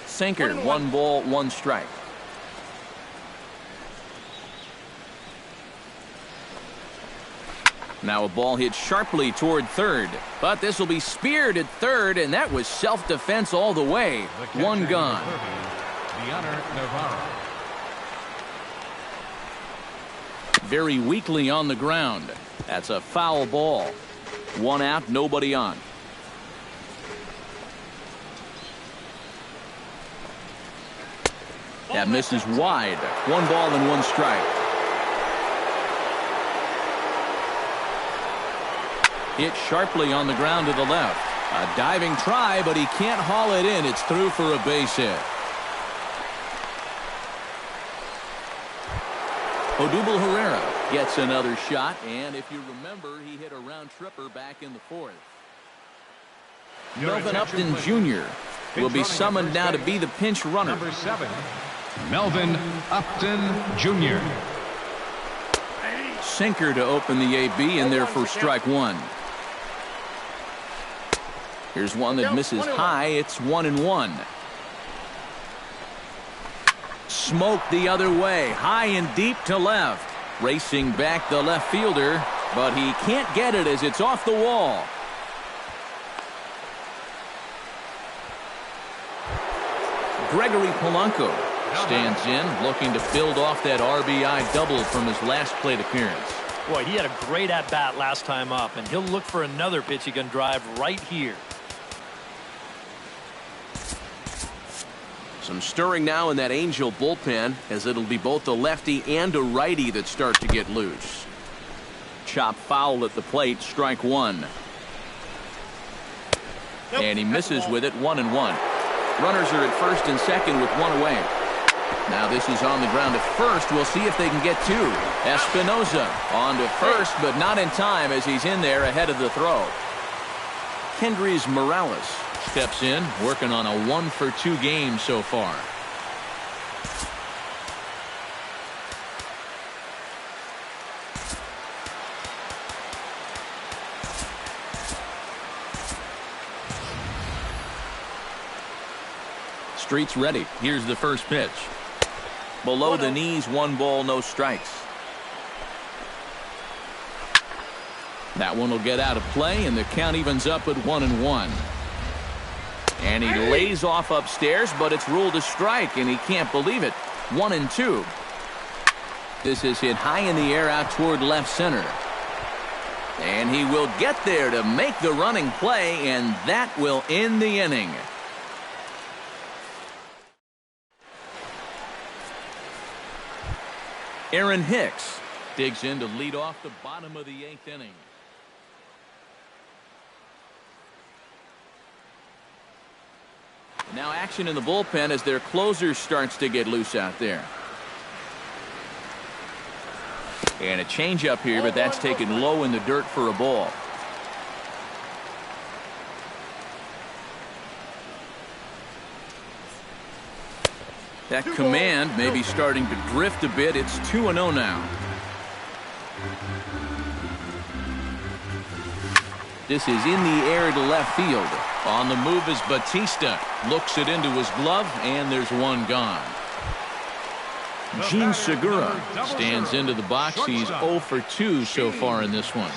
Sinker, 1 ball, 1 strike. Now a ball hit sharply toward third, but this will be speared at third, and that was self-defense all the way. One gone. Very weakly on the ground. That's a foul ball. One out, nobody on. That misses wide. One ball and one strike. Hit sharply on the ground to the left. A diving try, but he can't haul it in. It's through for a base hit. Odubel Herrera gets another shot, and if you remember, he hit a round tripper back in the fourth. Melvin Upton Jr. will be summoned now to be the pinch runner. Number 7, Melvin Upton Jr. Sinker to open the AB, and there for strike one. Here's one that misses high. It's 1-1. Smoke the other way, high and deep to left. Racing back the left fielder, but he can't get it as it's off the wall. Gregory Polanco stands in, looking to build off that RBI double from his last plate appearance. Boy, he had a great at-bat last time up, and he'll look for another pitch he can drive right here. Some stirring now in that Angel bullpen, as it'll be both a lefty and a righty that start to get loose. Chop foul at the plate, strike one. And he misses with it, 1-1. Runners are at first and second with one away. Now this is on the ground at first. We'll see if they can get two. Espinoza on to first, but not in time as he's in there ahead of the throw. Kendrys Morales steps in, working on a 1-for-2 game so far. Street's ready. Here's the first pitch. Below the knees, 1 ball, no strikes. That one will get out of play, and the count evens up at 1-1. And he lays off upstairs, but it's ruled a strike, and he can't believe it. 1-2. This is hit high in the air out toward left center. And he will get there to make the running play, and that will end the inning. Aaron Hicks digs in to lead off the bottom of the 8th inning. Now action in the bullpen as their closer starts to get loose out there. And a changeup here, but that's taken low in the dirt for a ball. That command may be starting to drift a bit. It's 2-0 now. This is in the air to left field. On the move is Batista. Looks it into his glove, and there's one gone. Gene Segura stands into the box. He's 0-for-2 so far in this one.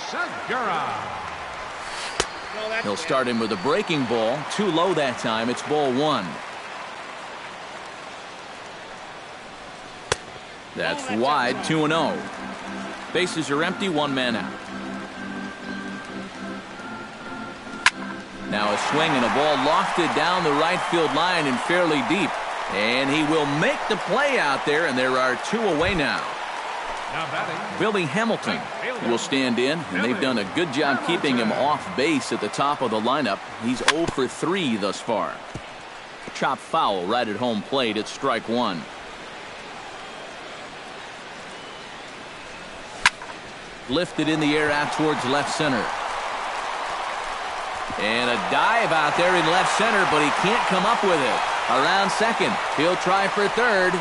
He'll start him with a breaking ball. Too low that time. It's ball one. That's wide, 2-0. Bases are empty, 1 man out. Now a swing and a ball lofted down the right field line and fairly deep. And he will make the play out there, and there are 2 away now. Billy Hamilton will stand in, and they've done a good job keeping him off base at the top of the lineup. He's 0-for-3 thus far. Chop foul right at home plate. It's strike one. Lifted in the air out towards left center. And a dive out there in left center, but he can't come up with it. Around second. He'll try for third.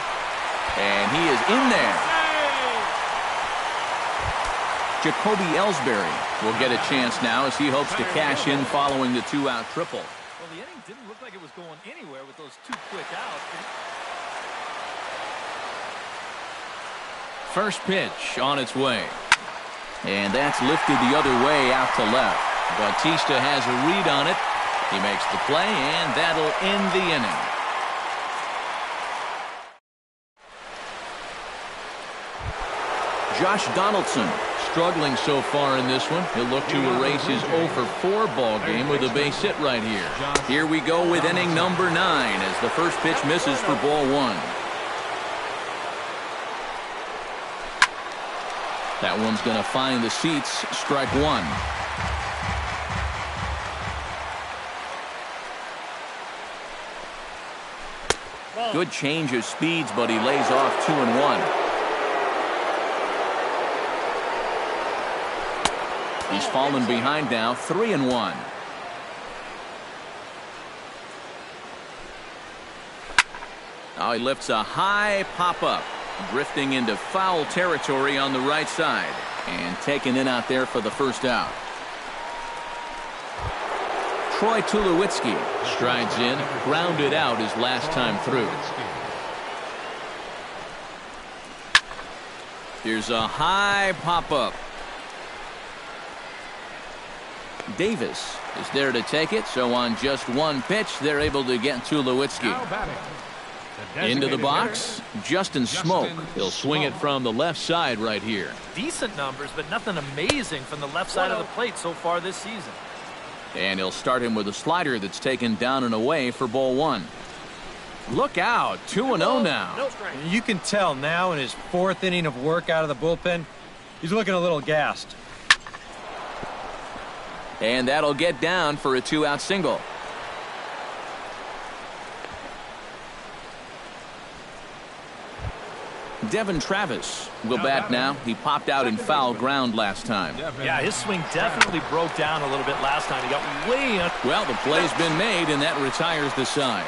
And he is in there. Jacoby Ellsbury will get a chance now as he hopes to cash in following the 2-out triple. Well, the inning didn't look like it was going anywhere with those 2 quick outs. First pitch on its way. And that's lifted the other way out to left. Bautista has a read on it. He makes the play, and that'll end the inning. Josh Donaldson struggling so far in this one. He'll look to erase his 0 for 4 ball game with a base hit right here. Here we go with inning number 9 as the first pitch misses for ball 1. That one's going to find the seats. Strike 1. Good change of speeds, but he lays off 2-1. He's fallen behind now, 3-1. Now he lifts a high pop-up, drifting into foul territory on the right side, and taken in out there for the first out. Troy Tulowitzki strides in, grounded out his last time through. Here's a high pop-up. Davis is there to take it, so on just one pitch, they're able to get Tulowitzki. Into the box, Justin Smoke. He'll swing it from the left side right here. Decent numbers, but nothing amazing from the left side of the plate so far this season. And he'll start him with a slider that's taken down and away for ball 1. Look out, 2-0 now. You can tell now in his 4th inning of work out of the bullpen, he's looking a little gassed. And that'll get down for a 2-out single. Devin Travis will bat now. He popped out in foul ground last time. Yeah, his swing definitely broke down a little bit last time. He got way up. Well, the play's been made, and that retires the side.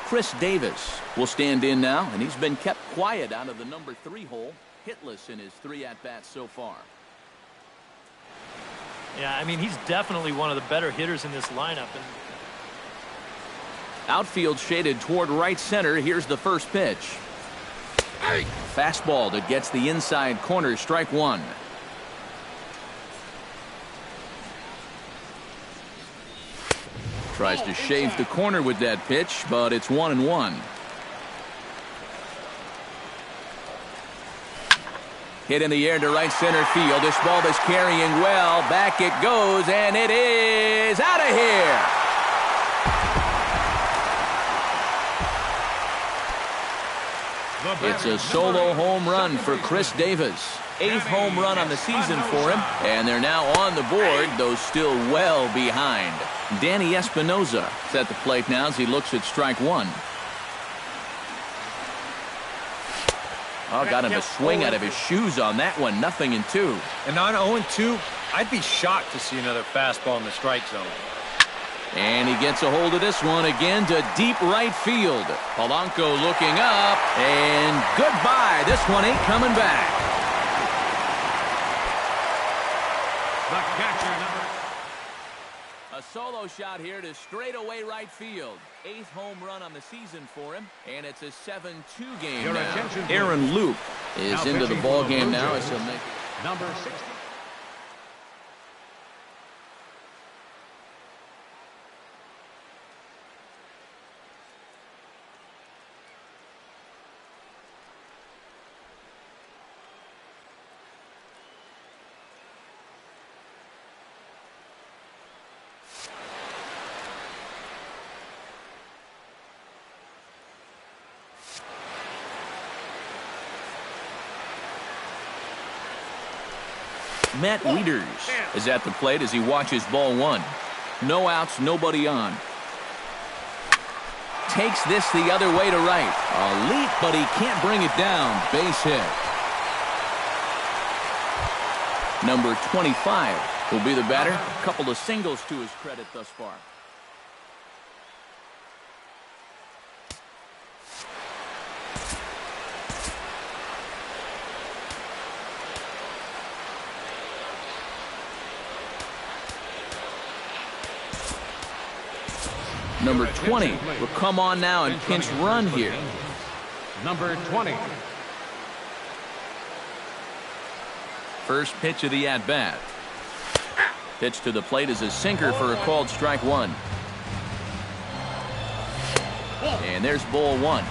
Chris Davis will stand in now, and he's been kept quiet out of the number 3 hole, hitless in his 3 at-bats so far. Yeah, I mean, he's definitely one of the better hitters in this lineup. Outfield shaded toward right center. Here's the first pitch. Fastball that gets the inside corner. Strike 1. Tries to shave the corner with that pitch, but it's 1-1. Hit in the air to right center field. This ball is carrying well. Back it goes, and it is out of here. It's a solo home run for Chris Davis. 8th home run on the season for him, and they're now on the board, though still well behind. Danny Espinoza is at the plate now as he looks at strike 1. Oh, got him a swing out of his shoes on that one. 0-2. And on 0-2, I'd be shocked to see another fastball in the strike zone. And he gets a hold of this one again to deep right field. Polanco looking up, and goodbye. This one ain't coming back. The catcher, number. A solo shot here to straightaway right field. 8th home run on the season for him, and it's a 7-2 game Your now. attention, Aaron Luke is now into the pitching ball for the game Blue now. Jays. As he'll make Number 60. Matt Wieters is at the plate as he watches ball 1. No outs, nobody on. Takes this the other way to right. A leap, but he can't bring it down. Base hit. Number 25 will be the batter. A couple of singles to his credit thus far. Number 20 will come on now and pinch run here. number 20. First pitch of the at-bat. Pitch to the plate is a sinker for a called strike one. And there's ball one.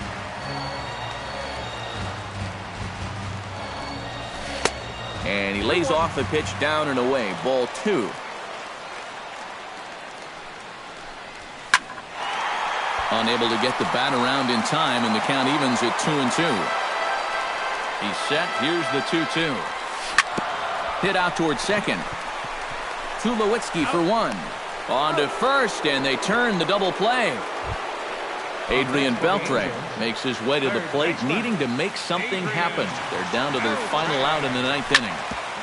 And he lays off the pitch down and away. Ball two. Unable to get the bat around in time, and the count evens at 2-2. He's set. Here's the 2-2. Hit out towards second. Tulowitzki for one. On to first, and they turn the double play. Adrian Beltre makes his way to the plate, needing to make something happen. They're down to their final out in the ninth inning.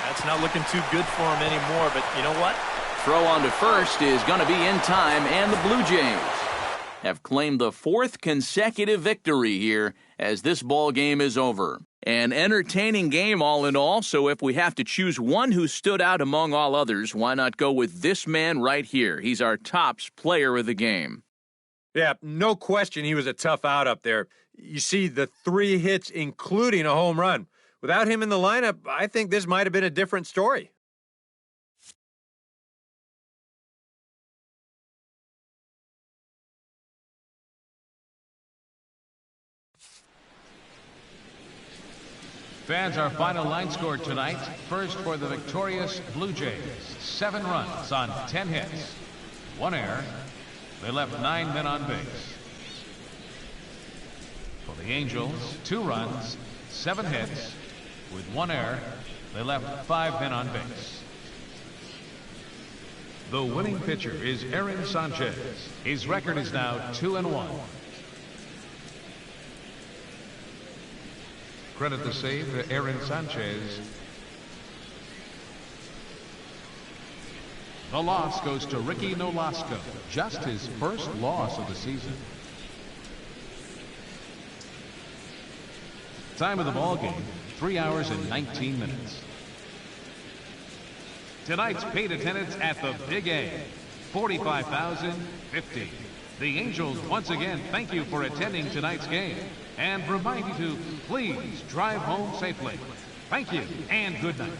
That's not looking too good for him anymore, but you know what? Throw on to first is going to be in time, and the Blue Jays have claimed the fourth consecutive victory here as this ball game is over. An entertaining game all in all, so if we have to choose one who stood out among all others, why not go with this man right here? He's our tops player of the game. Yeah, no question he was a tough out up there. You see the 3 hits, including a home run. Without him in the lineup, I think this might have been a different story. Fans, our final line score tonight. First for the victorious Blue Jays. 7 runs on 10 hits. 1 error. They left 9 men on base. For the Angels, 2 runs, 7 hits. With 1 error, they left 5 men on base. The winning pitcher is Aaron Sanchez. His record is now 2-1. Credit the save to Aaron Sanchez. The loss goes to Ricky Nolasco. Just his first loss of the season. Time of the ball game, 3 hours and 19 minutes. Tonight's paid attendance at the Big A, 45,050. The Angels once again thank you for attending tonight's game and remind you to please drive home safely. Thank you and good night.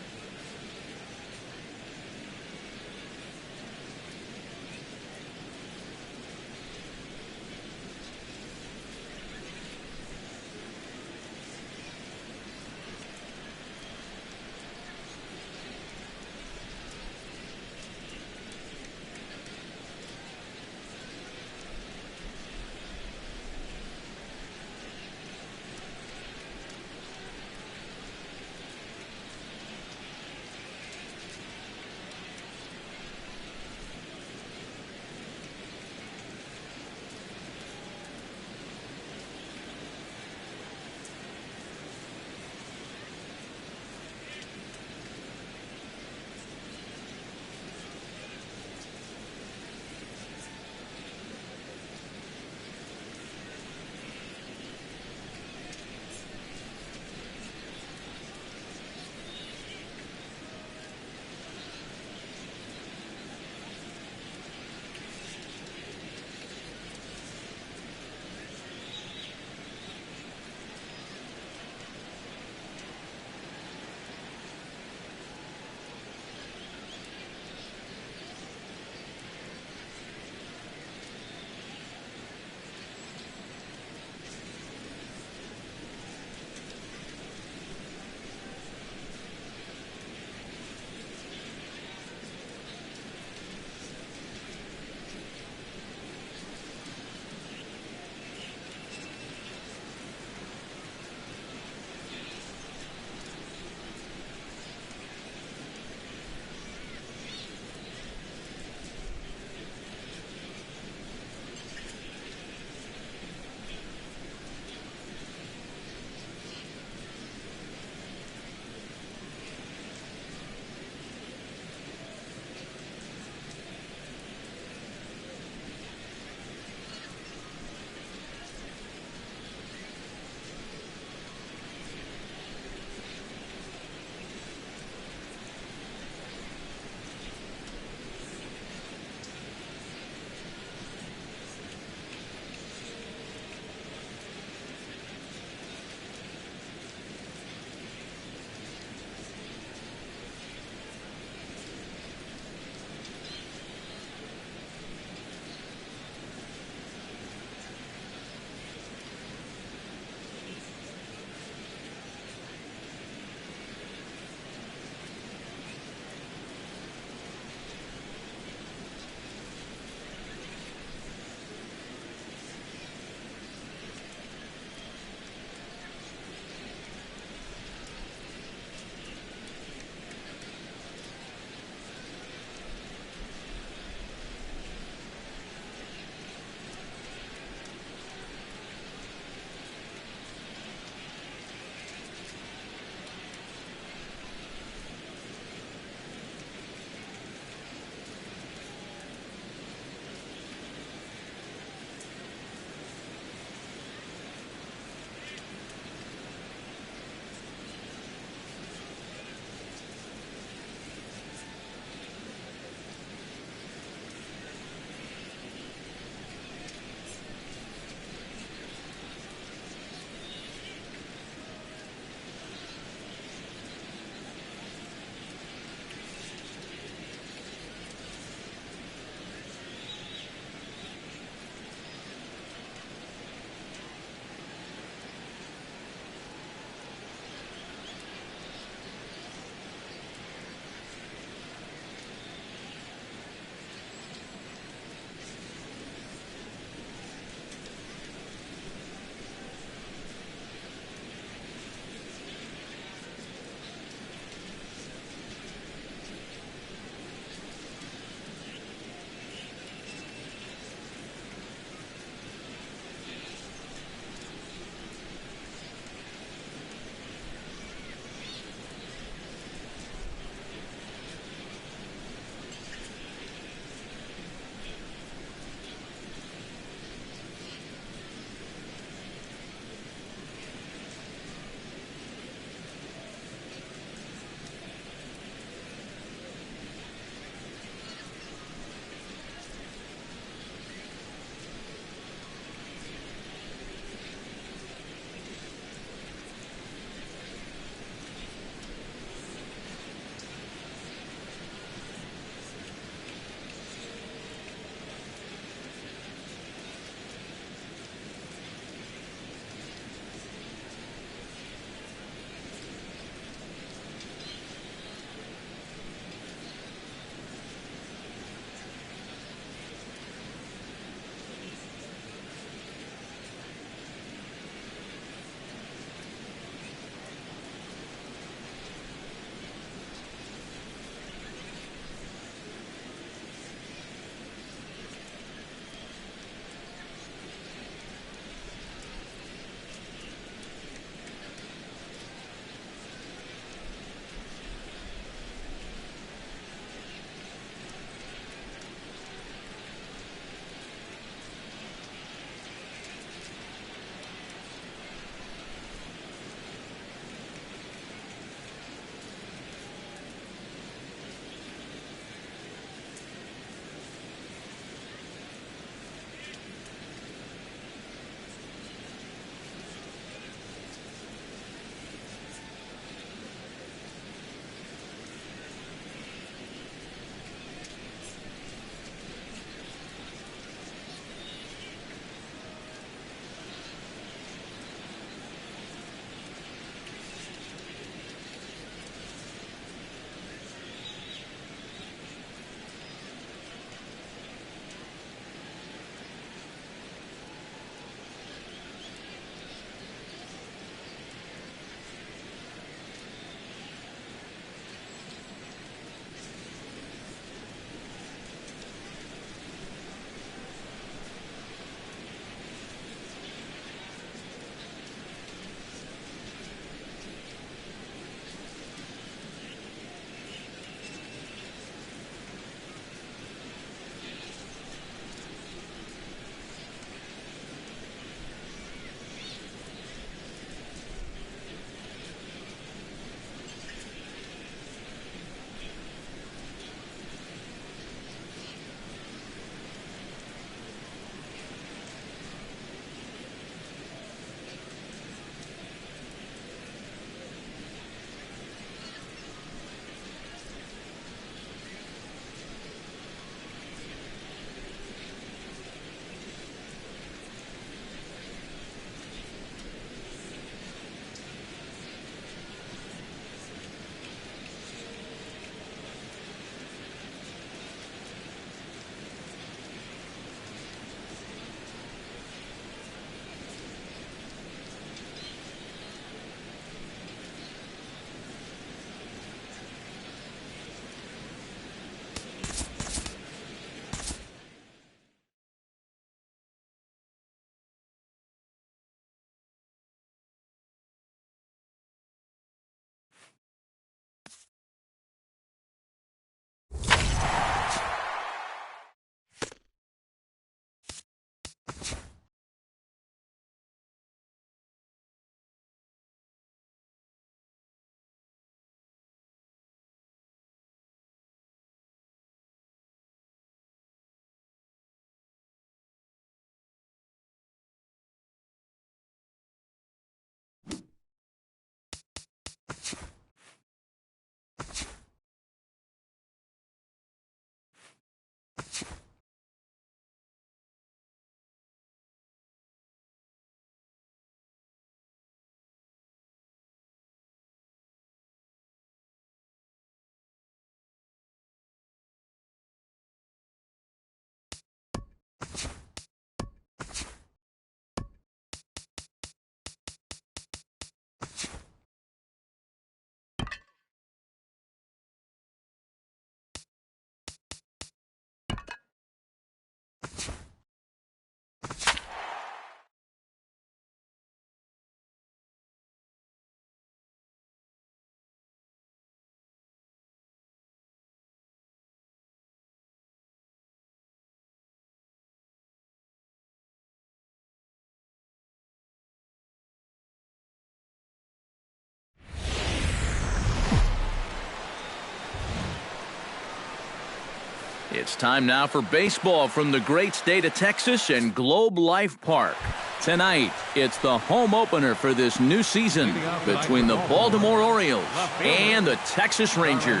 It's time now for baseball from the great state of Texas and Globe Life Park. Tonight, it's the home opener for this new season between the Baltimore Orioles and the Texas Rangers.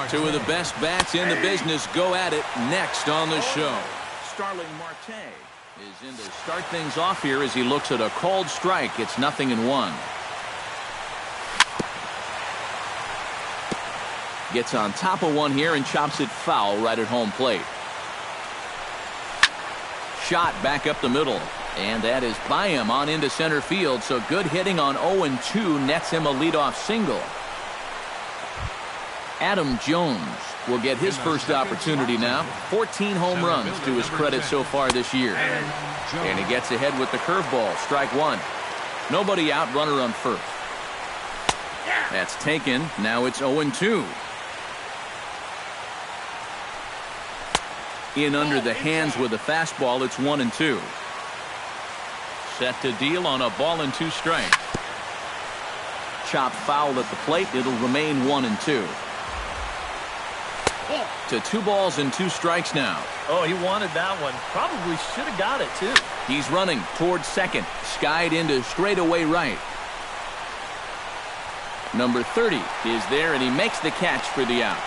Two of the best bats in the business go at it next on the show. Starling Marte is in to start things off here as he looks at a called strike. It's 0-1. Gets on top of one here and chops it foul right at home plate. Shot back up the middle. And that is by him on into center field. So good hitting on 0-2 nets him a leadoff single. Adam Jones will get his first opportunity now. 14 home runs to his credit so far this year. And he gets ahead with the curveball. Strike one. Nobody out, runner on first. That's taken. Now it's 0-2. In under the hands with a fastball, it's 1-2. Set to deal on a ball and 2 strikes. Chop foul at the plate. It'll remain 1-2. To 2 balls and 2 strikes now. Oh, he wanted that one. Probably should have got it, too. He's running towards second. Skied into straightaway right. Number 30 is there, and he makes the catch for the out.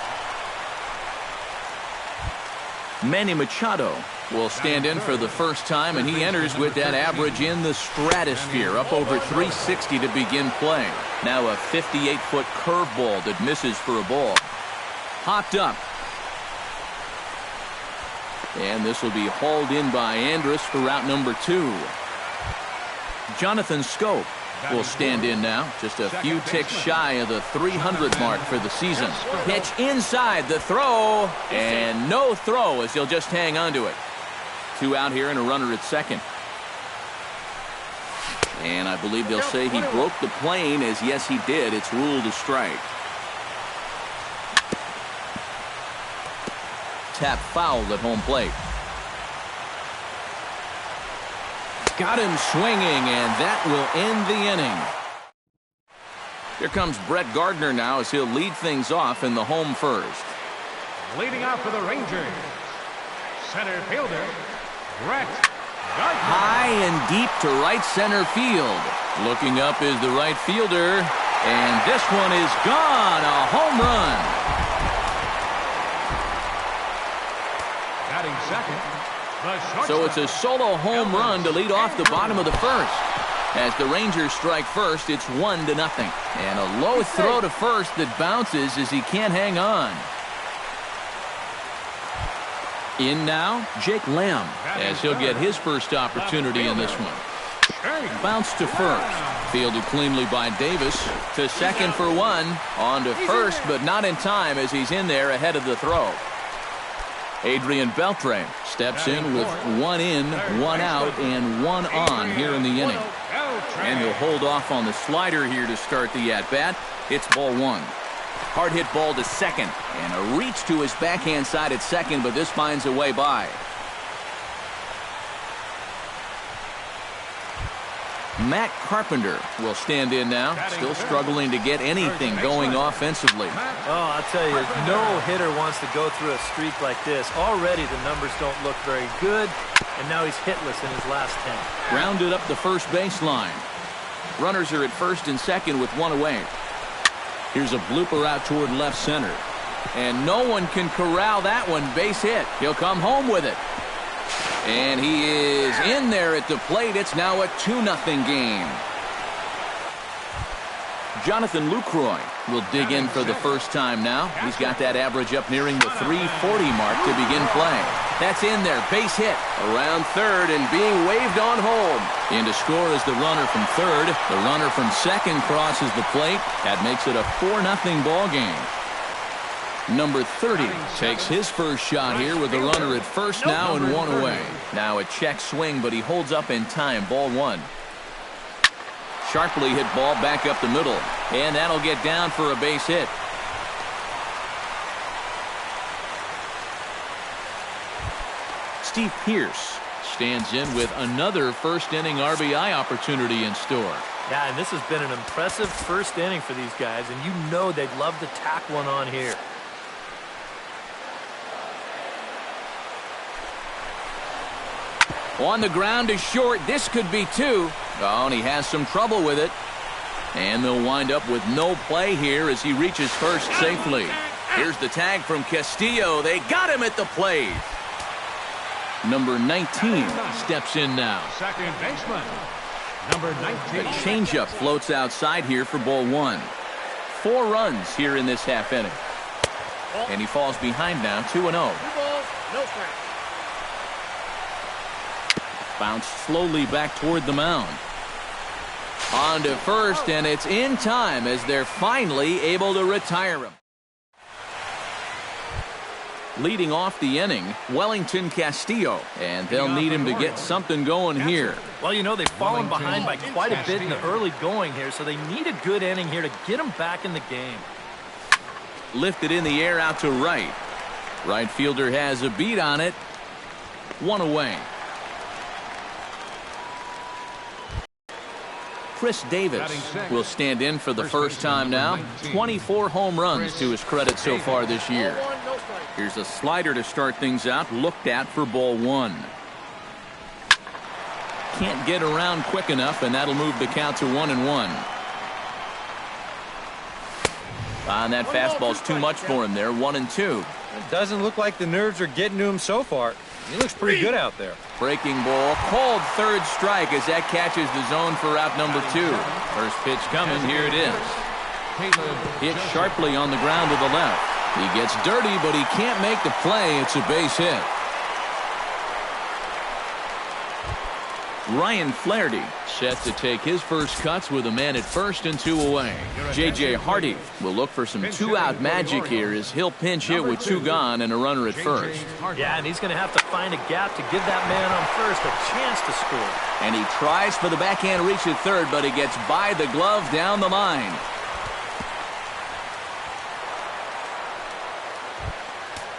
Manny Machado will stand in for the first time, and he enters with that average in the stratosphere, up over 360 to begin play. Now a 58-foot curveball that misses for a ball. Hopped up. And this will be hauled in by Andrus for route number 2. Jonathan Scope will stand in now, just a few ticks shy of the 300 mark for the season. Pitch inside, the throw, and no throw as he'll just hang on to it. 2 out here and a runner at second. And I believe they'll say he broke the plane, as yes he did. It's ruled a strike. Tap foul at home plate. Got him swinging, and that will end the inning. Here comes Brett Gardner now as he'll lead things off in the home first. Leading off for the Rangers, center fielder, Brett Gardner. High and deep to right center field. Looking up is the right fielder, and this one is gone. A home run. Batting second. So it's a solo home run to lead off the bottom of the first. As the Rangers strike first, it's 1-0. And a low throw to first that bounces as he can't hang on. In now, Jake Lamb, as he'll get his first opportunity in this one. Bounce to first. Fielded cleanly by Davis. To second for 1. On to first, but not in time as he's in there ahead of the throw. Adrian Beltre steps in with 1 in, 1 out, and 1 on here in the inning. And he'll hold off on the slider here to start the at-bat. It's ball 1. Hard hit ball to second, and a reach to his backhand side at second, but this finds a way by. Matt Carpenter will stand in now, still struggling to get anything going offensively. Oh, I'll tell you, no hitter wants to go through a streak like this. Already the numbers don't look very good, and now he's hitless in his last 10. Grounded up the first baseline. Runners are at first and second with 1 away. Here's a blooper out toward left center. And no one can corral that one. Base hit. He'll come home with it. And he is in there at the plate. It's now a 2-0 game. Jonathan Lucroy will dig in for the first time now. He's got that average up nearing the 340 mark to begin play. That's in there. Base hit. Around third and being waved on home. In to score is the runner from third. The runner from second crosses the plate. That makes it a 4-0 ball game. Number 30 takes his first shot here with the runner at first now and 1 away. Now a check swing, but he holds up in time. Ball 1. Sharply hit ball back up the middle. And that'll get down for a base hit. Steve Pearce stands in with another first inning RBI opportunity in store. Yeah, and this has been an impressive first inning for these guys, and you know they'd love to tack one on here. On the ground is short. This could be two. Oh, and he has some trouble with it. And they'll wind up with no play here as he reaches first safely. Here's the tag from Castillo. They got him at the plate. Number 19 steps in now. Second baseman, number 19. A changeup floats outside here for ball one. 4 runs here in this half inning. And he falls behind now, 2-0. 2 balls, no strikes. Bounced slowly back toward the mound. On to first, and it's in time as they're finally able to retire him. Leading off the inning, Wellington Castillo, and they'll need him to get something going here. Well, you know, they've fallen behind by quite a bit in the early going here, so they need a good inning here to get them back in the game. Lifted in the air out to right. Right fielder has a beat on it. 1 away. Chris Davis will stand in for the first time now. 24 home runs to his credit so far this year. Ball 1, no strikes. Here's a slider to start things out, looked at for ball one. Can't get around quick enough, and that'll move the count to 1-1. And that fastball's too much for him there, 1-2. It doesn't look like the nerves are getting to him so far. He looks pretty good out there. Breaking ball, called third strike as that catches the zone for out number 2. First pitch coming, here it is. Hit sharply on the ground to the left. He gets dirty, but he can't make the play. It's a base hit. Ryan Flaherty set to take his first cuts with a man at first and 2 away. J.J. Hardy will look for some 2-out magic here as he'll pinch hit with 2 gone and a runner at first. Yeah, and he's going to have to find a gap to give that man on first a chance to score. And he tries for the backhand reach at third, but he gets by the glove down the line.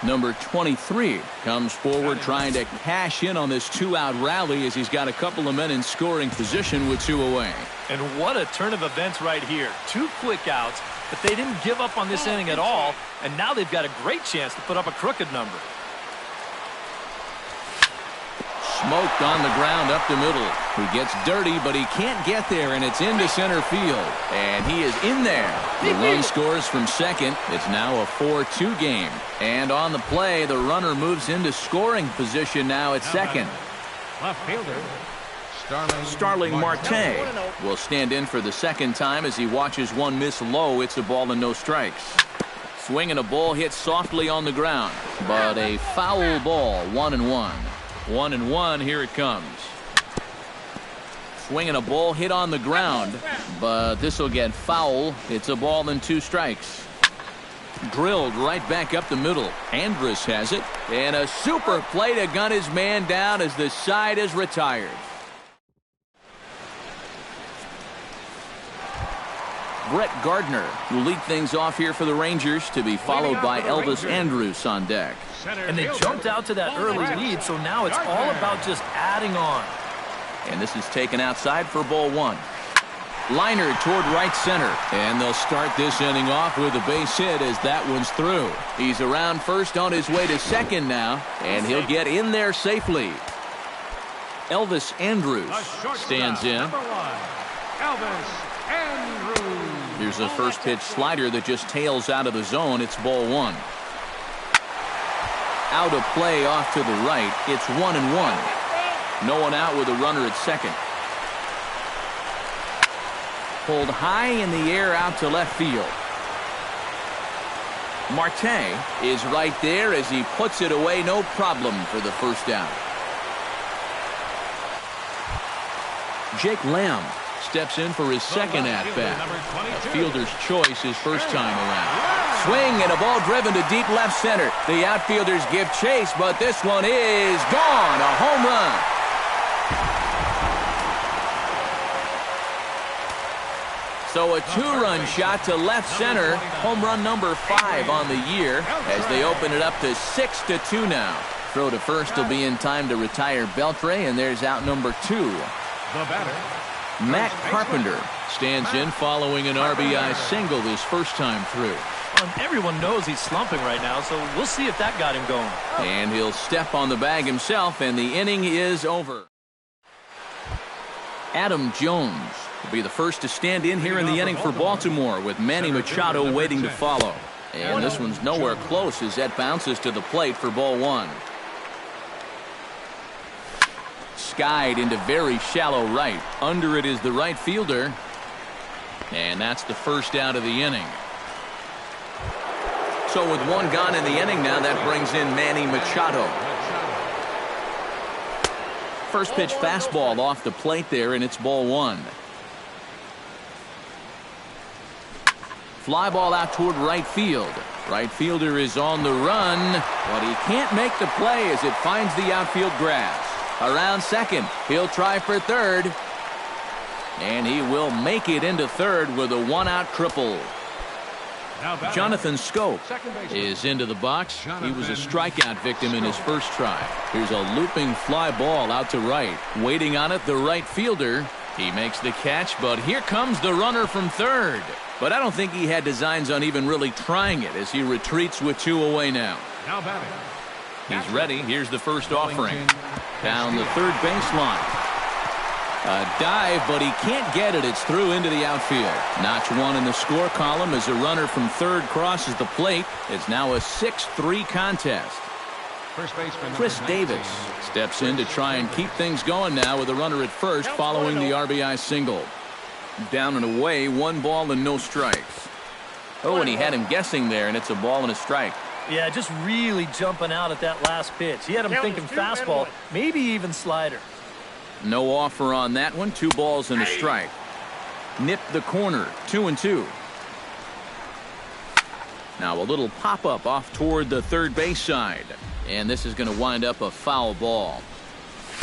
Number 23 comes forward trying to cash in on this 2-out rally as he's got a couple of men in scoring position with 2 away. And what a turn of events right here. 2 quick outs, but they didn't give up on this inning at all, and now they've got a great chance to put up a crooked number. Smoked on the ground up the middle. He gets dirty, but he can't get there, and it's into center field. And he is in there. The run scores from second. It's now a 4-2 game. And on the play, the runner moves into scoring position now at second. Left fielder, Starling Marte will stand in for the second time as he watches one miss low. It's a ball and no strikes. Swinging a ball hit softly on the ground, but a foul ball, 1-1. 1-1, here it comes. Swinging a ball hit on the ground, but this will get foul. It's a ball and 2 strikes. Drilled right back up the middle. Andrus has it, and a super play to gun his man down as the side is retired. Brett Gardner will lead things off here for the Rangers, to be followed by Elvis Andrus on deck. And they jumped out to that early lead, so now it's all about just adding on. And this is taken outside for ball 1. Liner toward right center, and they'll start this inning off with a base hit as that one's through. He's around first on his way to second now, and he'll get in there safely. Elvis Andrus stands in. number 1, Elvis Andrus. Here's a first pitch slider that just tails out of the zone. It's ball 1. Out of play off to the right. It's 1-1. No one out with a runner at second. Pulled high in the air out to left field. Marte is right there as he puts it away, no problem for the first down. Jake Lamb steps in for his second at-bat. A fielder's choice his first time around. Swing and a ball driven to deep left center. The outfielders give chase, but this one is gone. A home run. So a 2-run shot to left center. Home run number 5 on the year as they open it up to 6-2 now. Throw to first will be in time to retire Beltre, and there's out number 2. The batter, Matt Carpenter stands in following an RBI single his first time through. Everyone knows he's slumping right now, so we'll see if that got him going. And he'll step on the bag himself, and the inning is over. Adam Jones will be the first to stand in here in the inning for Baltimore, with Manny Machado waiting to follow. And this one's nowhere close as that bounces to the plate for ball one. Skied into very shallow right. Under it is the right fielder. And that's the first out of the inning. So with one gone in the inning now, that brings in Manny Machado. First pitch fastball off the plate there, and it's ball one. Fly ball out toward right field. Right fielder is on the run, but he can't make the play as it finds the outfield grass. Around second, he'll try for third. And he will make it into third with a one-out triple. Jonathan Scope is into the box. He was a strikeout victim in his first try. Here's a looping fly ball out to right. Waiting on it, the right fielder. He makes the catch, but here comes the runner from third. But I don't think he had designs on even really trying it as he retreats with two away now. He's ready. Here's the first offering. Down the third baseline. A dive, but he can't get it. It's through into the outfield. Notch one in the score column as a runner from third crosses the plate. It's now a 6-3 contest. Chris Davis steps in to try and keep things going now with a runner at first following the RBI single. Down and away, 1 ball and no strikes. Oh, and he had him guessing there, and it's a ball and a strike. Yeah, just really jumping out at that last pitch. He had him thinking fastball, maybe even slider. No offer on that one. 2 balls and a strike. Nip the corner. 2-2. Now a little pop-up off toward the third base side. And this is going to wind up a foul ball.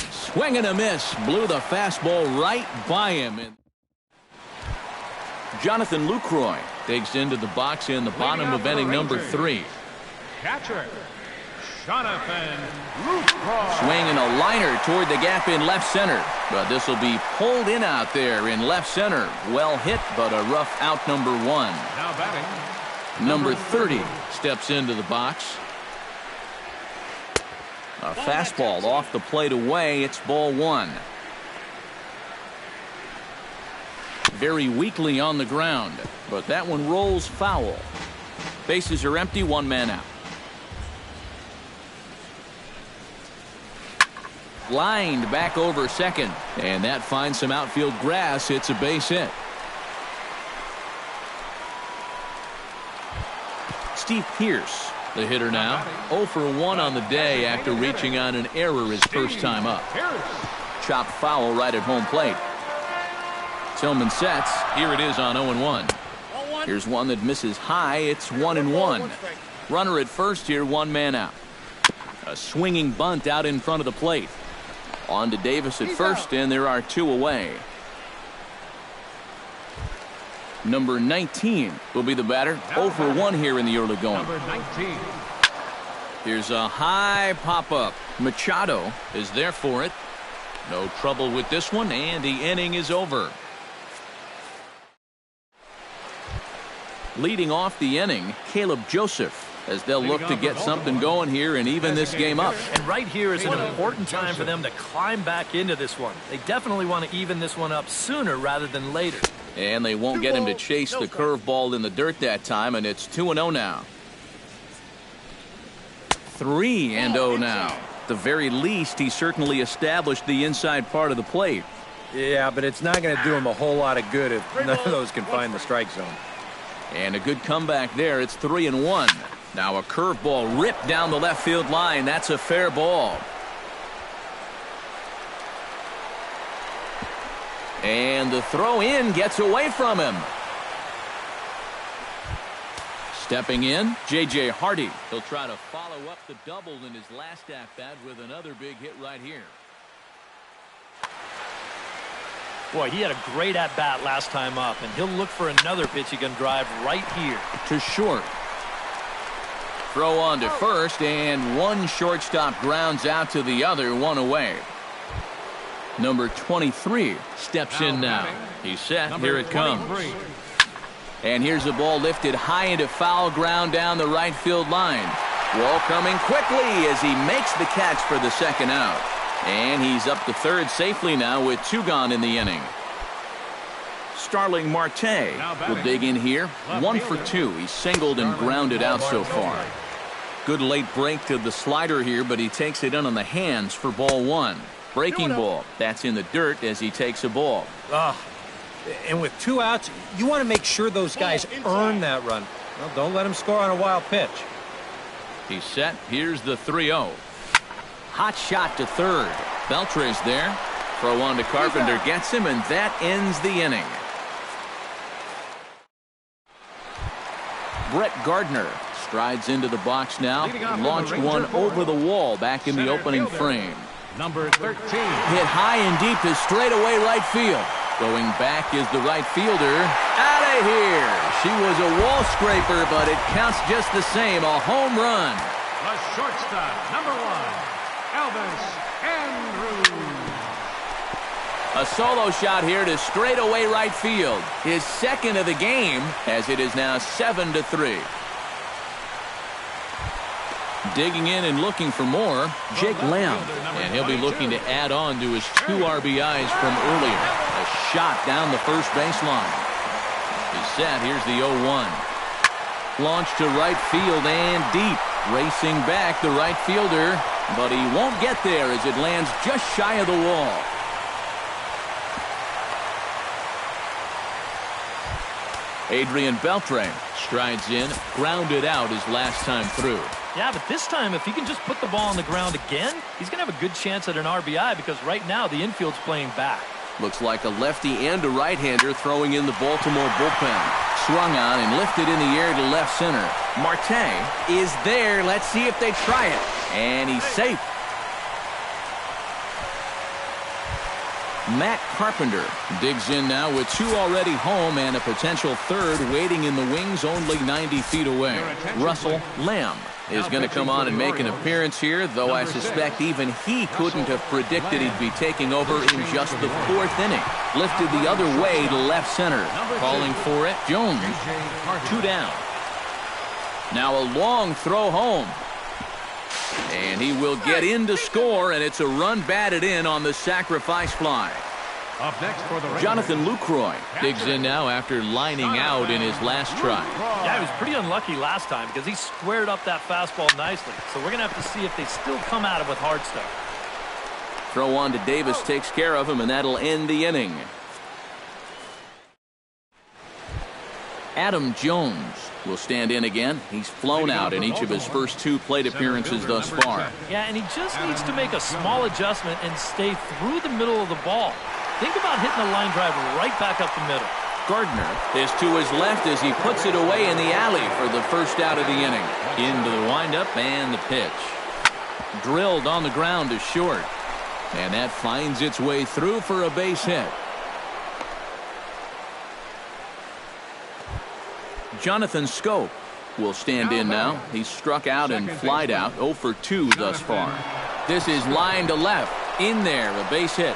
Swing and a miss. Blew the fastball right by him. Jonathan Lucroy digs into the box in the bottom of inning number 3. Catcher, Jonathan Lucroy. Swinging a liner toward the gap in left center. But this will be pulled in out there in left center. Well hit, but a rough out number 1. Now batting. Number 30 steps into the box. A fastball off the plate away. It's ball 1. Very weakly on the ground, but that one rolls foul. Bases are empty, 1 man out. Lined back over second, and that finds some outfield grass. It's a base hit. Steve Pearce, the hitter now, 0 for 1 on the day after reaching on an error his first time up. Chopped foul right at home plate. Tillman sets. Here it is on 0-1. Here's one that misses high. It's 1-1. Runner at first here, 1 man out. A swinging bunt out in front of the plate. On to Davis at first, and there are 2 away. Number 19 will be the batter. 0 for 1 here in the early going. Number 19. Here's a high pop-up. Machado is there for it. No trouble with this one, and the inning is over. Leading off the inning, Caleb Joseph, as they'll look to get something going here and even this game up. And right here is an important time for them to climb back into this one. They definitely want to even this one up sooner rather than later. And they won't get him to chase the curveball in the dirt that time, and it's 2-0 now. 3-0 now. At the very least, he certainly established the inside part of the plate. Yeah, but it's not going to do him a whole lot of good if none of those can find the strike zone. And a good comeback there. It's 3-1. Now a curveball ripped down the left field line. That's a fair ball. And the throw in gets away from him. Stepping in, J.J. Hardy. He'll try to follow up the double in his last at-bat with another big hit right here. Boy, he had a great at-bat last time up, and he'll look for another pitch he can drive right here. To short. Throw on to first, and one shortstop grounds out to the other, 1 away. Number 23 steps in now. He's set. Here it comes. And here's a ball lifted high into foul ground down the right field line. Wall coming quickly as he makes the catch for the second out. And he's up to third safely now with 2 gone in the inning. Starling Marte will dig in here. 1 for 2. He's singled and grounded out so far. Good late break to the slider here, but he takes it in on the hands for ball 1. Breaking ball. That's in the dirt as he takes a ball. And with 2 outs, you want to make sure those guys earn that run. Well, don't let them score on a wild pitch. He's set. Here's the 3-0. Hot shot to third. Beltre's there. Throw on to Carpenter gets him, and that ends the inning. Brett Gardner strides into the box now. Launched one over the wall back in the opening frame. Number 13. Hit high and deep to straightaway right field. Going back is the right fielder. Out of here. She was a wall scraper, but it counts just the same. A home run. The shortstop, number 1, Elvis Andrews. A solo shot here to straightaway right field. His second of the game, as it is now 7-3. Digging in and looking for more, Jake Lamb. And he'll be looking to add on to his 2 RBIs from earlier. A shot down the first baseline. He's set. Here's the 0-1. Launched to right field and deep. Racing back the right fielder, but he won't get there as it lands just shy of the wall. Adrian Beltre strides in, grounded out his last time through. Yeah, but this time, if he can just put the ball on the ground again, he's going to have a good chance at an RBI because right now the infield's playing back. Looks like a lefty and a right-hander throwing in the Baltimore bullpen. Swung on and lifted in the air to left center. Marte is there. Let's see if they try it. And he's safe. Matt Carpenter digs in now with 2 already home and a potential third waiting in the wings only 90 feet away. Russell Lamb is going to come on and make an appearance here, though I suspect even he couldn't have predicted he'd be taking over in just the 4th inning. Lifted the other way to left center. Calling for it, Jones. 2 down. Now a long throw home. And he will get in to score, and it's a run batted in on the sacrifice fly. Up next for the Jonathan Lucroy digs in now after lining out in his last try. Yeah, he was pretty unlucky last time because he squared up that fastball nicely. So we're going to have to see if they still come at him with hard stuff. Throw on to Davis takes care of him, and that'll end the inning. Adam Jones will stand in again. He's flown out in each of his first 2 plate appearances thus far. Yeah, and he just needs to make a small adjustment and stay through the middle of the ball. Think about hitting a line drive right back up the middle. Gardner is to his left as he puts it away in the alley for the first out of the inning. Into the windup and the pitch. Drilled on the ground to short. And that finds its way through for a base hit. Jonathan Scope will stand in now. He's struck out and flied out 0 for 2 thus far. This is line to left. In there, a base hit.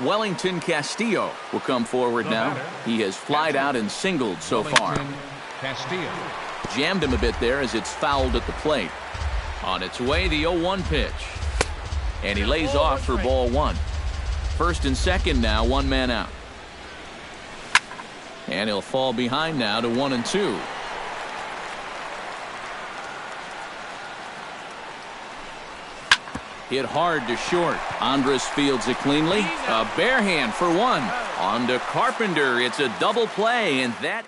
Wellington Castillo will come forward now. He has flied out and singled so far. Castillo. Jammed him a bit there as it's fouled at the plate. On its way, the 0-1 pitch. And he lays off for ball 1. First and second now, 1 man out. And he'll fall behind now to 1-2. Hit hard to short. Andres fields it cleanly. A bare hand for 1. On to Carpenter. It's a double play, and that...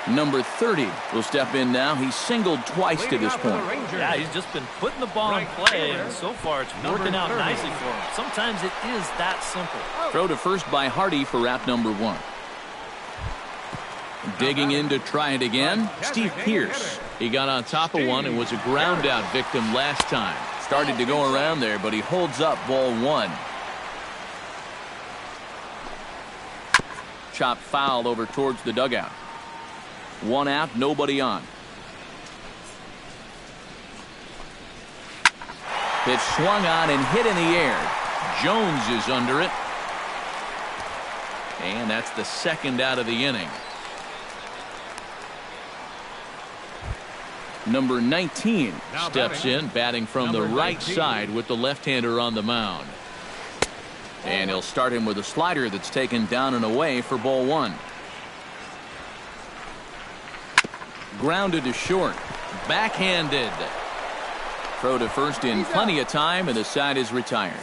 Number 30 will step in now. He's singled twice to this point. Yeah, he's just been putting the ball in play, and so far it's working out nicely for him. Sometimes it is that simple. Throw to first by Hardy for wrap number 1. Digging in to try it again, Steve Pierce. He got on top of one and was a ground out victim last time. Started to go around there, but he holds up ball 1. Chop foul over towards the dugout. 1 out, nobody on. Pitch swung on and hit in the air. Jones is under it. And that's the second out of the inning. Number 19 steps in, batting from the right side with the left-hander on the mound. And he'll start him with a slider that's taken down and away for ball one. Grounded to short. Backhanded. Throw to first in plenty of time, and the side is retired.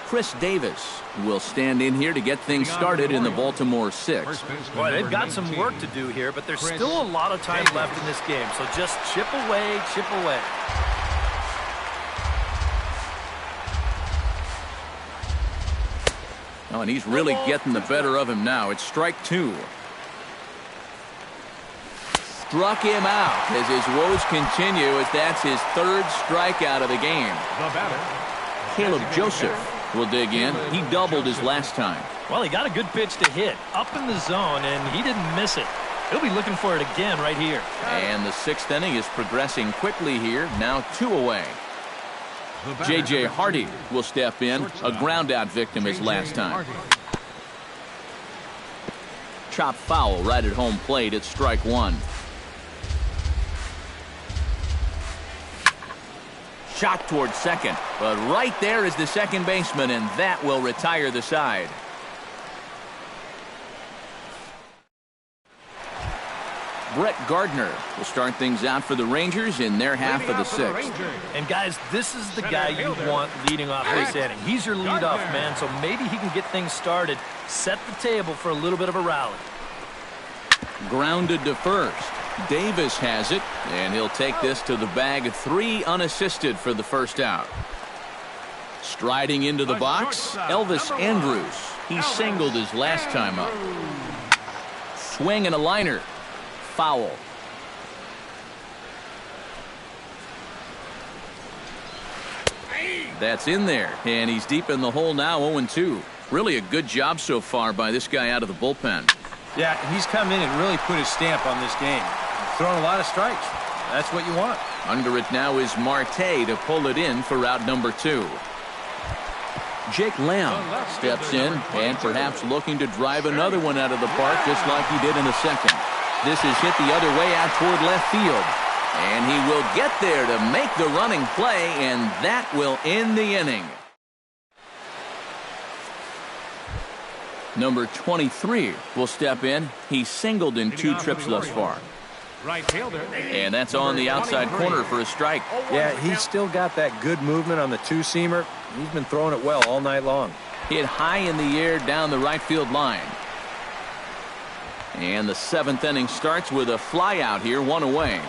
Chris Davis will stand in here to get things started in the Baltimore 6. Boy, they've got some work to do here, but there's still a lot of time left in this game. So just chip away, chip away. Oh, and he's really getting the better of him now. It's strike two. Struck him out as his woes continue, as that's his third strikeout of the game. Caleb Joseph will dig in. He doubled his last time. Well, he got a good pitch to hit up in the zone, and he didn't miss it. He'll be looking for it again right here. And the sixth inning is progressing quickly here. Now 2 away. J.J. Hardy will step in. A ground-out victim his last time. Chop foul right at home plate. It's strike one. Shot towards second, but right there is the second baseman, and that will retire the side. Brett Gardner will start things out for the Rangers in their half of the sixth. And guys, this is the guy you want leading off this inning. He's your leadoff man, so maybe he can get things started, set the table for a little bit of a rally. Grounded to first. Davis has it, and he'll take this to the bag. 3 unassisted for the first out. Striding into the box, Elvis Andrus. He singled his last time up. Swing and a liner. Foul. That's in there, and he's deep in the hole now. 0-2. Really a good job so far by this guy out of the bullpen. Yeah, he's come in and really put his stamp on this game. Throwing a lot of strikes. That's what you want. Under it now is Marte to pull it in for out number 2. Jake Lamb steps in and perhaps looking to drive another one out of the park just like he did in the second. This is hit the other way out toward left field. And he will get there to make the running play, and that will end the inning. Number 23 will step in. He's singled in 2 trips thus far. And that's on the outside corner for a strike. Yeah, he's still got that good movement on the two-seamer. He's been throwing it well all night long. Hit high in the air down the right field line. And the 7th inning starts with a fly out here, 1 away.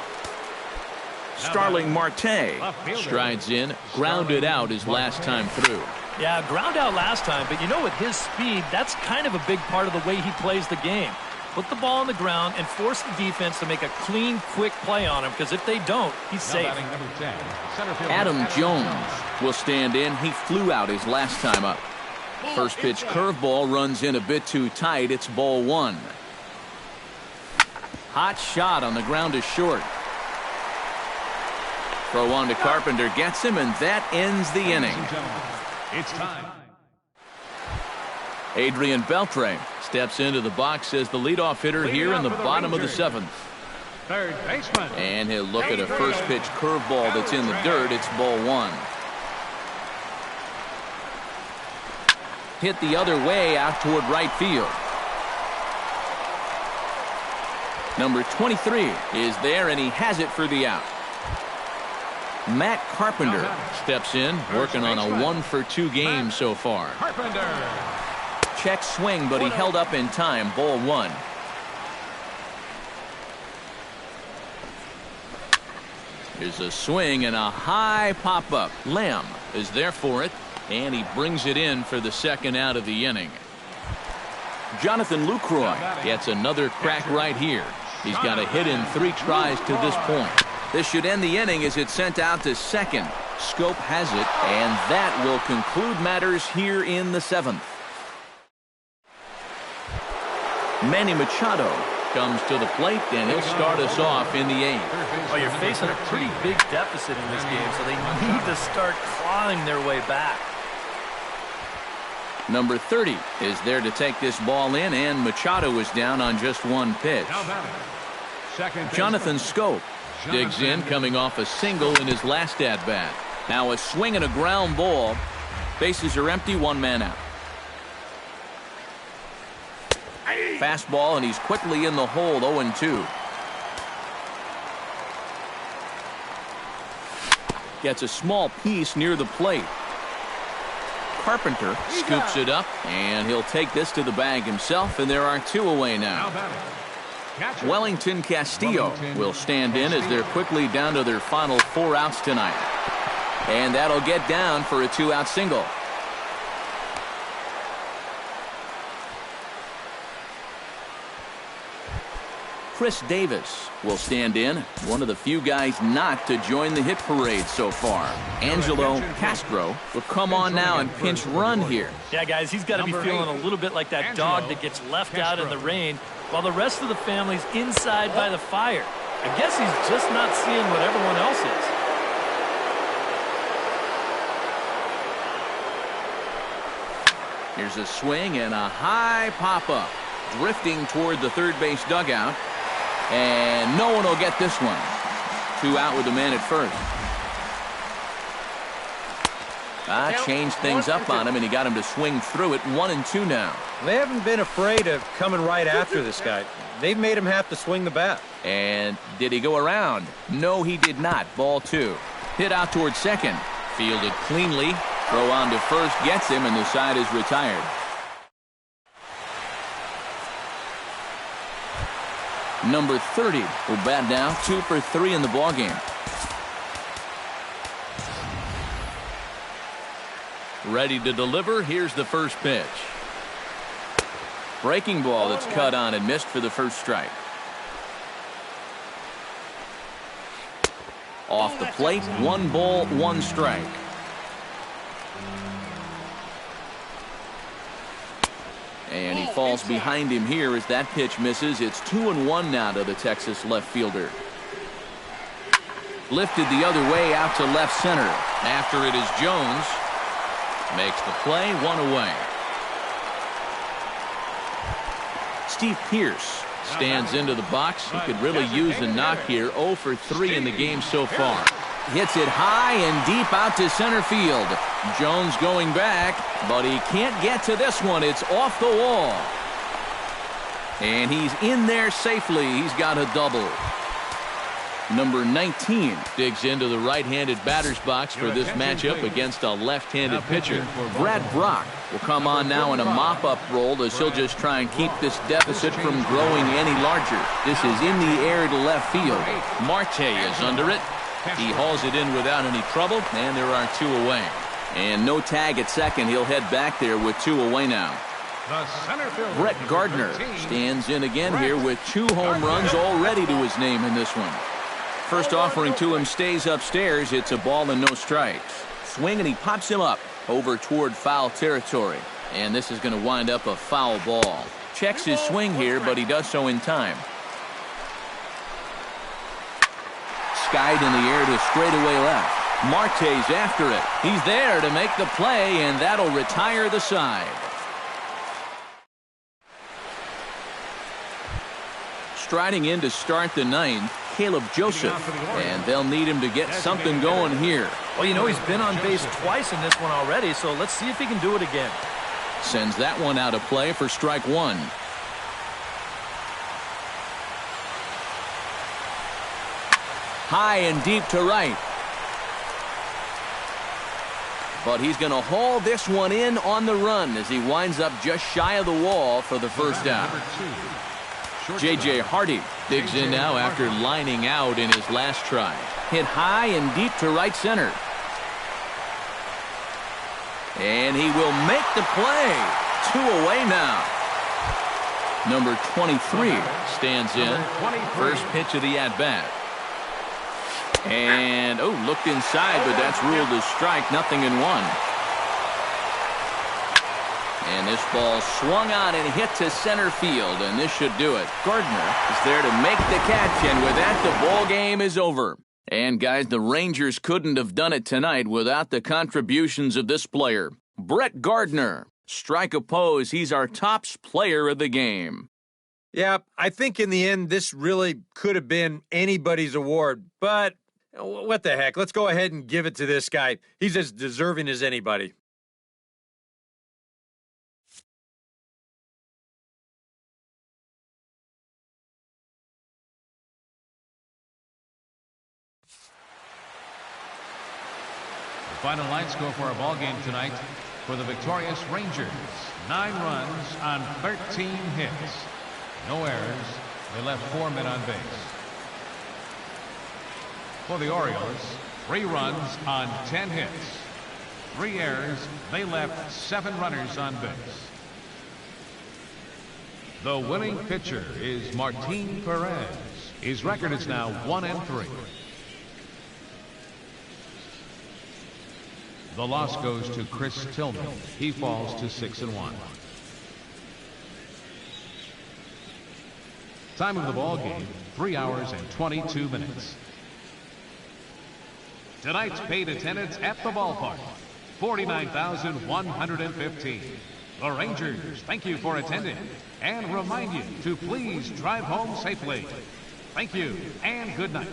Starling Marte strides in, grounded out his last time through. Yeah, ground out last time, but you know, with his speed, that's kind of a big part of the way he plays the game. Put the ball on the ground and force the defense to make a clean, quick play on him, because if they don't, he's safe. Adam Jones will stand in. He flew out his last time up. First pitch curveball runs in a bit too tight. It's ball 1. Hot shot on the ground is short. Throw on to Carpenter, gets him, and that ends the inning. It's time. Adrian Beltre steps into the box as the leadoff hitter here in the bottom of the 7th. Third baseman. And he'll look at a first pitch curveball that's in the dirt. It's ball 1. Hit the other way out toward right field. Number 23 is there, and he has it for the out. Matt Carpenter steps in, working on a 1-for-2 game so far. Carpenter. Check swing, but he held up in time. Ball 1. Here's a swing and a high pop-up. Lamb is there for it, and he brings it in for the second out of the inning. Jonathan Lucroy gets another crack right here. He's got a hit in 3 tries to this point. This should end the inning as it's sent out to second. Scope has it, and that will conclude matters here in the 7th. Manny Machado comes to the plate, and he'll start us off in the 8th. Well, you're facing a pretty big deficit in this game, so they need to start clawing their way back. Number 30 is there to take this ball in, and Machado is down on just 1 pitch. Jonathan Scope digs in, coming off a single in his last at-bat. Now a swing and a ground ball. Bases are empty, one man out. Fastball, and he's quickly in the hole, 0-2. Gets a small piece near the plate. Carpenter scoops it up, and he'll take this to the bag himself, and there are two away now. Wellington Castillo will stand in as they're quickly down to their final 4 outs tonight. And that'll get down for a 2-out single. Chris Davis will stand in, one of the few guys not to join the hit parade so far. Angelo Castro will come on now and pinch run here. Yeah, guys, he's got to be feeling a little bit like that dog that gets left out in the rain while the rest of the family's inside by the fire. I guess he's just not seeing what everyone else is. Here's a swing and a high pop-up, drifting toward the third base dugout. And no one will get this one. 2 out with the man at first. Changed things up on him, and he got him to swing through it. 1-2 now. They haven't been afraid of coming right after this guy. They've made him have to swing the bat. And did he go around? No, he did not. Ball 2. Hit out towards second. Fielded cleanly. Throw on to first gets him, and the side is retired. Number 30 will bat now, 2 for 3 in the ballgame. Ready to deliver. Here's the first pitch. Breaking ball that's cut on and missed for the first strike. Off the plate, 1 ball, 1 strike. And he falls behind him here as that pitch misses. It's 2-1 now to the Texas left fielder. Lifted the other way out to left center. After it is Jones. Makes the play, 1 away. Steve Pearce stands into the box. He could really use a knock here. 0 for 3 in the game so far. Hits it high and deep out to center field. Jones going back, but he can't get to this one. It's off the wall. And he's in there safely. He's got a double. Number 19 digs into the right-handed batter's box for this matchup against a left-handed pitcher. Brad Brock will come on now in a mop-up role as he'll just try and keep this deficit from growing any larger. This is in the air to left field. Marte is under it. He hauls it in without any trouble, and there are 2 away. And no tag at second. He'll head back there with 2 away now. Brett Gardner stands in again here with 2 home runs already to his name in this one. First offering to him stays upstairs. It's a ball and no strikes. Swing, and he pops him up over toward foul territory. And this is going to wind up a foul ball. Checks his swing here, but he does so in time. Skied in the air to straightaway left. Marte's after it. He's there to make the play, and that'll retire the side. Striding in to start the 9th, Caleb Joseph, and they'll need him to get something going here. Well, you know, he's been on base twice in this one already, so let's see if he can do it again. Sends that one out of play for strike 1. High and deep to right. But he's going to haul this one in on the run as he winds up just shy of the wall for the first out. J.J. Hardy digs in now after lining out in his last try. Hit high and deep to right center. And he will make the play. 2 away now. Number 23 stands in. First pitch of the at-bat. And, looked inside, but that's ruled a strike. 0-1. And this ball swung on and hit to center field, and this should do it. Gardner is there to make the catch, and with that, the ball game is over. And, guys, the Rangers couldn't have done it tonight without the contributions of this player. Brett Gardner. Strike a pose. He's our tops player of the game. Yeah, I think in the end, this really could have been anybody's award, but what the heck? Let's go ahead and give it to this guy. He's as deserving as anybody. The final line score for our ball game tonight for the victorious Rangers. 9 runs on 13 hits. No errors. They left 4 men on base. For the Orioles, 3 runs on 10 hits. 3 errors. They left 7 runners on base. The winning pitcher is Martin Perez. His record is now 1-3. The loss goes to Chris Tillman. He falls to 6-1. Time of the ball game, 3 hours and 22 minutes. Tonight's paid attendance at the ballpark, 49,115. The Rangers thank you for attending and remind you to please drive home safely. Thank you and good night.